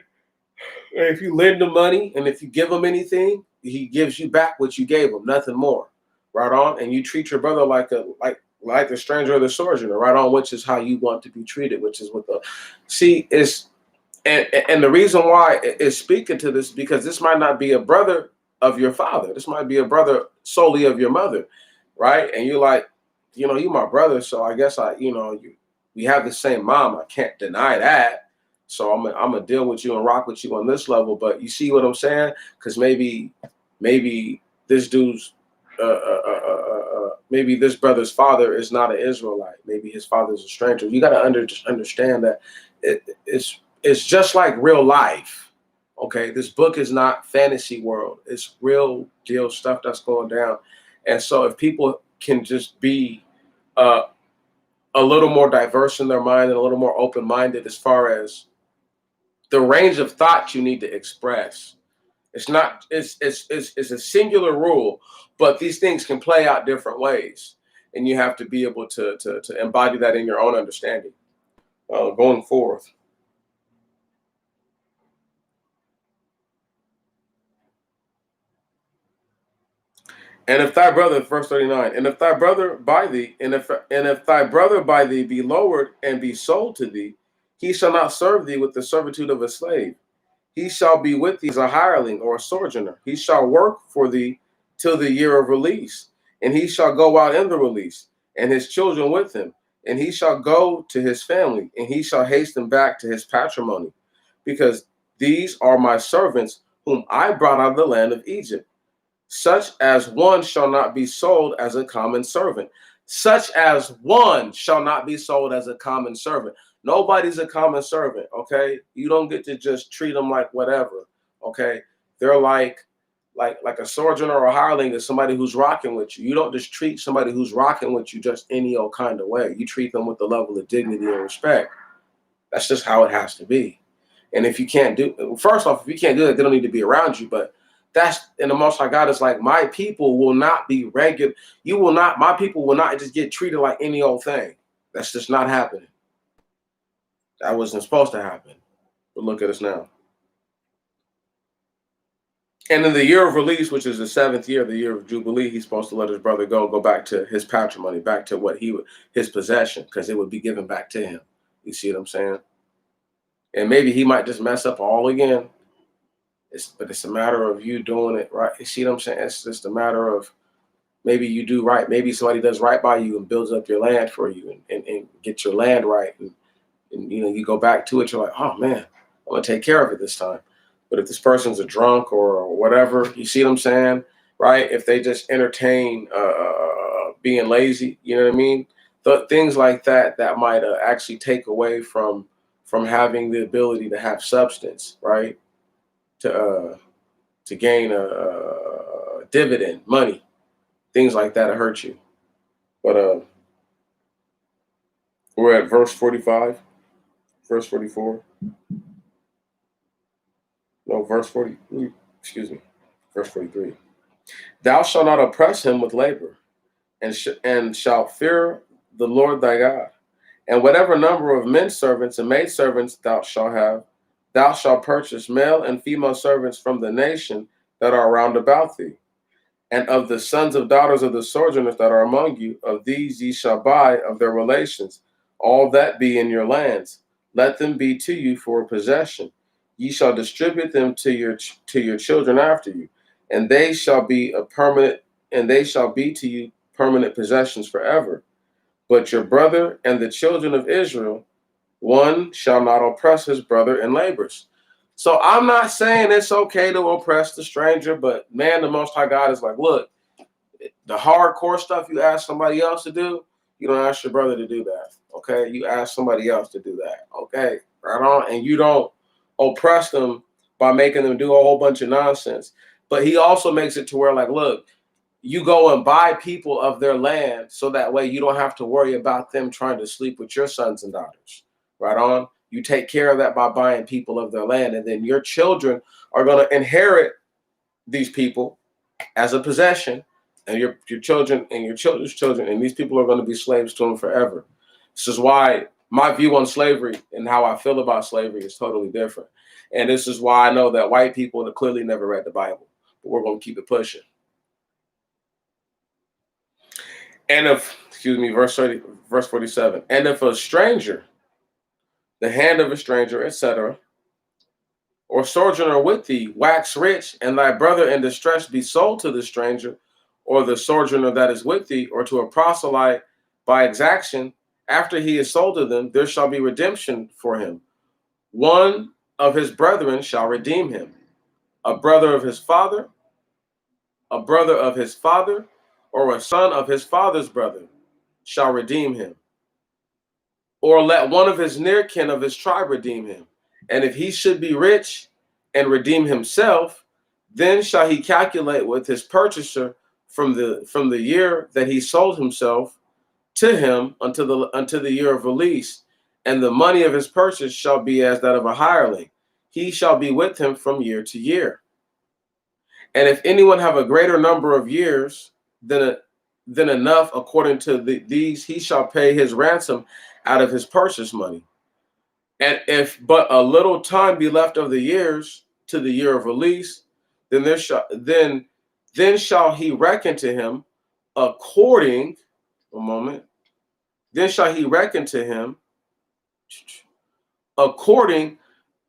and if you lend him money, and if you give him anything, he gives you back what you gave him, nothing more. Right on, and you treat your brother like the stranger or the sojourner. Right on, which is how you want to be treated, which is what the see is. And the reason why it's speaking to this because this might not be a brother of your father. This might be a brother solely of your mother, right? And you're like, you my brother, so I guess we have the same mom. I can't deny that. So I'm gonna deal with you and rock with you on this level. But you see what I'm saying? Because maybe this dude's maybe this brother's father is not an Israelite. Maybe his father's a stranger. You got to understand that it's just like real life. Okay, this book is not fantasy world. It's real deal stuff that's going down. And so if people can just be a little more diverse in their mind and a little more open-minded as far as the range of thought you need to express. It's not. It's a singular rule, but these things can play out different ways, and you have to be able to embody that in your own understanding going forth. And if thy brother, verse 39, and if thy brother buy thee, and if thy brother buy thee be lowered and be sold to thee, he shall not serve thee with the servitude of a slave. He shall be with thee as a hireling or a sojourner. He shall work for thee till the year of release, and he shall go out in the release, and his children with him, and he shall go to his family, and he shall hasten back to his patrimony, because these are my servants whom I brought out of the land of Egypt. Such as one shall not be sold as a common servant. Such as one shall not be sold as a common servant. Nobody's a common servant, okay? You don't get to just treat them like whatever, okay? They're like a sojourner or a hireling is somebody who's rocking with you. You don't just treat somebody who's rocking with you just any old kind of way. You treat them with the level of dignity and respect. That's just how it has to be. And if you can't do, first off, if you can't do that, they don't need to be around you. But that's in the Most High God. It's like my people will not be regular. My people will not just get treated like any old thing. That's just not happening. That wasn't supposed to happen. But look at us now. And in the year of release, which is the 7th year, the year of Jubilee, he's supposed to let his brother go back to his patrimony, back to what his possession, because it would be given back to him. You see what I'm saying? And maybe he might just mess up all again. But it's a matter of you doing it right. You see what I'm saying? It's just a matter of maybe you do right. Maybe somebody does right by you and builds up your land for you and get your land right. And you go back to it. You're like, oh man, I'm gonna take care of it this time. But if this person's a drunk or whatever, you see what I'm saying, right? If they just entertain being lazy, you know what I mean? Things like that might actually take away from having the ability to have substance, right? To gain a dividend, money, things like that hurt you. But we're at verse 45, verse 44. No, verse 40. Excuse me, verse 43. Thou shalt not oppress him with labor, and shalt fear the Lord thy God. And whatever number of men servants and maid servants thou shalt have, thou shalt purchase male and female servants from the nation that are round about thee. And of the sons of daughters of the sojourners that are among you, of these ye shall buy of their relations, all that be in your lands. Let them be to you for a possession. Ye shall distribute them to your children after you, and they shall be to you permanent possessions forever. But your brother and the children of Israel, one shall not oppress his brother in labors. So I'm not saying it's okay to oppress the stranger, but man, the Most High God is like, look, the hardcore stuff you ask somebody else to do, you don't ask your brother to do that. Okay, you ask somebody else to do that. Okay, right on, and you don't oppress them by making them do a whole bunch of nonsense. But he also makes it to where, like, look, you go and buy people of their land so that way you don't have to worry about them trying to sleep with your sons and daughters. Right on? You take care of that by buying people of their land, and then your children are going to inherit these people as a possession, and your children and your children's children, and these people are going to be slaves to them forever. This is why my view on slavery and how I feel about slavery is totally different. And this is why I know that white people have clearly never read the Bible, but we're going to keep it pushing. And if, excuse me, verse 47, and if a stranger, the hand of a stranger, etc., or sojourner with thee wax rich, and thy brother in distress be sold to the stranger, or the sojourner that is with thee, or to a proselyte by exaction, after he is sold to them, there shall be redemption for him. One of his brethren shall redeem him, a brother of his father, or a son of his father's brother shall redeem him. Or let one of his near kin of his tribe redeem him. And if he should be rich and redeem himself, then shall he calculate with his purchaser from the year that he sold himself to him unto the year of release, and the money of his purchase shall be as that of a hireling. He shall be with him from year to year. And if anyone have a greater number of years than enough according to these, he shall pay his ransom out of his purchase money. And if but a little time be left of the years to the year of release, then shall he reckon to him according, then shall he reckon to him according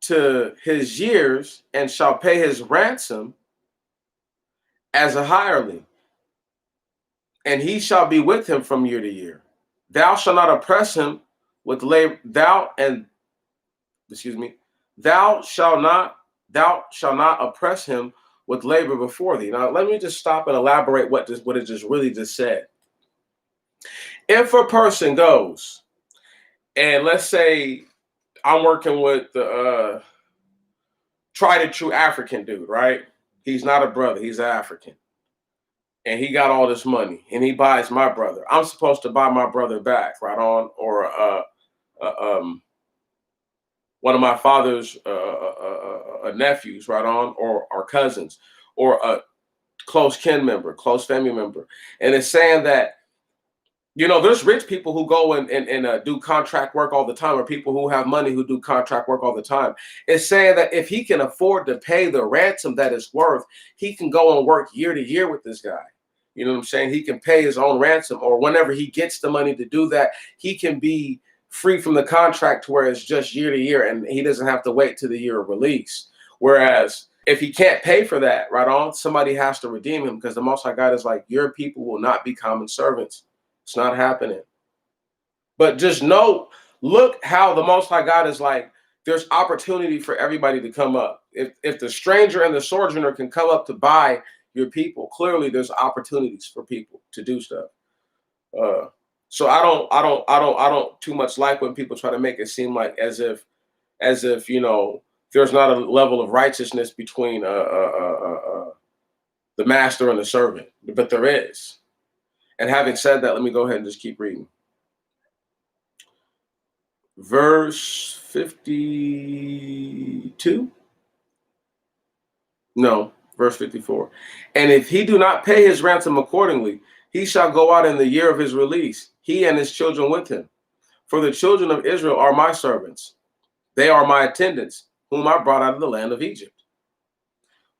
to his years, and shall pay his ransom as a hireling, and he shall be with him from year to year. Thou shalt not oppress him with labor. Thou shalt not oppress him with labor before thee. Now, let me just stop and elaborate what it just really just said. If a person goes, and let's say I'm working with the tried and true African dude, right? He's not a brother, he's an African. And he got all this money, and he buys my brother. I'm supposed to buy my brother back, right on? Or one of my father's nephews, right on? Or our cousins, or a close kin member, close family member. And it's saying that, there's rich people who go and do contract work all the time, or people who have money who do contract work all the time. It's saying that if he can afford to pay the ransom that it's worth, he can go and work year to year with this guy. You know what I'm saying? He can pay his own ransom, or whenever he gets the money to do that, he can be free from the contract to where it's just year to year, and he doesn't have to wait to the year of release. Whereas if he can't pay for that, right on, somebody has to redeem him, because the Most High God is like, your people will not be common servants. It's not happening. But just look how the Most High God is like, there's opportunity for everybody to come up. If the stranger and the sojourner can come up to buy your people, clearly there's opportunities for people to do stuff. So I don't too much like when people try to make it seem like as if there's not a level of righteousness between the master and the servant, but there is. And having said that, let me go ahead and just keep reading. Verse 52? No, verse 54. And if he do not pay his ransom accordingly, he shall go out in the year of his release, he and his children with him. For the children of Israel are my servants. They are my attendants, whom I brought out of the land of Egypt.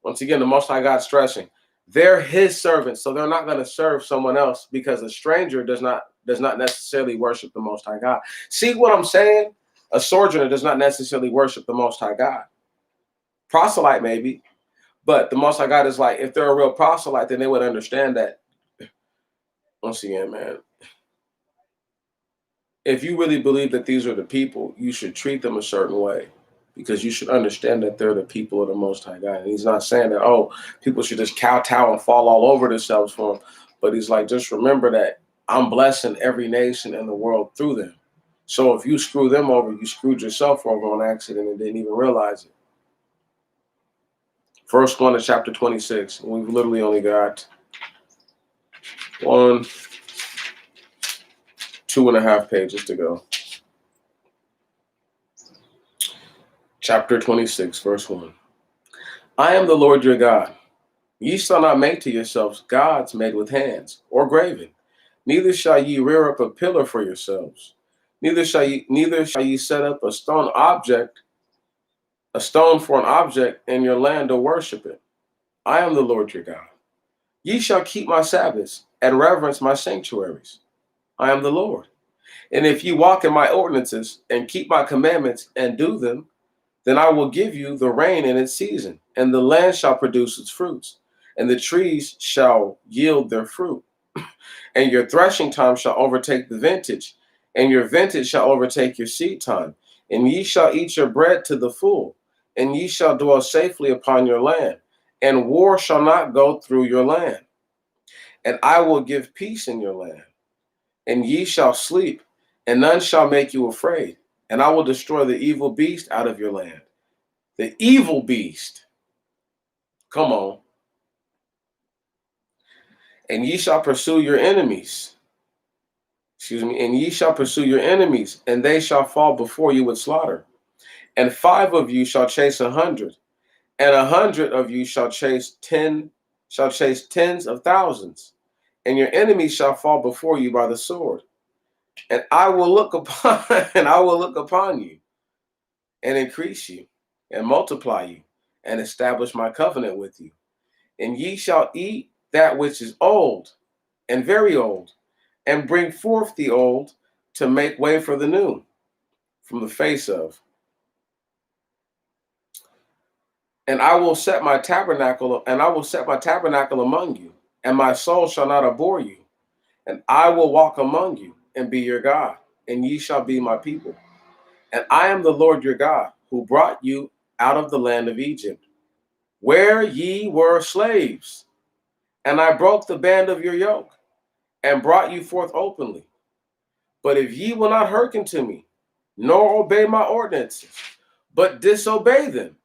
Once again, the Most High God stressing, they're his servants, so they're not going to serve someone else, because a stranger does not necessarily worship the Most High God. See what I'm saying? A sojourner does not necessarily worship the Most High God. Proselyte maybe, but the Most High God is like, if they're a real proselyte, then they would understand that. Once again, man, if you really believe that these are the people, you should treat them a certain way, because you should understand that they're the people of the Most High God. And he's not saying that, people should just kowtow and fall all over themselves for him. But he's like, just remember that I'm blessing every nation in the world through them. So if you screw them over, you screwed yourself over on accident and didn't even realize it. Verse 1 of chapter 26. We've literally only got 1, 2.5 pages to go. Chapter 26, verse 1. I am the Lord your God. Ye shall not make to yourselves gods made with hands, or graven. Neither shall ye rear up a pillar for yourselves. Neither shall ye set up a stone for an object in your land to worship it. I am the Lord your God. Ye shall keep my Sabbaths and reverence my sanctuaries. I am the Lord. And if ye walk in my ordinances and keep my commandments and do them, then I will give you the rain in its season, and the land shall produce its fruits, and the trees shall yield their fruit. And your threshing time shall overtake the vintage, and your vintage shall overtake your seed time. And ye shall eat your bread to the full, and ye shall dwell safely upon your land, and war shall not go through your land. And I will give peace in your land, and ye shall sleep, and none shall make you afraid. And I will destroy the evil beast out of your land. The evil beast. Come on. And ye shall pursue your enemies. And ye shall pursue your enemies, and they shall fall before you with slaughter. And 5 of you shall chase 100, and 100 of you shall chase tens of thousands, and your enemies shall fall before you by the sword. And I will look upon you, and increase you, and multiply you, and establish my covenant with you. And ye shall eat that which is old, and very old, and bring forth the old to make way for the new from the face of. And I will set my tabernacle among you, and my soul shall not abhor you. And I will walk among you and be your God, and ye shall be my people. And I am the Lord your God, who brought you out of the land of Egypt, where ye were slaves. And I broke the band of your yoke, and brought you forth openly. But if ye will not hearken to me, nor obey my ordinances, but disobey them,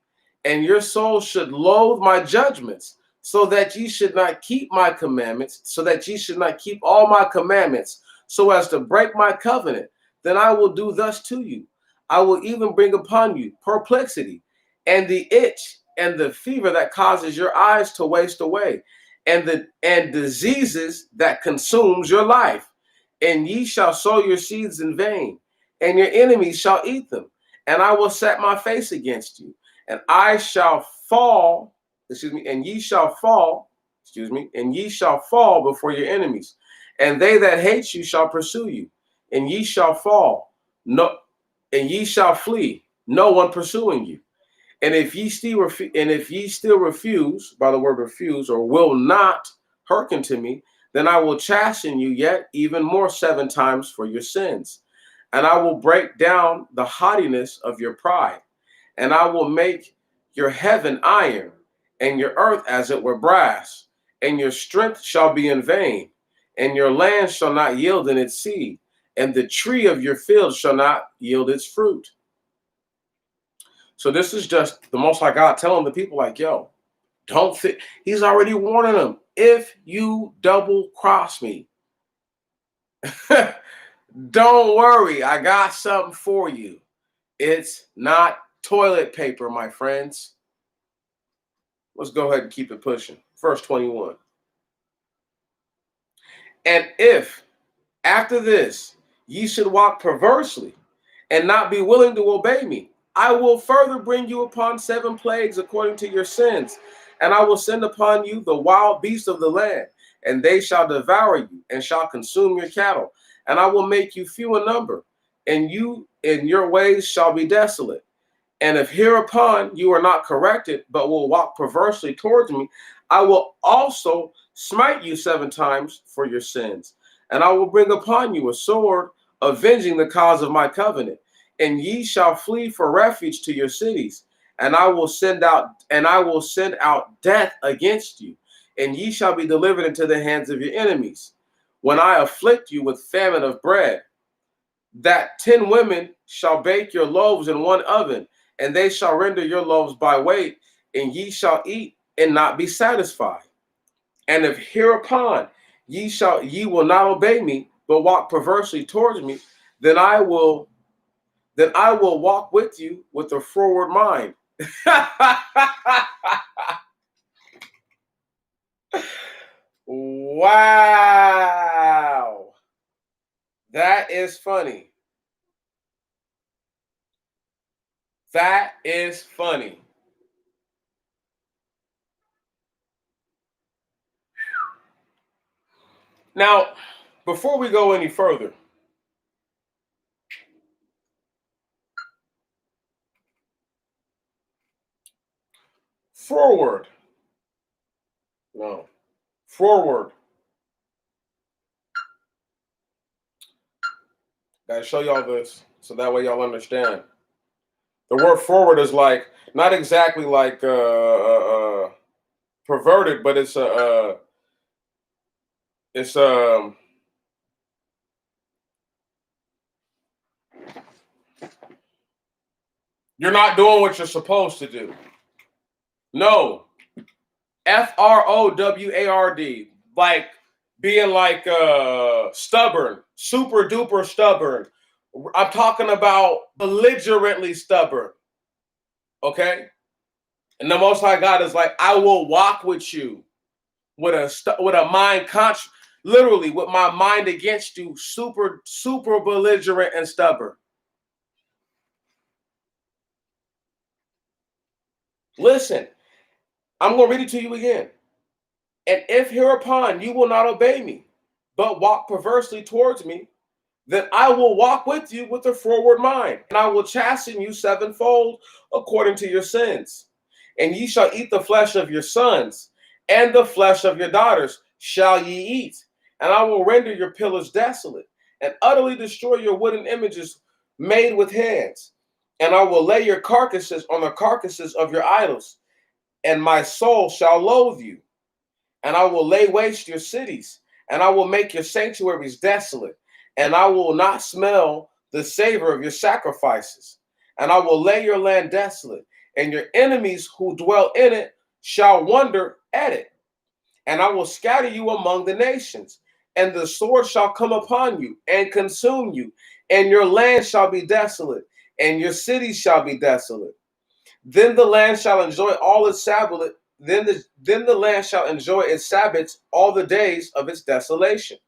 and your soul should loathe my judgments, so that ye should not keep my commandments, so that ye should not keep all my commandments, so as to break my covenant, then I will do thus to you. I will even bring upon you perplexity, and the itch, and the fever that causes your eyes to waste away, and diseases that consumes your life. And ye shall sow your seeds in vain, and your enemies shall eat them. And I will set my face against you, and and ye shall fall, and ye shall fall before your enemies. And they that hate you shall pursue you, and ye shall fall, and ye shall flee, no one pursuing you. And if ye still refuse, by the word refuse, or will not hearken to me, then I will chasten you yet even more 7 times for your sins. And I will break down the haughtiness of your pride, and I will make your heaven iron, and your earth as it were brass, and your strength shall be in vain, and your land shall not yield in its seed, and the tree of your field shall not yield its fruit. So this is just the Most High God telling the people, like, yo, don't think. He's already warning them. If you double cross me, don't worry. I got something for you. It's not toilet paper, my friends. Let's go ahead and keep it pushing. Verse 21. And if after this ye should walk perversely and not be willing to obey me, I will further bring you upon 7 plagues according to your sins, and I will send upon you the wild beasts of the land, and they shall devour you and shall consume your cattle, and I will make you few in number, and you in your ways shall be desolate. And if hereupon you are not corrected, but will walk perversely towards me, I will also smite you 7 times for your sins, and I will bring upon you a sword, avenging the cause of my covenant. And ye shall flee for refuge to your cities, and I will send out death against you, and ye shall be delivered into the hands of your enemies. When I afflict you with famine of bread, that 10 women shall bake your loaves in one oven, and they shall render your loaves by weight, and ye shall eat and not be satisfied. And if hereupon ye will not obey me, but walk perversely towards me, then I will walk with you with a forward mind. Wow. That is funny. That is funny. Now, before we go any further, forward. No. Forward. Gotta show y'all this so that way y'all understand. The word forward is like not exactly like perverted, but it's you're not doing what you're supposed to do. No. FROWARD. Like being like stubborn, super duper stubborn. I'm talking about belligerently stubborn. Okay? And the Most High God is like, I will walk with you with a mind conscious, literally with my mind against you, super belligerent and stubborn. Listen, I'm going to read it to you again. And if hereupon you will not obey me, but walk perversely towards me, then I will walk with you with a forward mind, and I will chasten you sevenfold according to your sins. And ye shall eat the flesh of your sons, and the flesh of your daughters shall ye eat. And I will render your pillars desolate, and utterly destroy your wooden images made with hands. And I will lay your carcasses on the carcasses of your idols, and my soul shall loathe you. And I will lay waste your cities, and I will make your sanctuaries desolate, and I will not smell the savor of your sacrifices. And I will lay your land desolate, and your enemies who dwell in it shall wonder at it. And I will scatter you among the nations, and the sword shall come upon you and consume you, and your land shall be desolate, and your cities shall be desolate. Then the land shall enjoy all its Sabbath. Then the land shall enjoy its Sabbaths all the days of its desolation,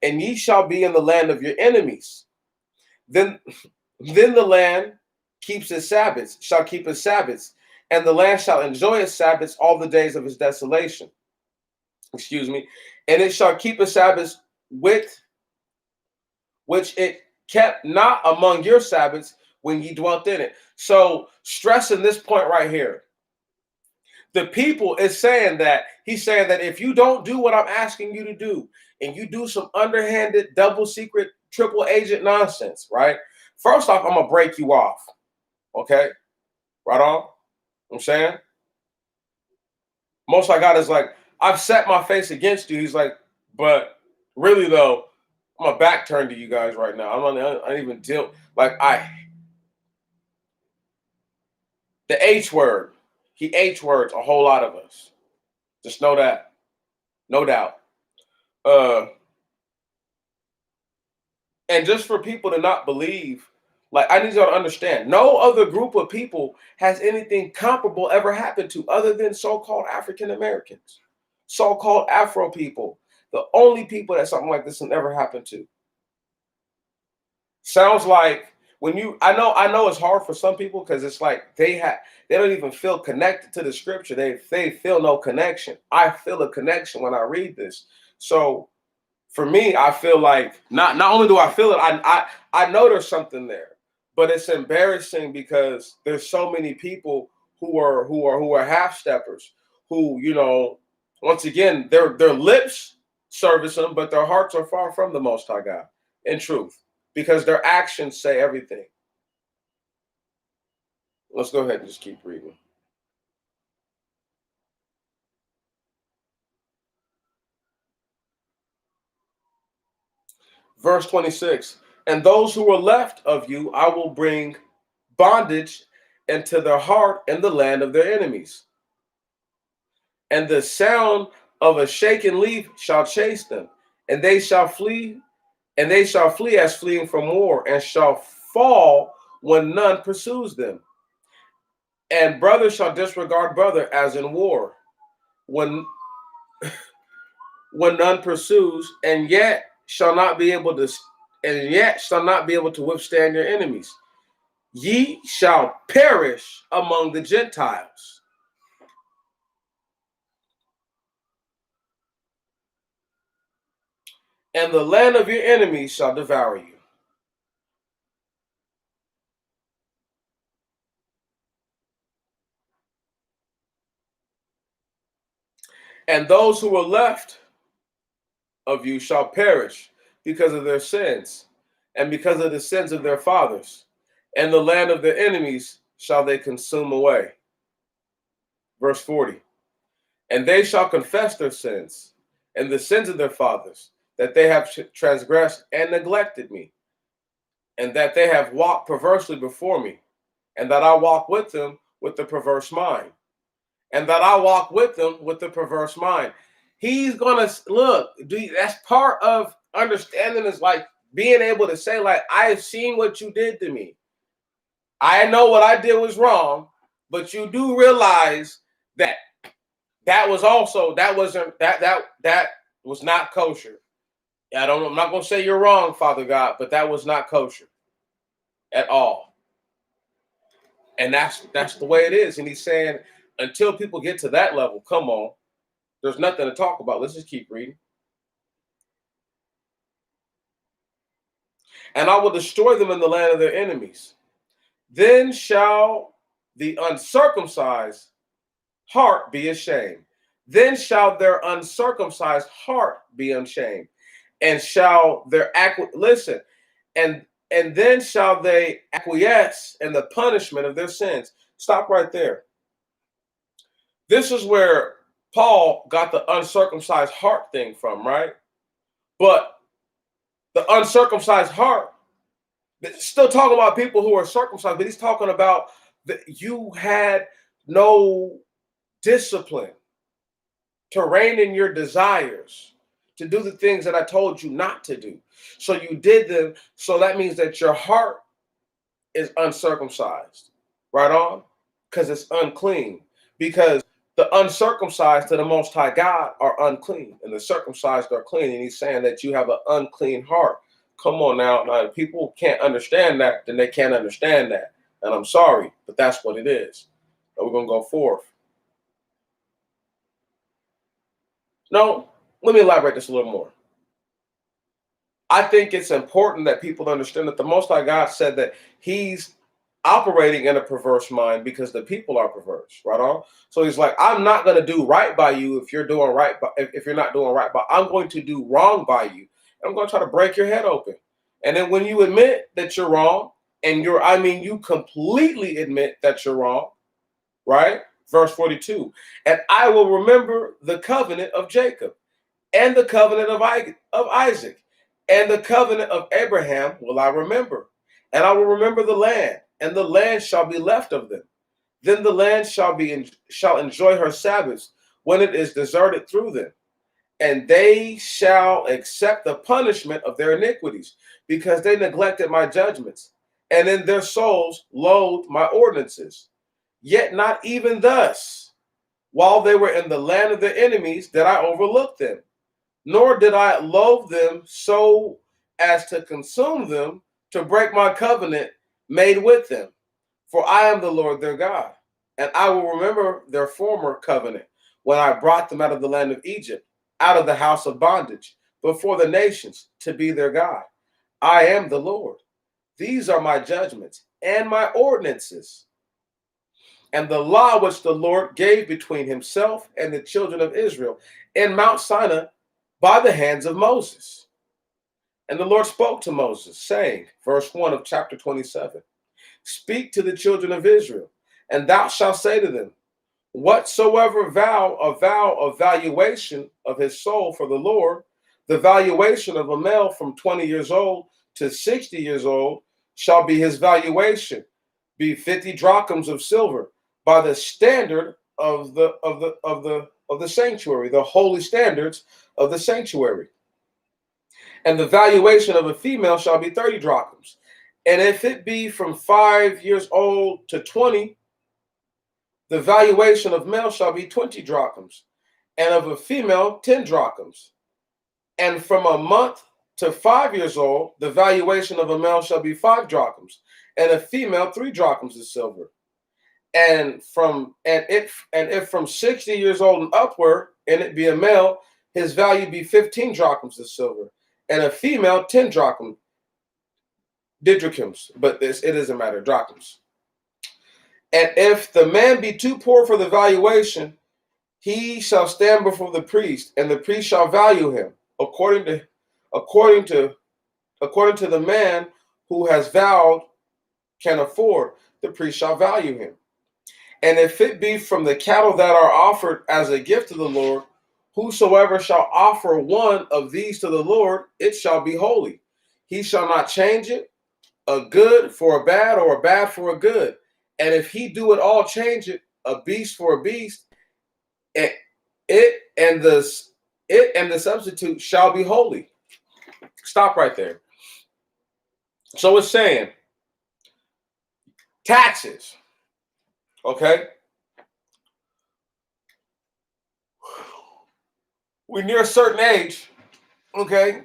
and ye shall be in the land of your enemies. Then the land shall keep its Sabbaths, and the land shall enjoy its Sabbaths all the days of its desolation. Excuse me, and it shall keep its Sabbaths with which it kept not among your Sabbaths when ye dwelt in it. So stressing this point right here. The people is saying that he's saying that if you don't do what I'm asking you to do, and you do some underhanded, double secret, triple agent nonsense, right? First off, I'm gonna break you off. Okay? Right on? I'm saying? Most High God is like, I've set my face against you. He's like, but really though, I'm a back turn to you guys right now. I don't even deal like the H word. He H words a whole lot of us. Just know that. No doubt. And just for people to not believe, like I need y'all to understand, no other group of people has anything comparable ever happened to other than so-called African Americans, so-called Afro people. The only people that something like this has never happened to. Sounds like when you, I know it's hard for some people because it's like they don't even feel connected to the scripture. They feel no connection. I feel a connection when I read this. So for me, I feel like not only do I feel it, I know there's something there, but it's embarrassing because there's so many people who are half steppers who, you know, once again, their lips service them, but their hearts are far from the Most High God in truth, because their actions say everything. Let's go ahead and just keep reading. Verse 26, and those who are left of you, I will bring bondage into their heart in the land of their enemies. And the sound of a shaken leaf shall chase them, and they shall flee, as fleeing from war, and shall fall when none pursues them. And brother shall disregard brother as in war, when none pursues, and yet shall not be able to withstand your enemies. Ye shall perish among the Gentiles. And the land of your enemies shall devour you. And those who are left of you shall perish because of their sins, and because of the sins of their fathers. And the land of their enemies shall they consume away. Verse 40. And they shall confess their sins and the sins of their fathers, that they have transgressed and neglected me, and that they have walked perversely before me, and that I walk with them with the perverse mind. And that I walk with them with the perverse mind. He's gonna look, that's part of understanding, is like being able to say, like, I have seen what you did to me. I know what I did was wrong, but you do realize that was not kosher. I'm not gonna say you're wrong, Father God, but that was not kosher at all. And that's the way it is. And he's saying, until people get to that level, come on, there's nothing to talk about. Let's just keep reading. And I will destroy them in the land of their enemies. Then shall the uncircumcised heart be ashamed. Then shall their uncircumcised heart be ashamed. And shall their and then shall they acquiesce in the punishment of their sins. Stop right there. This is where Paul got the uncircumcised heart thing from, right? But the uncircumcised heart, still talking about people who are circumcised, but he's talking about that you had no discipline to rein in your desires, to do the things that I told you not to do. So you did them. So that means that your heart is uncircumcised, right on? Because it's unclean. Because the uncircumcised to the Most High God are unclean, and the circumcised are clean. And he's saying that you have an unclean heart. Come on now. Now, if people can't understand that, then they can't understand that. And I'm sorry, but that's what it is. And we're going to go forth. No, let me elaborate this a little more. I think it's important that people understand that the Most High God said that he's operating in a perverse mind because the people are perverse, right on? So he's like, I'm not going to do right by you if you're doing right, if you're not doing right, but I'm going to do wrong by you. I'm going to try to break your head open. And then when you admit that you're wrong, and you completely admit that you're wrong, right? Verse 42, and I will remember the covenant of Jacob, and the covenant of Isaac, and the covenant of Abraham will I remember. And I will remember the land, and the land shall be left of them. Then the land shall enjoy her Sabbaths when it is deserted through them. And they shall accept the punishment of their iniquities, because they neglected my judgments, and in their souls loathed my ordinances. Yet not even thus, while they were in the land of their enemies, did I overlook them, nor did I loathe them so as to consume them, to break my covenant made with them. For I am the Lord their God, and I will remember their former covenant, when I brought them out of the land of Egypt, out of the house of bondage, before the nations, to be their God. I am the Lord. These are my judgments and my ordinances, and the law which the Lord gave between himself and the children of Israel in Mount Sinai by the hands of Moses. And the Lord spoke to Moses, saying, verse 1 of chapter 27, speak to the children of Israel, and thou shalt say to them, whatsoever vow of valuation of his soul for the Lord, the valuation of a male from 20 years old to 60 years old, shall be his valuation, be 50 drachms of silver, by the standard of the sanctuary, the holy standards of the sanctuary. And the valuation of a female shall be 30 drachms. And if it be from 5 years old to 20, the valuation of male shall be 20 drachms, and of a female 10 drachms. And from a month to 5 years old, the valuation of a male shall be 5 drachms, and a female 3 drachms of silver. And if from 60 years old and upward, and it be a male, his value be 15 drachms of silver, and a female 10 didrachms. But it doesn't matter, drachms. And if the man be too poor for the valuation, he shall stand before the priest, and the priest shall value him according to the man who has vowed can afford. The priest shall value him. And if it be from the cattle that are offered as a gift to the Lord, whosoever shall offer one of these to the Lord, it shall be holy. He shall not change it, a good for a bad, or a bad for a good. And if he do it all, change it, a beast for a beast, it and the substitute shall be holy. Stop right there. So it's saying taxes. Okay. When you're a certain age, okay,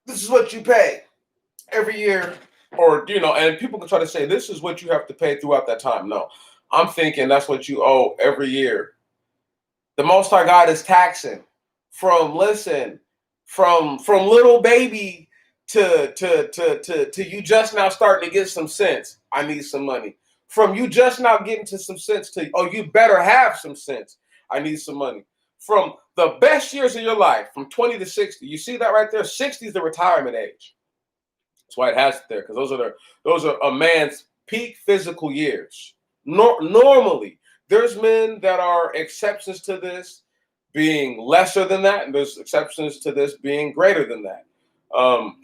this is what you pay every year, or and people can try to say this is what you have to pay throughout that time. No, I'm thinking that's what you owe every year. The Most High God is taxing from little baby to you just now starting to get some sense. I need some money. From you just now getting to some sense to, oh, you better have some sense. I need some money. From the best years of your life, from 20 to 60. You see that right there? 60 is the retirement age. That's why it has it there, because those are a man's peak physical years. Normally, there's men that are exceptions to this being lesser than that, and there's exceptions to this being greater than that.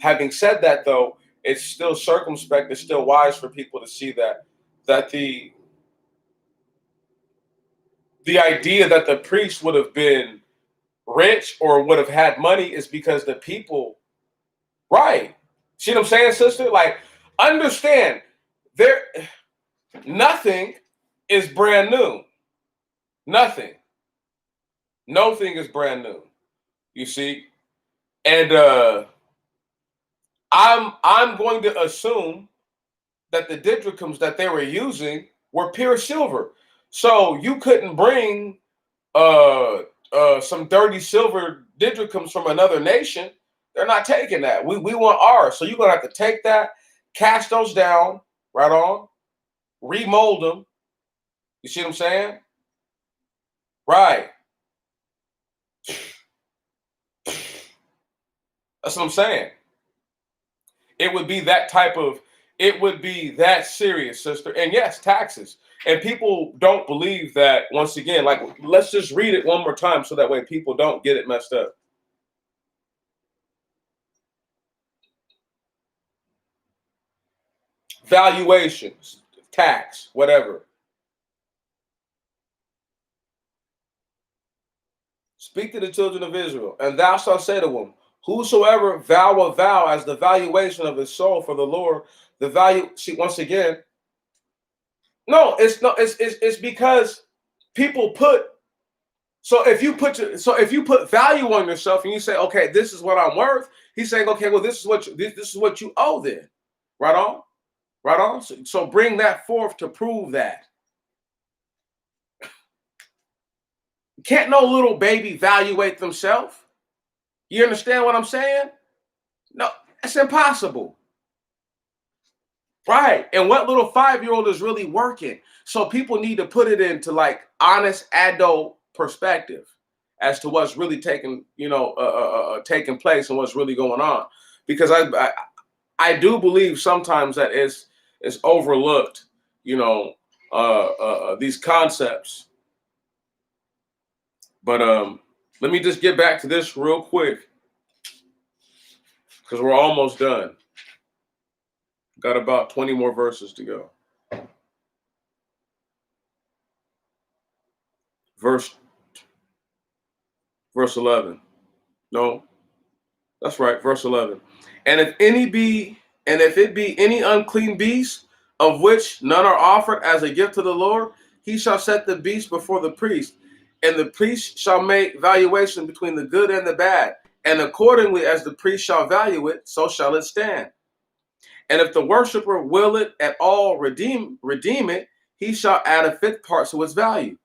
Having said that, though, it's still circumspect. It's still wise for people to see that the idea that the priest would have been rich or would have had money is because the people, right? See what I'm saying, sister? Like, understand, nothing is brand new. Nothing. Nothing is brand new. You see? And I'm going to assume that the didrachms that they were using were pure silver. So you couldn't bring some dirty silver didrachms from another nation. They're not taking that. We want ours. So you're going to have to take that, cash those down, right on, remold them. You see what I'm saying? Right. That's what I'm saying. It would be that serious, sister. And yes, taxes. And people don't believe that, once again, like, let's just read it one more time so that way people don't get it messed up. Valuations, tax, whatever. Speak to the children of Israel, and thou shalt say to them, whosoever vow a vow as the valuation of his soul for the Lord, the value. See, once again, no, it's not. It's because people put. So if you put value on yourself and you say, okay, this is what I'm worth, he's saying, okay, well, this is what you owe then, right on, right on. So bring that forth to prove that. Can't no little baby evaluate themselves? You understand what I'm saying? No, it's impossible. Right. And what little 5-year-old is really working? So people need to put it into like honest adult perspective as to what's really taking place and what's really going on. Because I do believe sometimes that it's overlooked, these concepts. But let me just get back to this real quick, because we're almost done. Got about 20 more verses to go. verse 11. No, that's right, verse 11. And if it be any unclean beast, of which none are offered as a gift to the Lord, he shall set the beast before the priest, and the priest shall make valuation between the good and the bad, and accordingly as the priest shall value it, so shall it stand. And if the worshiper will it at all redeem it, he shall add a fifth part to its value.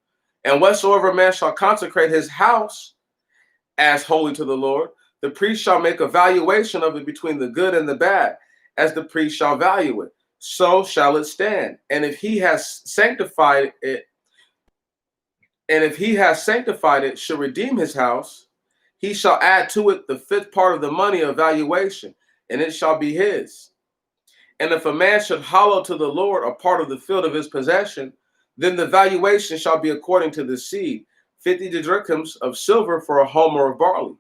And whatsoever man shall consecrate his house as holy to the Lord, the priest shall make a valuation of it between the good and the bad, as the priest shall value it. So shall it stand. And if he has sanctified it, should redeem his house, he shall add to it the fifth part of the money of valuation, and it shall be his. And if a man should hallow to the Lord a part of the field of his possession, then the valuation shall be according to the seed, 50 drachms of silver for a homer of barley.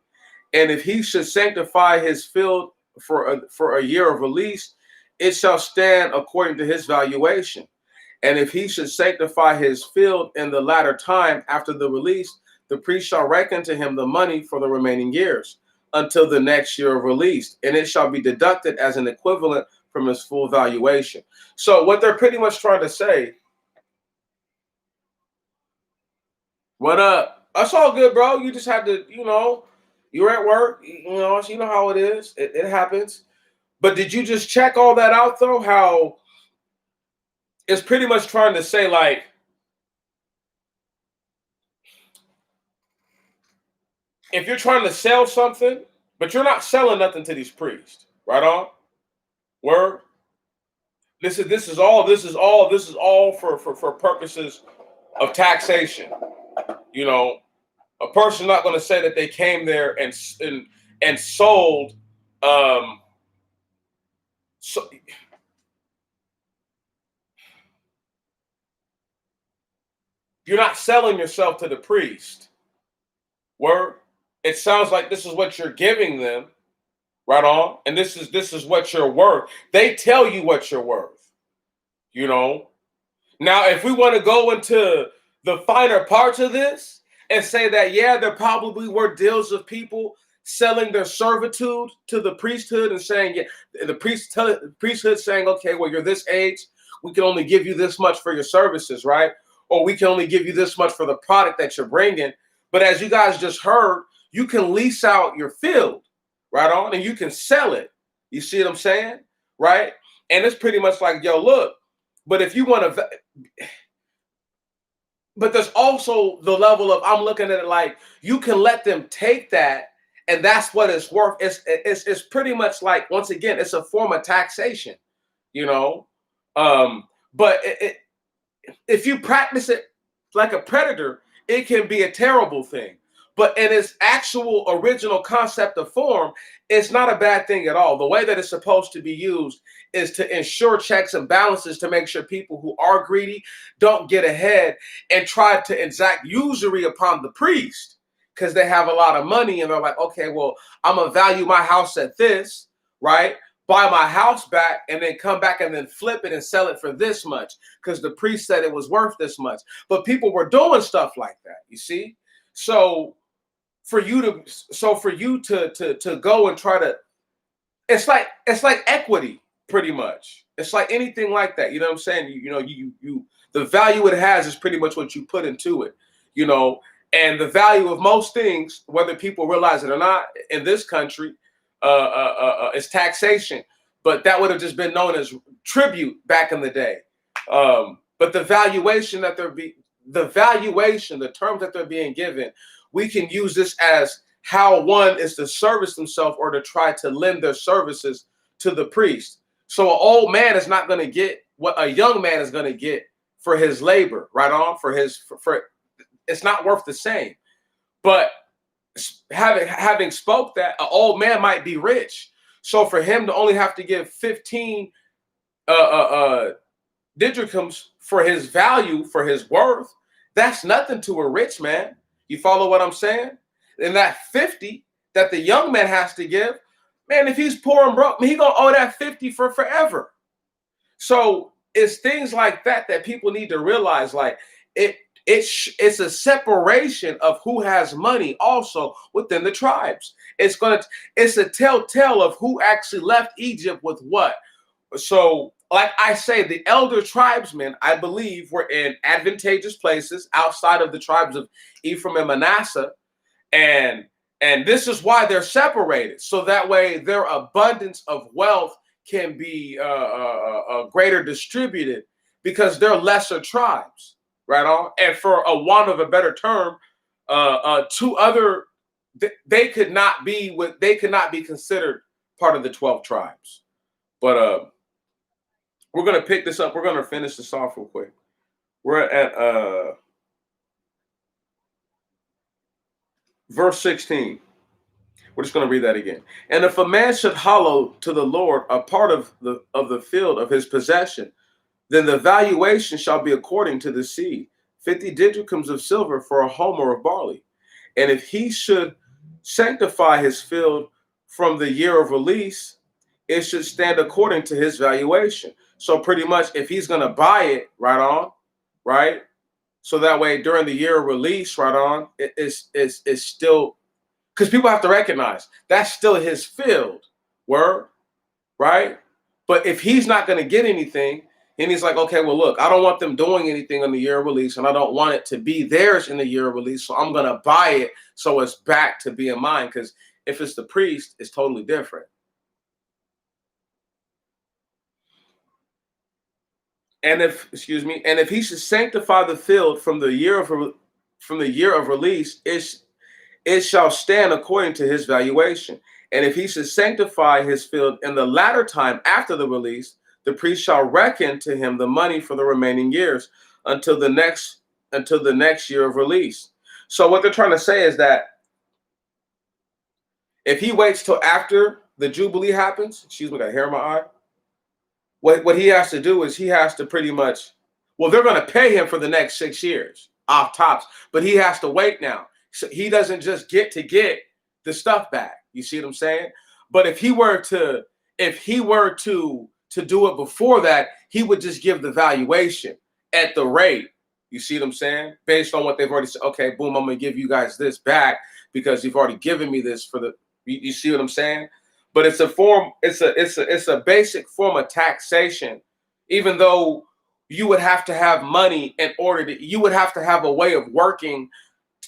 And if he should sanctify his field for a year of release, it shall stand according to his valuation. And if he should sanctify his field in the latter time after the release, the priest shall reckon to him the money for the remaining years until the next year of release, and it shall be deducted as an equivalent from his full valuation. So what they're pretty much trying to say, what up? That's all good, bro. You just have to, you're at work, so you know how it is. It happens. But did you just check all that out, though? How it's pretty much trying to say, like, if you're trying to sell something, but you're not selling nothing to these priests, right on? Word. This is all for purposes of taxation. A person not going to say that they came there and sold. So you're not selling yourself to the priest. Word. It sounds like this is what you're giving them, right on, and this is what you're worth. They tell you what you're worth. Now, if we want to go into the finer parts of this and say that, yeah, there probably were deals of people selling their servitude to the priesthood and saying, yeah, the priesthood saying, okay, well, you're this age, we can only give you this much for your services, right? Or we can only give you this much for the product that you're bringing. But as you guys just heard, you can lease out your field, right on, and you can sell it. You see what I'm saying? Right? And it's pretty much like, yo, look, but if you want to, but there's also the level of, I'm looking at it like, you can let them take that, and that's what it's worth. It's pretty much like, once again, it's a form of taxation, but if you practice it like a predator, it can be a terrible thing. But in its actual original concept of form, it's not a bad thing at all. The way that it's supposed to be used is to ensure checks and balances to make sure people who are greedy don't get ahead and try to exact usury upon the priest because they have a lot of money and they're like, okay, well, I'm going to value my house at this, right? Buy my house back and then come back and then flip it and sell it for this much because the priest said it was worth this much. But people were doing stuff like that, you see? So for you to go and try to, it's like equity, pretty much. It's like anything like that. You know what I'm saying? You the value it has is pretty much what you put into it, and the value of most things, whether people realize it or not in this country, is taxation. But that would have just been known as tribute back in the day. But the valuation, the terms that they're being given, we can use this as how one is to service themselves or to try to lend their services to the priest. So an old man is not going to get what a young man is going to get for his labor, right on, for it's not worth the same. But having spoke that, an old man might be rich. So for him to only have to give 15 didrachms for his value, for his worth, that's nothing to a rich man. You follow what I'm saying? And that 50 that the young man has to give, man, if he's poor and broke, he gonna owe that 50 for forever. So it's things like that that people need to realize. Like It's a separation of who has money also within the tribes. It's a telltale of who actually left Egypt with what. So, like I say, the elder tribesmen, I believe, were in advantageous places outside of the tribes of Ephraim and Manasseh, and this is why they're separated, so that way their abundance of wealth can be greater distributed because they're lesser tribes, right on. And for a want of a better term, two other they could not be considered part of the 12 tribes. But we're gonna pick this up. We're gonna finish this off real quick. We're at verse 16. We're just going to read that again. And if a man should hallow to the Lord a part of the field of his possession, then the valuation shall be according to the seed, 50 didrachms of silver for a homer of barley. And if he should sanctify his field from the year of release, it should stand according to his valuation. So pretty much, if he's going to buy it, right on, right? So that way, during the year of release, right on, it's still, because people have to recognize that's still his field, word, right? But if he's not going to get anything, and he's like, okay, well, look, I don't want them doing anything on the year of release, and I don't want it to be theirs in the year of release, so I'm going to buy it so it's back to being mine. Because if it's the priest, it's totally different. And if he should sanctify the field from the year of release, it shall stand according to his valuation. And if he should sanctify his field in the latter time after the release, the priest shall reckon to him the money for the remaining years until the next year of release. So what they're trying to say is that if he waits till after the Jubilee happens, excuse me, I got hair in my eye. What he has to do is he has to pretty much, well, they're going to pay him for the next 6 years off tops, but he has to wait now. So he doesn't just get the stuff back. You see what I'm saying? But if he were to do it before that, he would just give the valuation at the rate. You see what I'm saying? Based on what they've already said. Okay, boom, I'm going to give you guys this back because you've already given me this for the. You see what I'm saying? But it's a basic form of taxation, even though you would have to have money you would have to have a way of working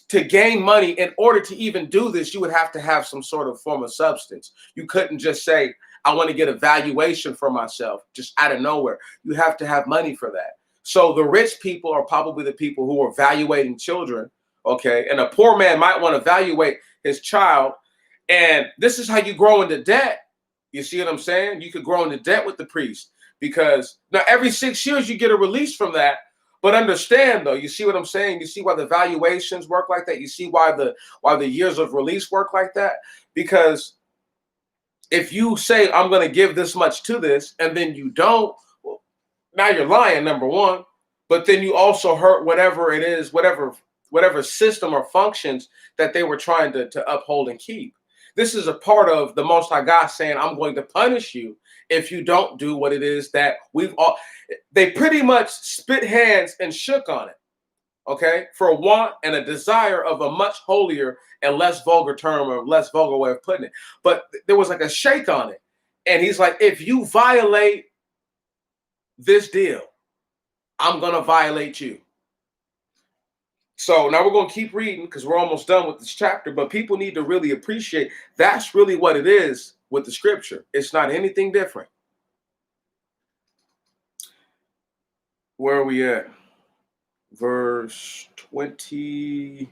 to gain money. In order to even do this, you would have to have some sort of form of substance. You couldn't just say, I want to get a valuation for myself just out of nowhere. You have to have money for that. So the rich people are probably the people who are valuating children, okay? And a poor man might want to evaluate his child. And this is how you grow into debt. You see what I'm saying? You could grow into debt with the priest because now every 6 years you get a release from that. But understand, though, you see what I'm saying? You see why the valuations work like that? You see why the years of release work like that? Because if you say, I'm going to give this much to this, and then you don't, well, now you're lying, number one. But then you also hurt whatever it is, whatever system or functions that they were trying to uphold and keep. This is a part of the Most High God saying, I'm going to punish you if you don't do what it is that they pretty much spit hands and shook on it, okay, for a want and a desire of a much holier and less vulgar term or less vulgar way of putting it. But there was like a shake on it. And he's like, if you violate this deal, I'm going to violate you. So now we're going to keep reading because we're almost done with this chapter, but people need to really appreciate that's really what it is with the scripture. It's not anything different. Where are we at? Verse 21.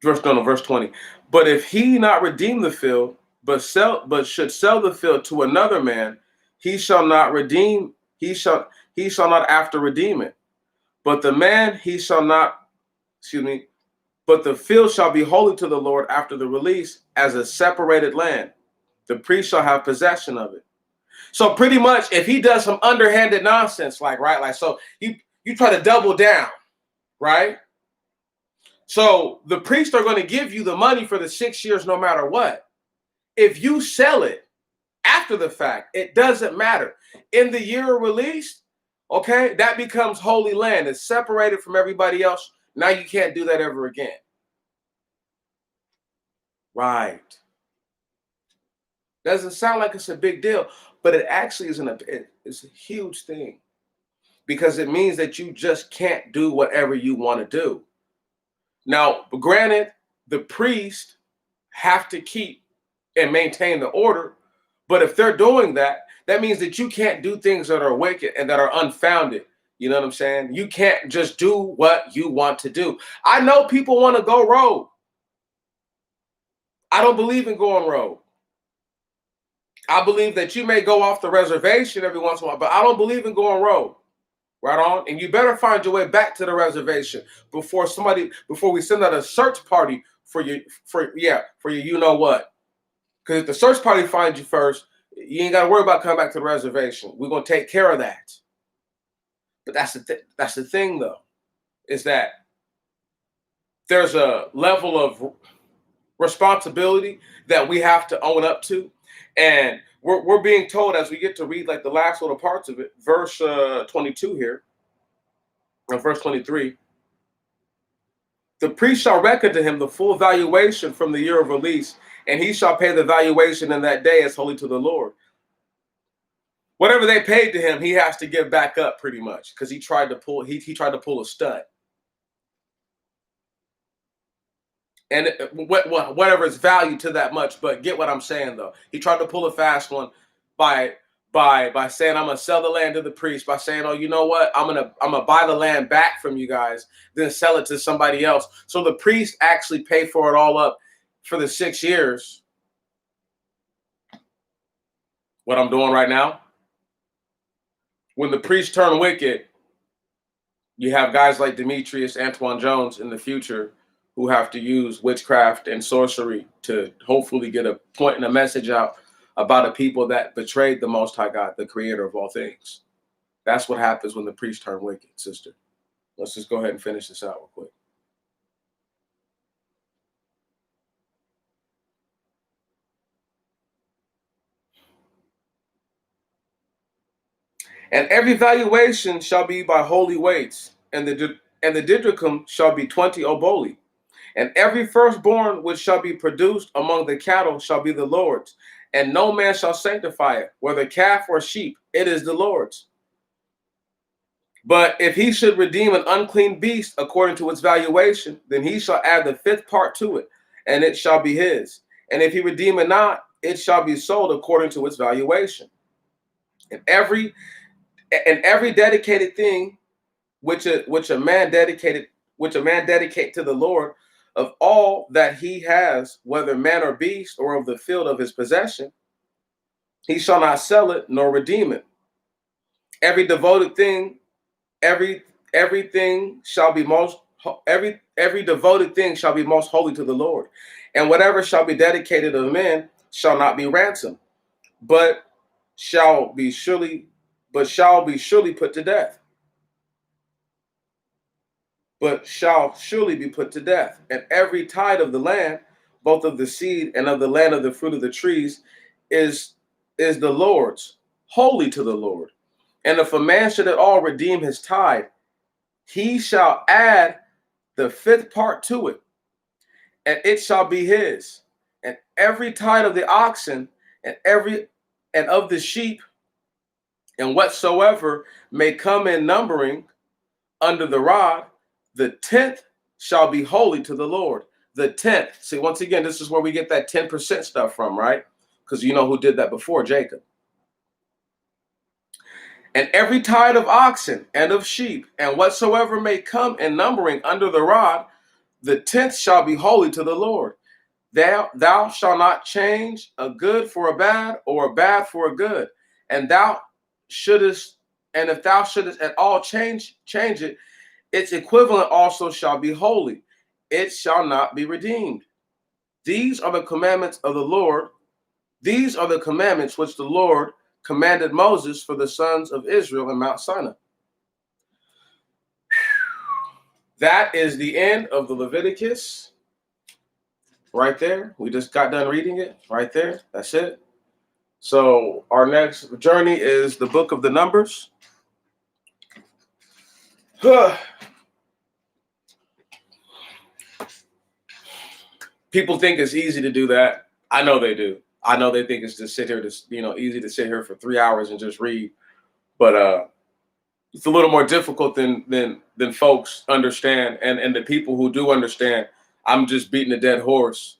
Verse 20. But if he not redeem the field, but should sell the field to another man, he shall not after redeem it. But the man but the field shall be holy to the Lord after the release as a separated land. The priest shall have possession of it. So pretty much if he does some underhanded nonsense, so you try to double down, right? So the priests are going to give you the money for the 6 years no matter what. If you sell it after the fact, it doesn't matter. In the year of release, Okay, that becomes holy land. It's separated from everybody else. Now you can't do that ever again. Right. Doesn't sound like it's a big deal, but it actually isn't. It's a huge thing because it means that you just can't do whatever you want to do. Now, granted, the priest have to keep and maintain the order, but if they're doing that, that means that you can't do things that are wicked and that are unfounded. You know what I'm saying? You can't just do what you want to do. I know people want to go rogue. I don't believe in going rogue. I believe that you may go off the reservation every once in a while, but I don't believe in going rogue. Right on. And you better find your way back to the reservation before we send out a search party for you know what. Because if the search party finds you first, you ain't got to worry about coming back to the reservation. We're gonna take care of that. But that's the thing though, is that there's a level of responsibility that we have to own up to. And we're being told as we get to read like the last little parts of it, verse 22 here, or verse 23. The priest shall reckon to him the full valuation from the year of release, and he shall pay the valuation in that day as holy to the Lord. Whatever they paid to him, he has to give back up pretty much because he tried to pull a stunt. And whatever is valued to that much, but get what I'm saying though. He tried to pull a fast one by saying I'm gonna sell the land to the priest, by saying, oh, you know what, I'm gonna buy the land back from you guys, then sell it to somebody else. So the priest actually paid for it all up for the 6 years. What I'm doing right now. When the priest turned wicked, you have guys like Demetrius, Antoine Jones in the future who have to use witchcraft and sorcery to hopefully get a point and a message out about a people that betrayed the Most High God, the creator of all things. That's what happens when the priest turn wicked, sister. Let's just go ahead and finish this out real quick. And every valuation shall be by holy weights, and the didrachm shall be 20 oboli. And every firstborn which shall be produced among the cattle shall be the Lord's, and no man shall sanctify it, whether calf or sheep, it is the Lord's. But if he should redeem an unclean beast according to its valuation, then he shall add the 5th part to it, and it shall be his. And if he redeem it not, it shall be sold according to its valuation. And every dedicated thing which a man dedicate to the Lord, of all that he has, whether man or beast, or of the field of his possession, he shall not sell it nor redeem it. Every devoted thing, everything shall be every devoted thing shall be most holy to the Lord, and whatever shall be dedicated of men shall not be ransomed, but shall be surely put to death. But shall surely be put to death. And every tithe of the land, both of the seed and of the land of the fruit of the trees, is the Lord's, holy to the Lord. And if a man should at all redeem his tithe, he shall add the 5th part to it, and it shall be his. And every tithe of the oxen and of the sheep, and whatsoever may come in numbering under the rod, the 10th shall be holy to the Lord. The 10th. See, once again, this is where we get that 10% stuff from, right? Because you know who did that before, Jacob. And every tithe of oxen and of sheep, and whatsoever may come in numbering under the rod, the 10th shall be holy to the Lord. Thou shalt not change a good for a bad, or a bad for a good. And if thou shouldest at all change it, its equivalent also shall be holy. It shall not be redeemed. These are the commandments of the Lord. These are the commandments which the Lord commanded Moses for the sons of Israel in Mount Sinai. That is the end of the Leviticus. Right there. We just got done reading it. Right there. That's it. So our next journey is the book of the Numbers. People think it's easy to do that. I know they do. I know they think it's just sit here to, easy to sit here for 3 hours and just read. But it's a little more difficult than folks understand. And the people who do understand, I'm just beating a dead horse.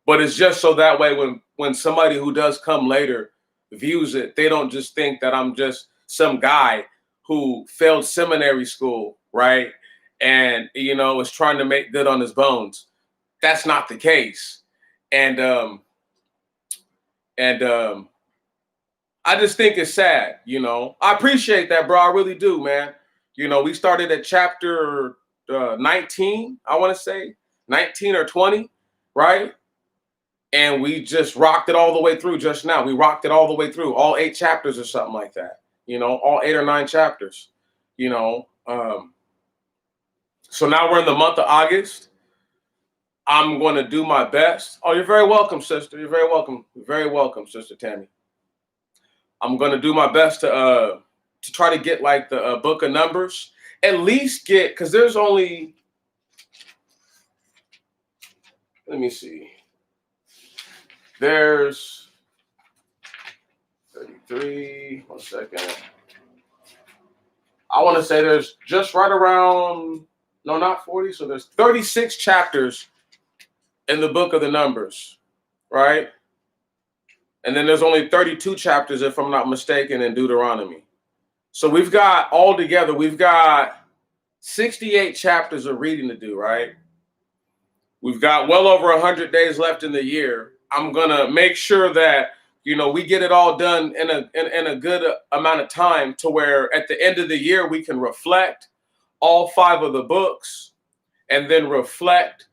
But it's just so that way when somebody who does come later views it, they don't just think that I'm just some guy who failed seminary school, right? And is trying to make good on his bones. That's not the case. And I just think it's sad, I appreciate that, bro. I really do, man. We started at chapter 19, I want to say 19 or 20, right? And we just rocked it all the way through just now. We rocked it all the way through, all 8 chapters or something like that, all 8 or 9 chapters, So now we're in the month of August. I'm going to do my best. Oh, you're very welcome, sister. You're very welcome. You're very welcome, Sister Tammy. I'm going to do my best to try to get like the book of Numbers, at least get, because there's only, let me see. There's 33, 1 second. I want to say there's just right around, no, not 40. So there's 36 chapters in the book of the Numbers, right? And then there's only 32 chapters, if I'm not mistaken, in Deuteronomy. So we've got 68 chapters of reading to do, right? We've got well over 100 days left in the year. I'm going to make sure that, we get it all done in a good amount of time to where at the end of the year, we can reflect all 5 of the books and then reflect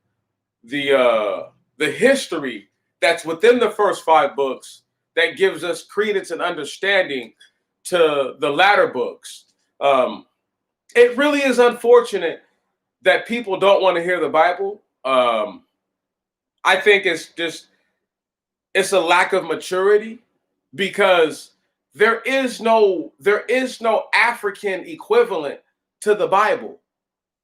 the history that's within the first 5 books that gives us credence and understanding to the latter books. It really is unfortunate that people don't want to hear the Bible. I think it's a lack of maturity, because there is no African equivalent to the Bible.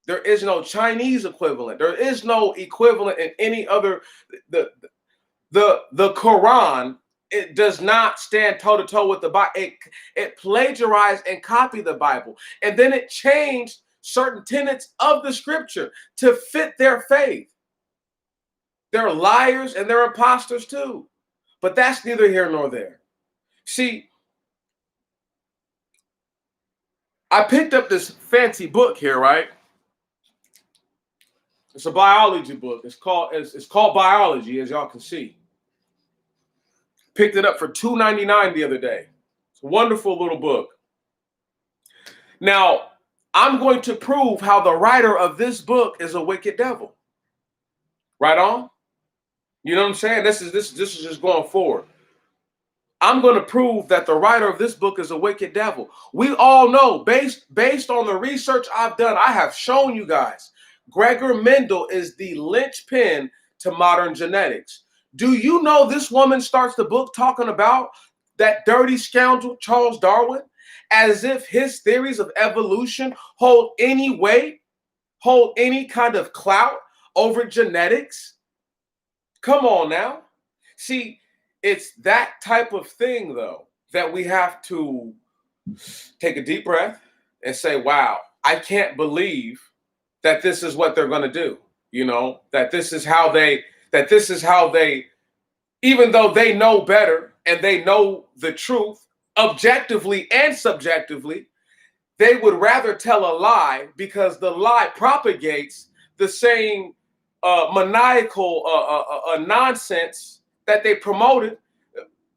There is no Chinese equivalent. There is no equivalent in any other. The Quran, it does not stand toe-to-toe with the Bible. It plagiarized and copied the Bible. And then it changed certain tenets of the scripture to fit their faith. They're liars and they're imposters too. But that's neither here nor there. See, I picked up this fancy book here, right? It's a biology book. It's called Biology, as y'all can see. Picked it up for $2.99 the other day. It's a wonderful little book. Now, I'm going to prove how the writer of this book is a wicked devil. Right on? You know what I'm saying? This is just going forward. I'm going to prove that the writer of this book is a wicked devil. We all know, based on the research I've done, I have shown you guys, Gregor Mendel is the linchpin to modern genetics. Do you know this woman starts the book talking about that dirty scoundrel Charles Darwin, as if his theories of evolution hold any weight, hold any kind of clout over genetics? Come on now. See, it's that type of thing, though, that we have to take a deep breath and say, wow, I can't believe that this is what they're going to do. That this is how they, even though they know better and they know the truth objectively and subjectively, they would rather tell a lie, because the lie propagates the same maniacal nonsense that they promoted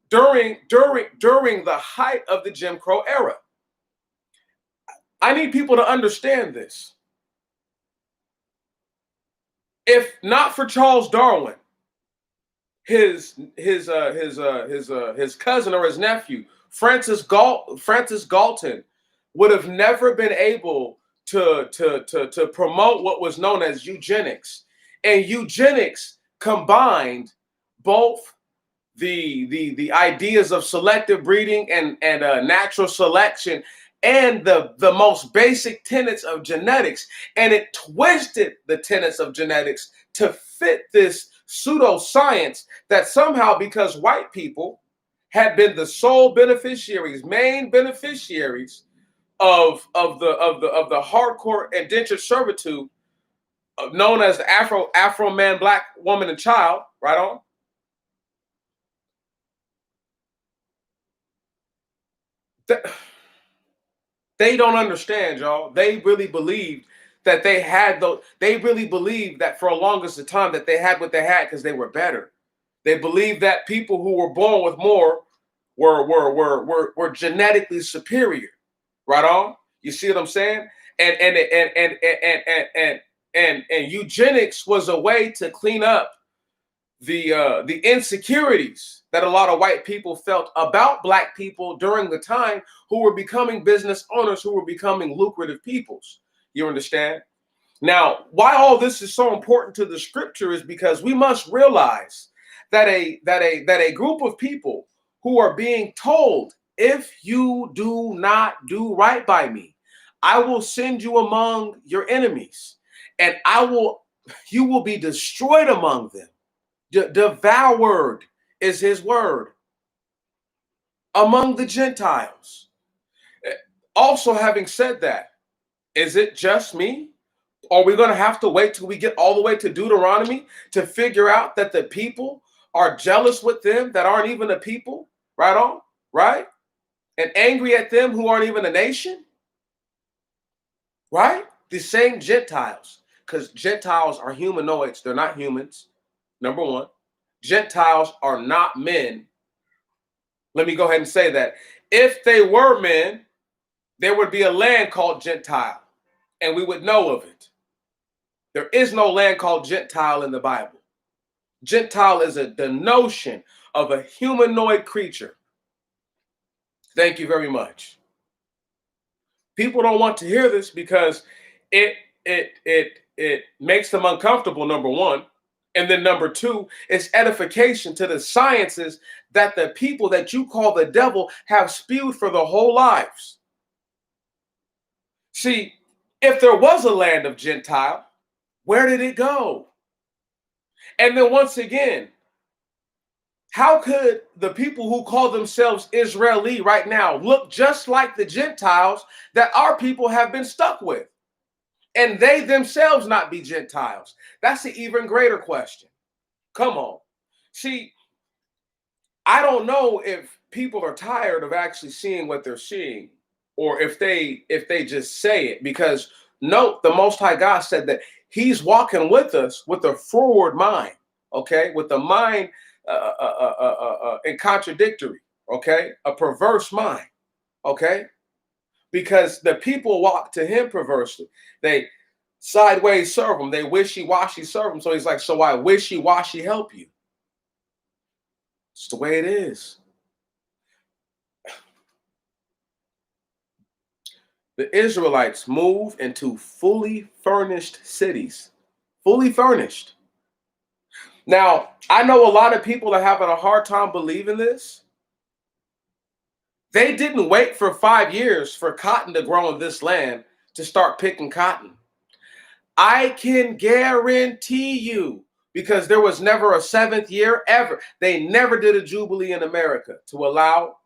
during the height of the Jim Crow era. I need people to understand this. If not for Charles Darwin, his cousin or his nephew, Francis Galton, would have never been able to promote what was known as eugenics. And eugenics combined both the ideas of selective breeding and natural selection and the most basic tenets of genetics, and it twisted the tenets of genetics to fit this pseudoscience that somehow, because white people had been the sole beneficiaries, main beneficiaries of the hardcore indentured servitude known as the Afro man, black woman, and child, right on. They don't understand, y'all. They really believed that they had those. They really believed that for the longest of time that they had what they had because they were better. They believed that people who were born with more were genetically superior. Right on. You see what I'm saying? And eugenics was a way to clean up the insecurities that a lot of white people felt about black people during the time, who were becoming business owners, who were becoming lucrative peoples. You understand? Now, why all this is so important to the scripture is because we must realize that a group of people who are being told, if you do not do right by me, I will send you among your enemies, and you will be destroyed among them. Devoured is his word among the Gentiles. Also, having said that, is it just me? Are we going to have to wait till we get all the way to Deuteronomy to figure out that the people are jealous with them that aren't even a people? Right on, right? And angry at them who aren't even a nation? Right? The same Gentiles, because Gentiles are humanoids. They're not humans, number one. Gentiles are not men. Let me go ahead and say that. If they were men, there would be a land called Gentile, and we would know of it. There is no land called Gentile in the Bible. Gentile is the notion of a humanoid creature. Thank you very much. People don't want to hear this because it makes them uncomfortable, number one. And then number two, it's edification to the sciences that the people that you call the devil have spewed for their whole lives. See, if there was a land of Gentile, where did it go? And then once again, how could the people who call themselves Israeli right now look just like the Gentiles that our people have been stuck with? And they themselves not be Gentiles? That's an even greater question. Come on. See, I don't know if people are tired of actually seeing what they're seeing, or if they just say it, because note, the Most High God said that he's walking with us with a forward mind, okay, with a mind and contradictory, okay, a perverse mind, okay, because the people walk to him perversely. They sideways serve him. They wishy-washy serve him. So he's like, so I wishy-washy help you. It's the way it is. The Israelites move into fully furnished cities, fully furnished. Now, I know a lot of people are having a hard time believing this. They didn't wait for 5 years for cotton to grow in this land to start picking cotton. I can guarantee you, because there was never a 7th year ever. They never did a jubilee in America to allow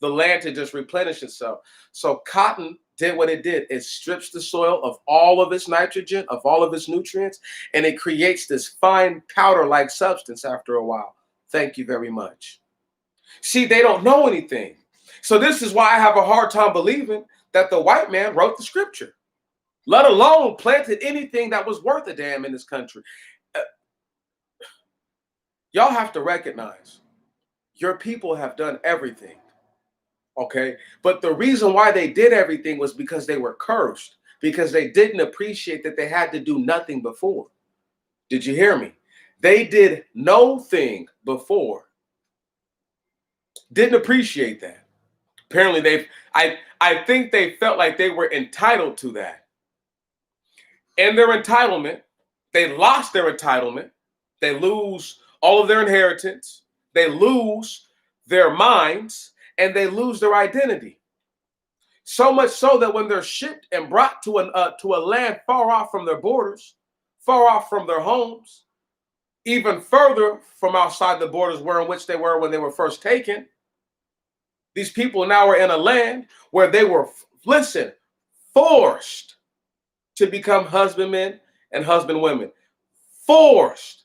the land to just replenish itself. So cotton did what it did. It strips the soil of all of its nitrogen, of all of its nutrients, and it creates this fine powder-like substance after a while. Thank you very much. See, they don't know anything. So this is why I have a hard time believing that the white man wrote the scripture, let alone planted anything that was worth a damn in this country. Y'all have to recognize your people have done everything. Okay, but the reason why they did everything was because they were cursed, because they didn't appreciate that they had to do nothing before. Did you hear me? They did no thing before. Didn't appreciate that. Apparently, I think they felt like they were entitled to that. And their entitlement, they lost their entitlement. They lose all of their inheritance. They lose their minds, and they lose their identity. So much so that when they're shipped and brought to a land far off from their borders, far off from their homes, even further from outside the borders where in which they were when they were first taken, these people now are in a land where they were, listen, forced to become husbandmen and husbandwomen, forced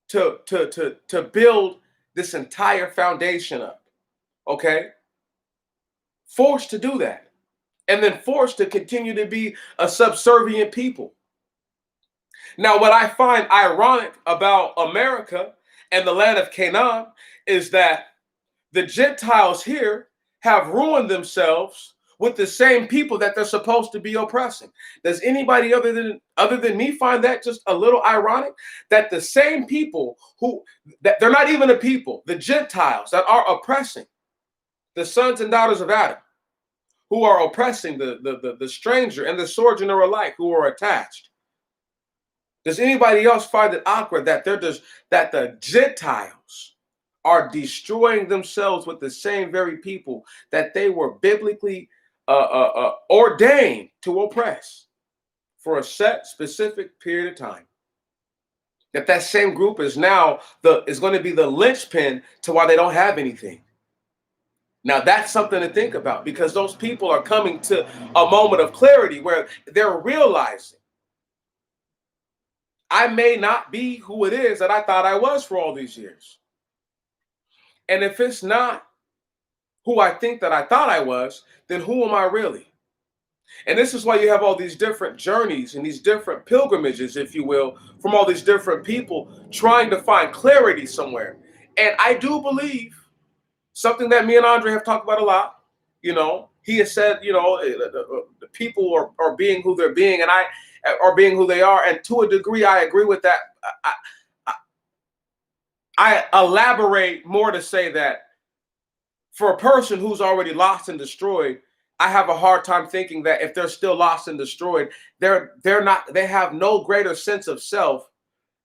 to build this entire foundation up, okay? Forced to do that, and then forced to continue to be a subservient people. Now, what I find ironic about America and the land of Canaan is that the Gentiles here have ruined themselves with the same people that they're supposed to be oppressing. Does anybody other than me find that just a little ironic? That the same people that they're not even a people, the Gentiles that are oppressing the sons and daughters of Adam, who are oppressing the stranger and the sojourner alike who are attached. Does anybody else find it awkward that that the Gentiles are destroying themselves with the same very people that they were biblically ordained to oppress for a set specific period of time? That same group is now is going to be the linchpin to why they don't have anything. Now that's something to think about, because those people are coming to a moment of clarity where they're realizing, I may not be who it is that I thought I was for all these years. And if it's not who I think that I thought I was, then who am I really? And this is why you have all these different journeys and these different pilgrimages, if you will, from all these different people trying to find clarity somewhere. And I do believe something that me and Andre have talked about a lot. He has said, the people are being who they're being, and I are being who they are. And to a degree, I agree with that. I elaborate more to say that for a person who's already lost and destroyed, I have a hard time thinking that if they're still lost and destroyed, they have no greater sense of self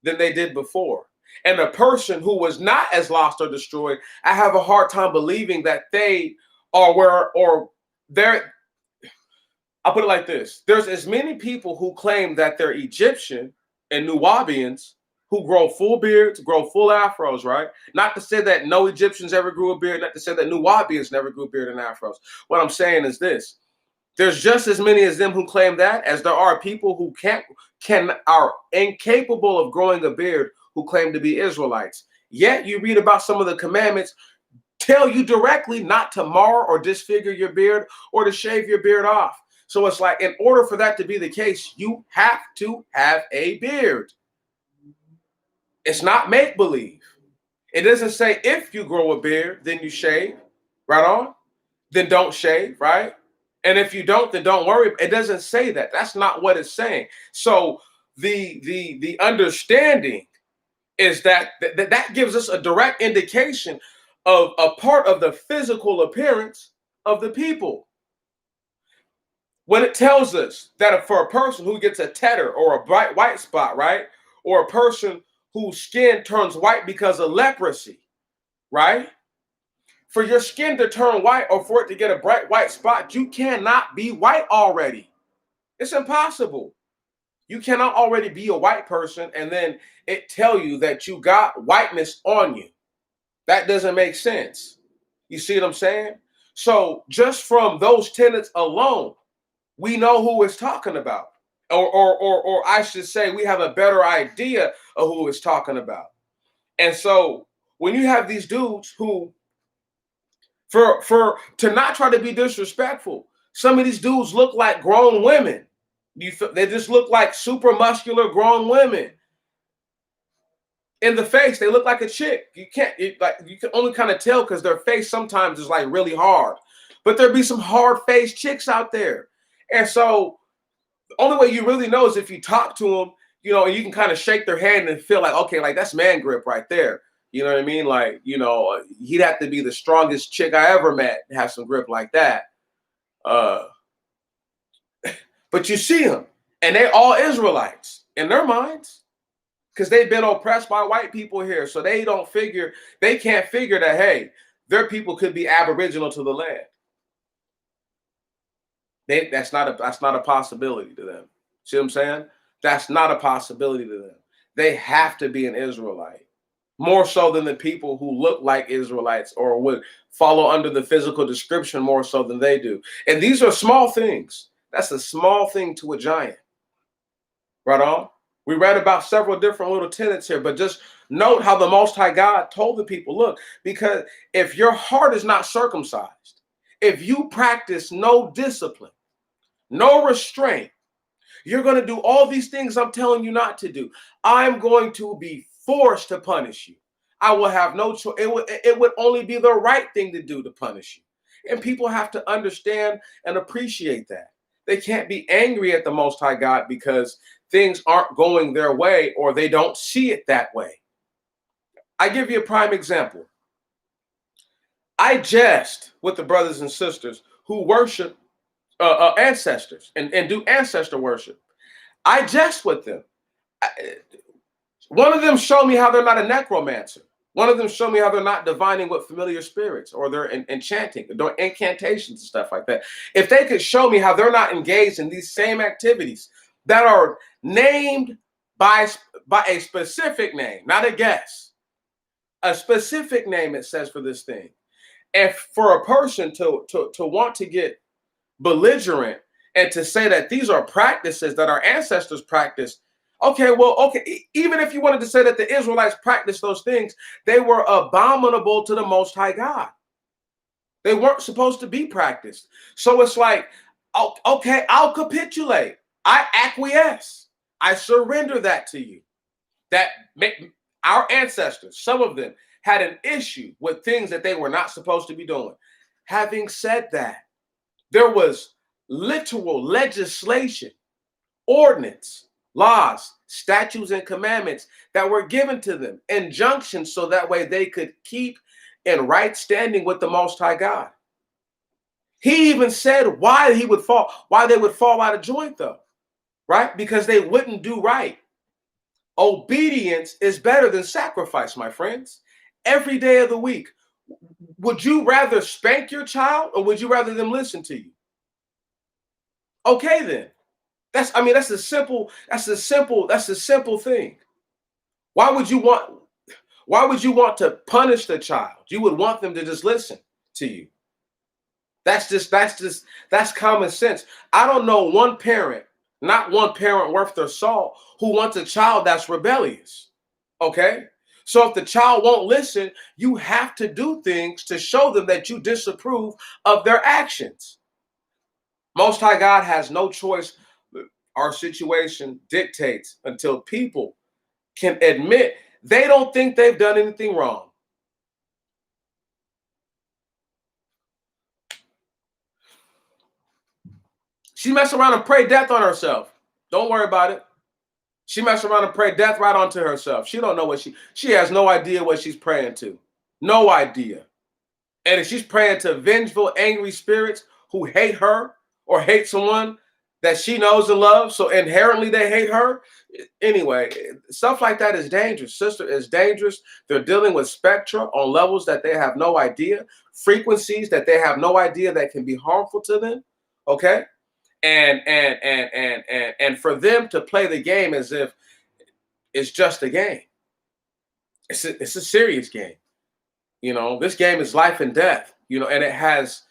than they did before. And a person who was not as lost or destroyed, I have a hard time believing that they are I'll put it like this. There's as many people who claim that they're Egyptian and Nubians who grow full beards, grow full afros, right? Not to say that no Egyptians ever grew a beard, not to say that Nubians never grew a beard and afros. What I'm saying is this. There's just as many as them who claim that as there are people who are incapable of growing a beard who claim to be Israelites. Yet you read about some of the commandments tell you directly not to mar or disfigure your beard or to shave your beard off. So it's like, in order for that to be the case, you have to have a beard. It's not make-believe. It doesn't say if you grow a beard, then you shave, right on? Then don't shave, right? And if you don't, then don't worry. It doesn't say that. That's not what it's saying. So the understanding is that gives us a direct indication of a part of the physical appearance of the people. When it tells us that for a person who gets a tetter or a bright white spot, right? Or a person whose skin turns white because of leprosy, right? For your skin to turn white or for it to get a bright white spot, you cannot be white already. It's impossible. You cannot already be a white person and then it tell you that you got whiteness on you. That doesn't make sense. You see what I'm saying? So just from those tenets alone, we know who it's talking about. Or I should say we have a better idea of who it's talking about. And so when you have these dudes who, to not try to be disrespectful, some of these dudes look like grown women. They just look like super muscular grown women. In the face, they look like a chick. You can only kind of tell because their face sometimes is like really hard. But there'd be some hard-faced chicks out there. And so the only way you really know is if you talk to them, and you can kind of shake their hand and feel like, okay, like that's man grip right there. You know what I mean? Like, he'd have to be the strongest chick I ever met to have some grip like that. But you see them, and they all Israelites in their minds because they've been oppressed by white people here. So they can't figure that, hey, their people could be aboriginal to the land. That's not a possibility to them. See what I'm saying? That's not a possibility to them. They have to be an Israelite, more so than the people who look like Israelites or would follow under the physical description more so than they do. And these are small things. That's a small thing to a giant. Right on. We read about several different little tenets here, but just note how the Most High God told the people, look, because if your heart is not circumcised, if you practice no discipline, no restraint, you're going to do all these things I'm telling you not to do. I'm going to be forced to punish you. I will have no choice. It would only be the right thing to do to punish you. And people have to understand and appreciate that. They can't be angry at the Most High God because things aren't going their way or they don't see it that way. I give you a prime example. I jest with the brothers and sisters who worship ancestors and do ancestor worship. I jest with them. One of them showed me how they're not a necromancer. One of them showed me how they're not divining with familiar spirits or they're enchanting, doing incantations and stuff like that. If they could show me how they're not engaged in these same activities that are named by a specific name, not a guess, a specific name it says for this thing. And for a person to want to get belligerent and to say that these are practices that our ancestors practiced, okay, even if you wanted to say that the Israelites practiced those things, they were abominable to the Most High God. They weren't supposed to be practiced. So it's like, okay, I'll capitulate. I acquiesce. I surrender that to you. That our ancestors, some of them, had an issue with things that they were not supposed to be doing. Having said that, there was literal legislation, ordinance, laws, statutes, and commandments that were given to them, injunctions, so that way they could keep in right standing with the Most High God. He even said why they would fall out of joint, though, right? Because they wouldn't do right. Obedience is better than sacrifice, my friends. Every day of the week. Would you rather spank your child or would you rather them listen to you? Okay, then. That's a simple thing. Why would you want to punish the child? You would want them to just listen to you. That's common sense. I don't know one parent, not one parent worth their salt, who wants a child that's rebellious. Okay? So if the child won't listen, you have to do things to show them that you disapprove of their actions. Most High God has no choice. Our situation dictates until people can admit they don't think they've done anything wrong. She messed around and prayed death on herself. Don't worry about it. She messed around and prayed death right onto herself. She don't know what she has no idea what she's praying to. No idea. And if she's praying to vengeful, angry spirits who hate her or hate someone that she knows and loves, so inherently they hate her. Anyway, stuff like that is dangerous. Sister, is dangerous. They're dealing with spectra on levels that they have no idea, frequencies that they have no idea that can be harmful to them. Okay? And for them to play the game as if it's just a game. It's a serious game. You know, this game is life and death, you know, and it has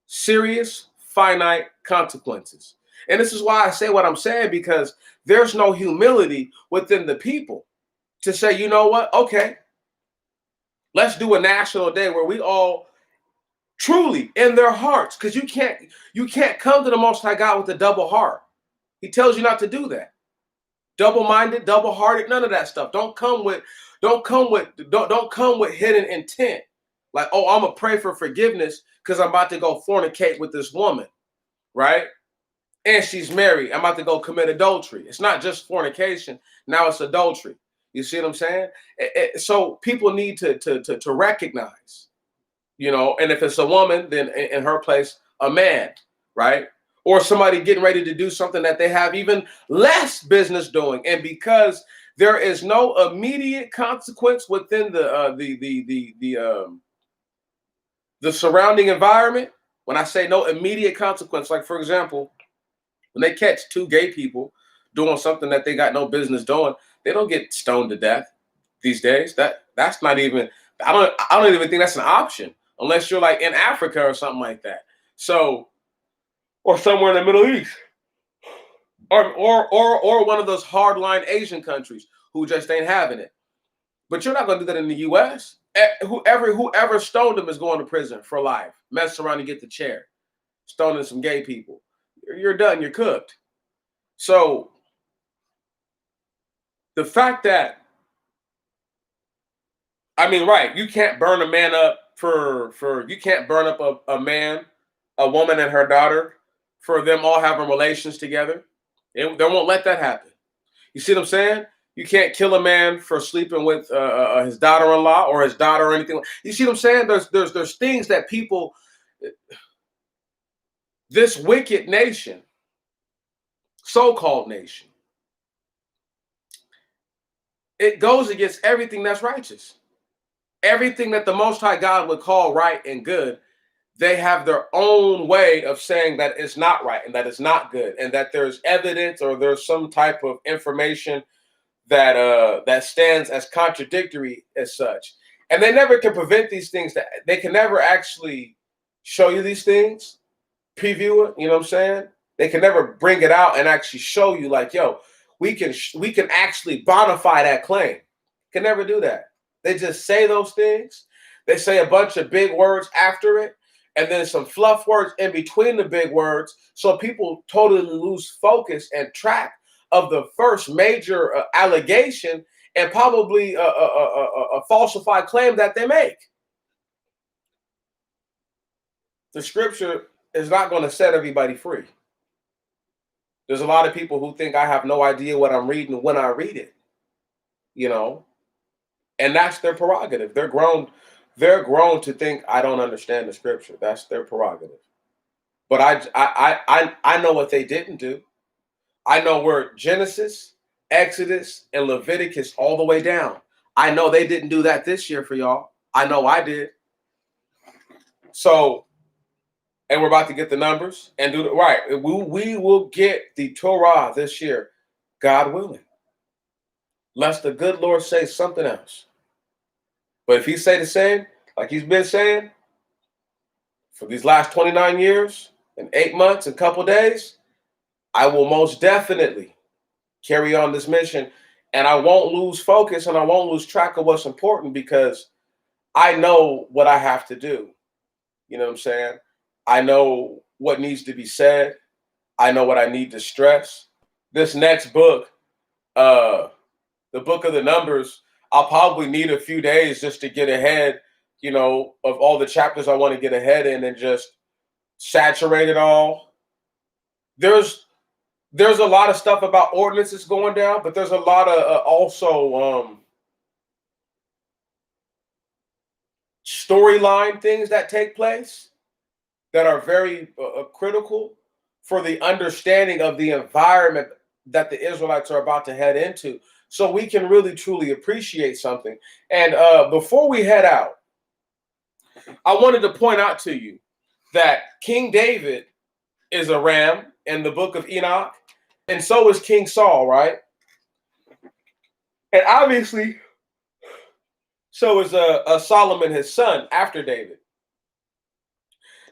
serious, finite consequences. And this is why I say what I'm saying, because there's no humility within the people to say, you know what? Okay, let's do a national day where we all truly in their hearts, because you can't come to the Most High God with a double heart. He tells you not to do that. Double-minded, double-hearted, none of that stuff. Don't come with hidden intent. Like, oh, I'm gonna pray for forgiveness because I'm about to go fornicate with this woman, right? And she's married. I'm about to go commit adultery. It's not just fornication. Now it's adultery. You see what I'm saying? So people need to recognize, you know, and if it's a woman, then in her place, a man, right? Or somebody getting ready to do something that they have even less business doing. And because there is no immediate consequence within the surrounding environment, When I say no immediate consequence, like for example, when they catch two gay people doing something that they got no business doing, they don't get stoned to death these days. That's not even. I don't even think that's an option unless you're like in Africa or something like that. So or somewhere in the Middle East or one of those hardline Asian countries who just ain't having it. But you're not going to do that in the U.S. Whoever stoned him is going to prison for life. Mess around and get the chair. Stoning some gay people. You're done. You're cooked. So the fact that, I mean, right, you can't burn a man up you can't burn up a man, a woman and her daughter for them all having relations together. They won't let that happen. You see what I'm saying? You can't kill a man for sleeping with his daughter-in-law or his daughter or anything. You see what I'm saying? There's things that people, this wicked nation, so-called nation, it goes against everything that's righteous. Everything that the Most High God would call right and good, they have their own way of saying that it's not right and that it's not good, and that there's evidence or there's some type of information that stands as contradictory as such. And they never can prevent these things. That they can never actually show you these things, preview it. You know what I'm saying? They can never bring it out and actually show you like, yo, we can actually bonify that claim. Can never do that. They just say those things. They say a bunch of big words after it, and then some fluff words in between the big words, so people totally lose focus and track of the first major allegation and probably a falsified claim that they make. The scripture is not going to set everybody free. There's a lot of people who think I have no idea what I'm reading when I read it, you know, and that's their prerogative. They're grown. They're grown to think I don't understand the scripture. That's their prerogative. But I know what they didn't do. I know where Genesis, Exodus, and Leviticus all the way down. I know they didn't do that this year for y'all. I know I did. So, and we're about to get the numbers and do the right. We will get the Torah this year, God willing. Lest the good Lord say something else. But if he say the same, like he's been saying for these last 29 years and 8 months and a couple days, I will most definitely carry on this mission, and I won't lose focus and I won't lose track of what's important because I know what I have to do. You know what I'm saying? I know what needs to be said. I know what I need to stress. This next book, the book of the Numbers, I'll probably need a few days just to get ahead, you know, of all the chapters I want to get ahead in and just saturate it all. There's a lot of stuff about ordinances going down, but there's a lot of also storyline things that take place that are very critical for the understanding of the environment that the Israelites are about to head into, so we can really truly appreciate something. And before we head out, I wanted to point out to you that King David is a ram in the book of Enoch, and so is King Saul, right? And obviously, so is Solomon, his son, after David.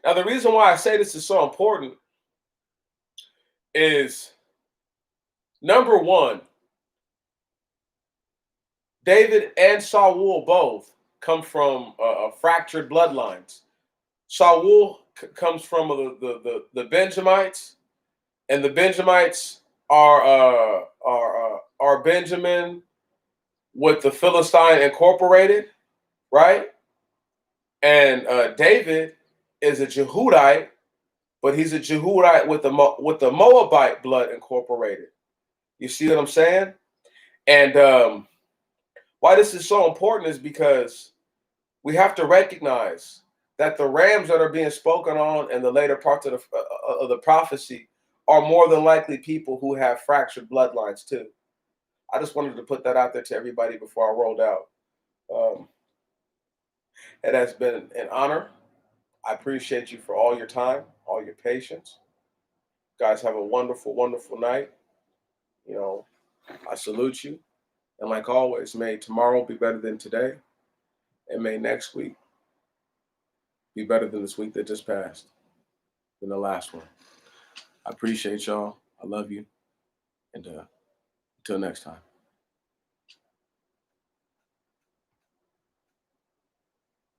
Now, the reason why I say this is so important is, number one, David and Saul both come from fractured bloodlines. Saul comes from the Benjamites, and the Benjamites are Benjamin with the Philistine Incorporated, right? And David is a Jehudite, but he's a Jehudite with the Moabite blood incorporated. You see what I'm saying? And why this is so important is because we have to recognize that the rams that are being spoken on in the later parts of the prophecy are more than likely people who have fractured bloodlines too. I just wanted to put that out there to everybody before I rolled out. It has been an honor I appreciate you for all your time, all your patience. Guys, have a wonderful, wonderful night. You know, I salute you. And like always, may tomorrow be better than today. And may next week be better than this week that just passed, than the last one. I appreciate y'all. I love you. And until next time.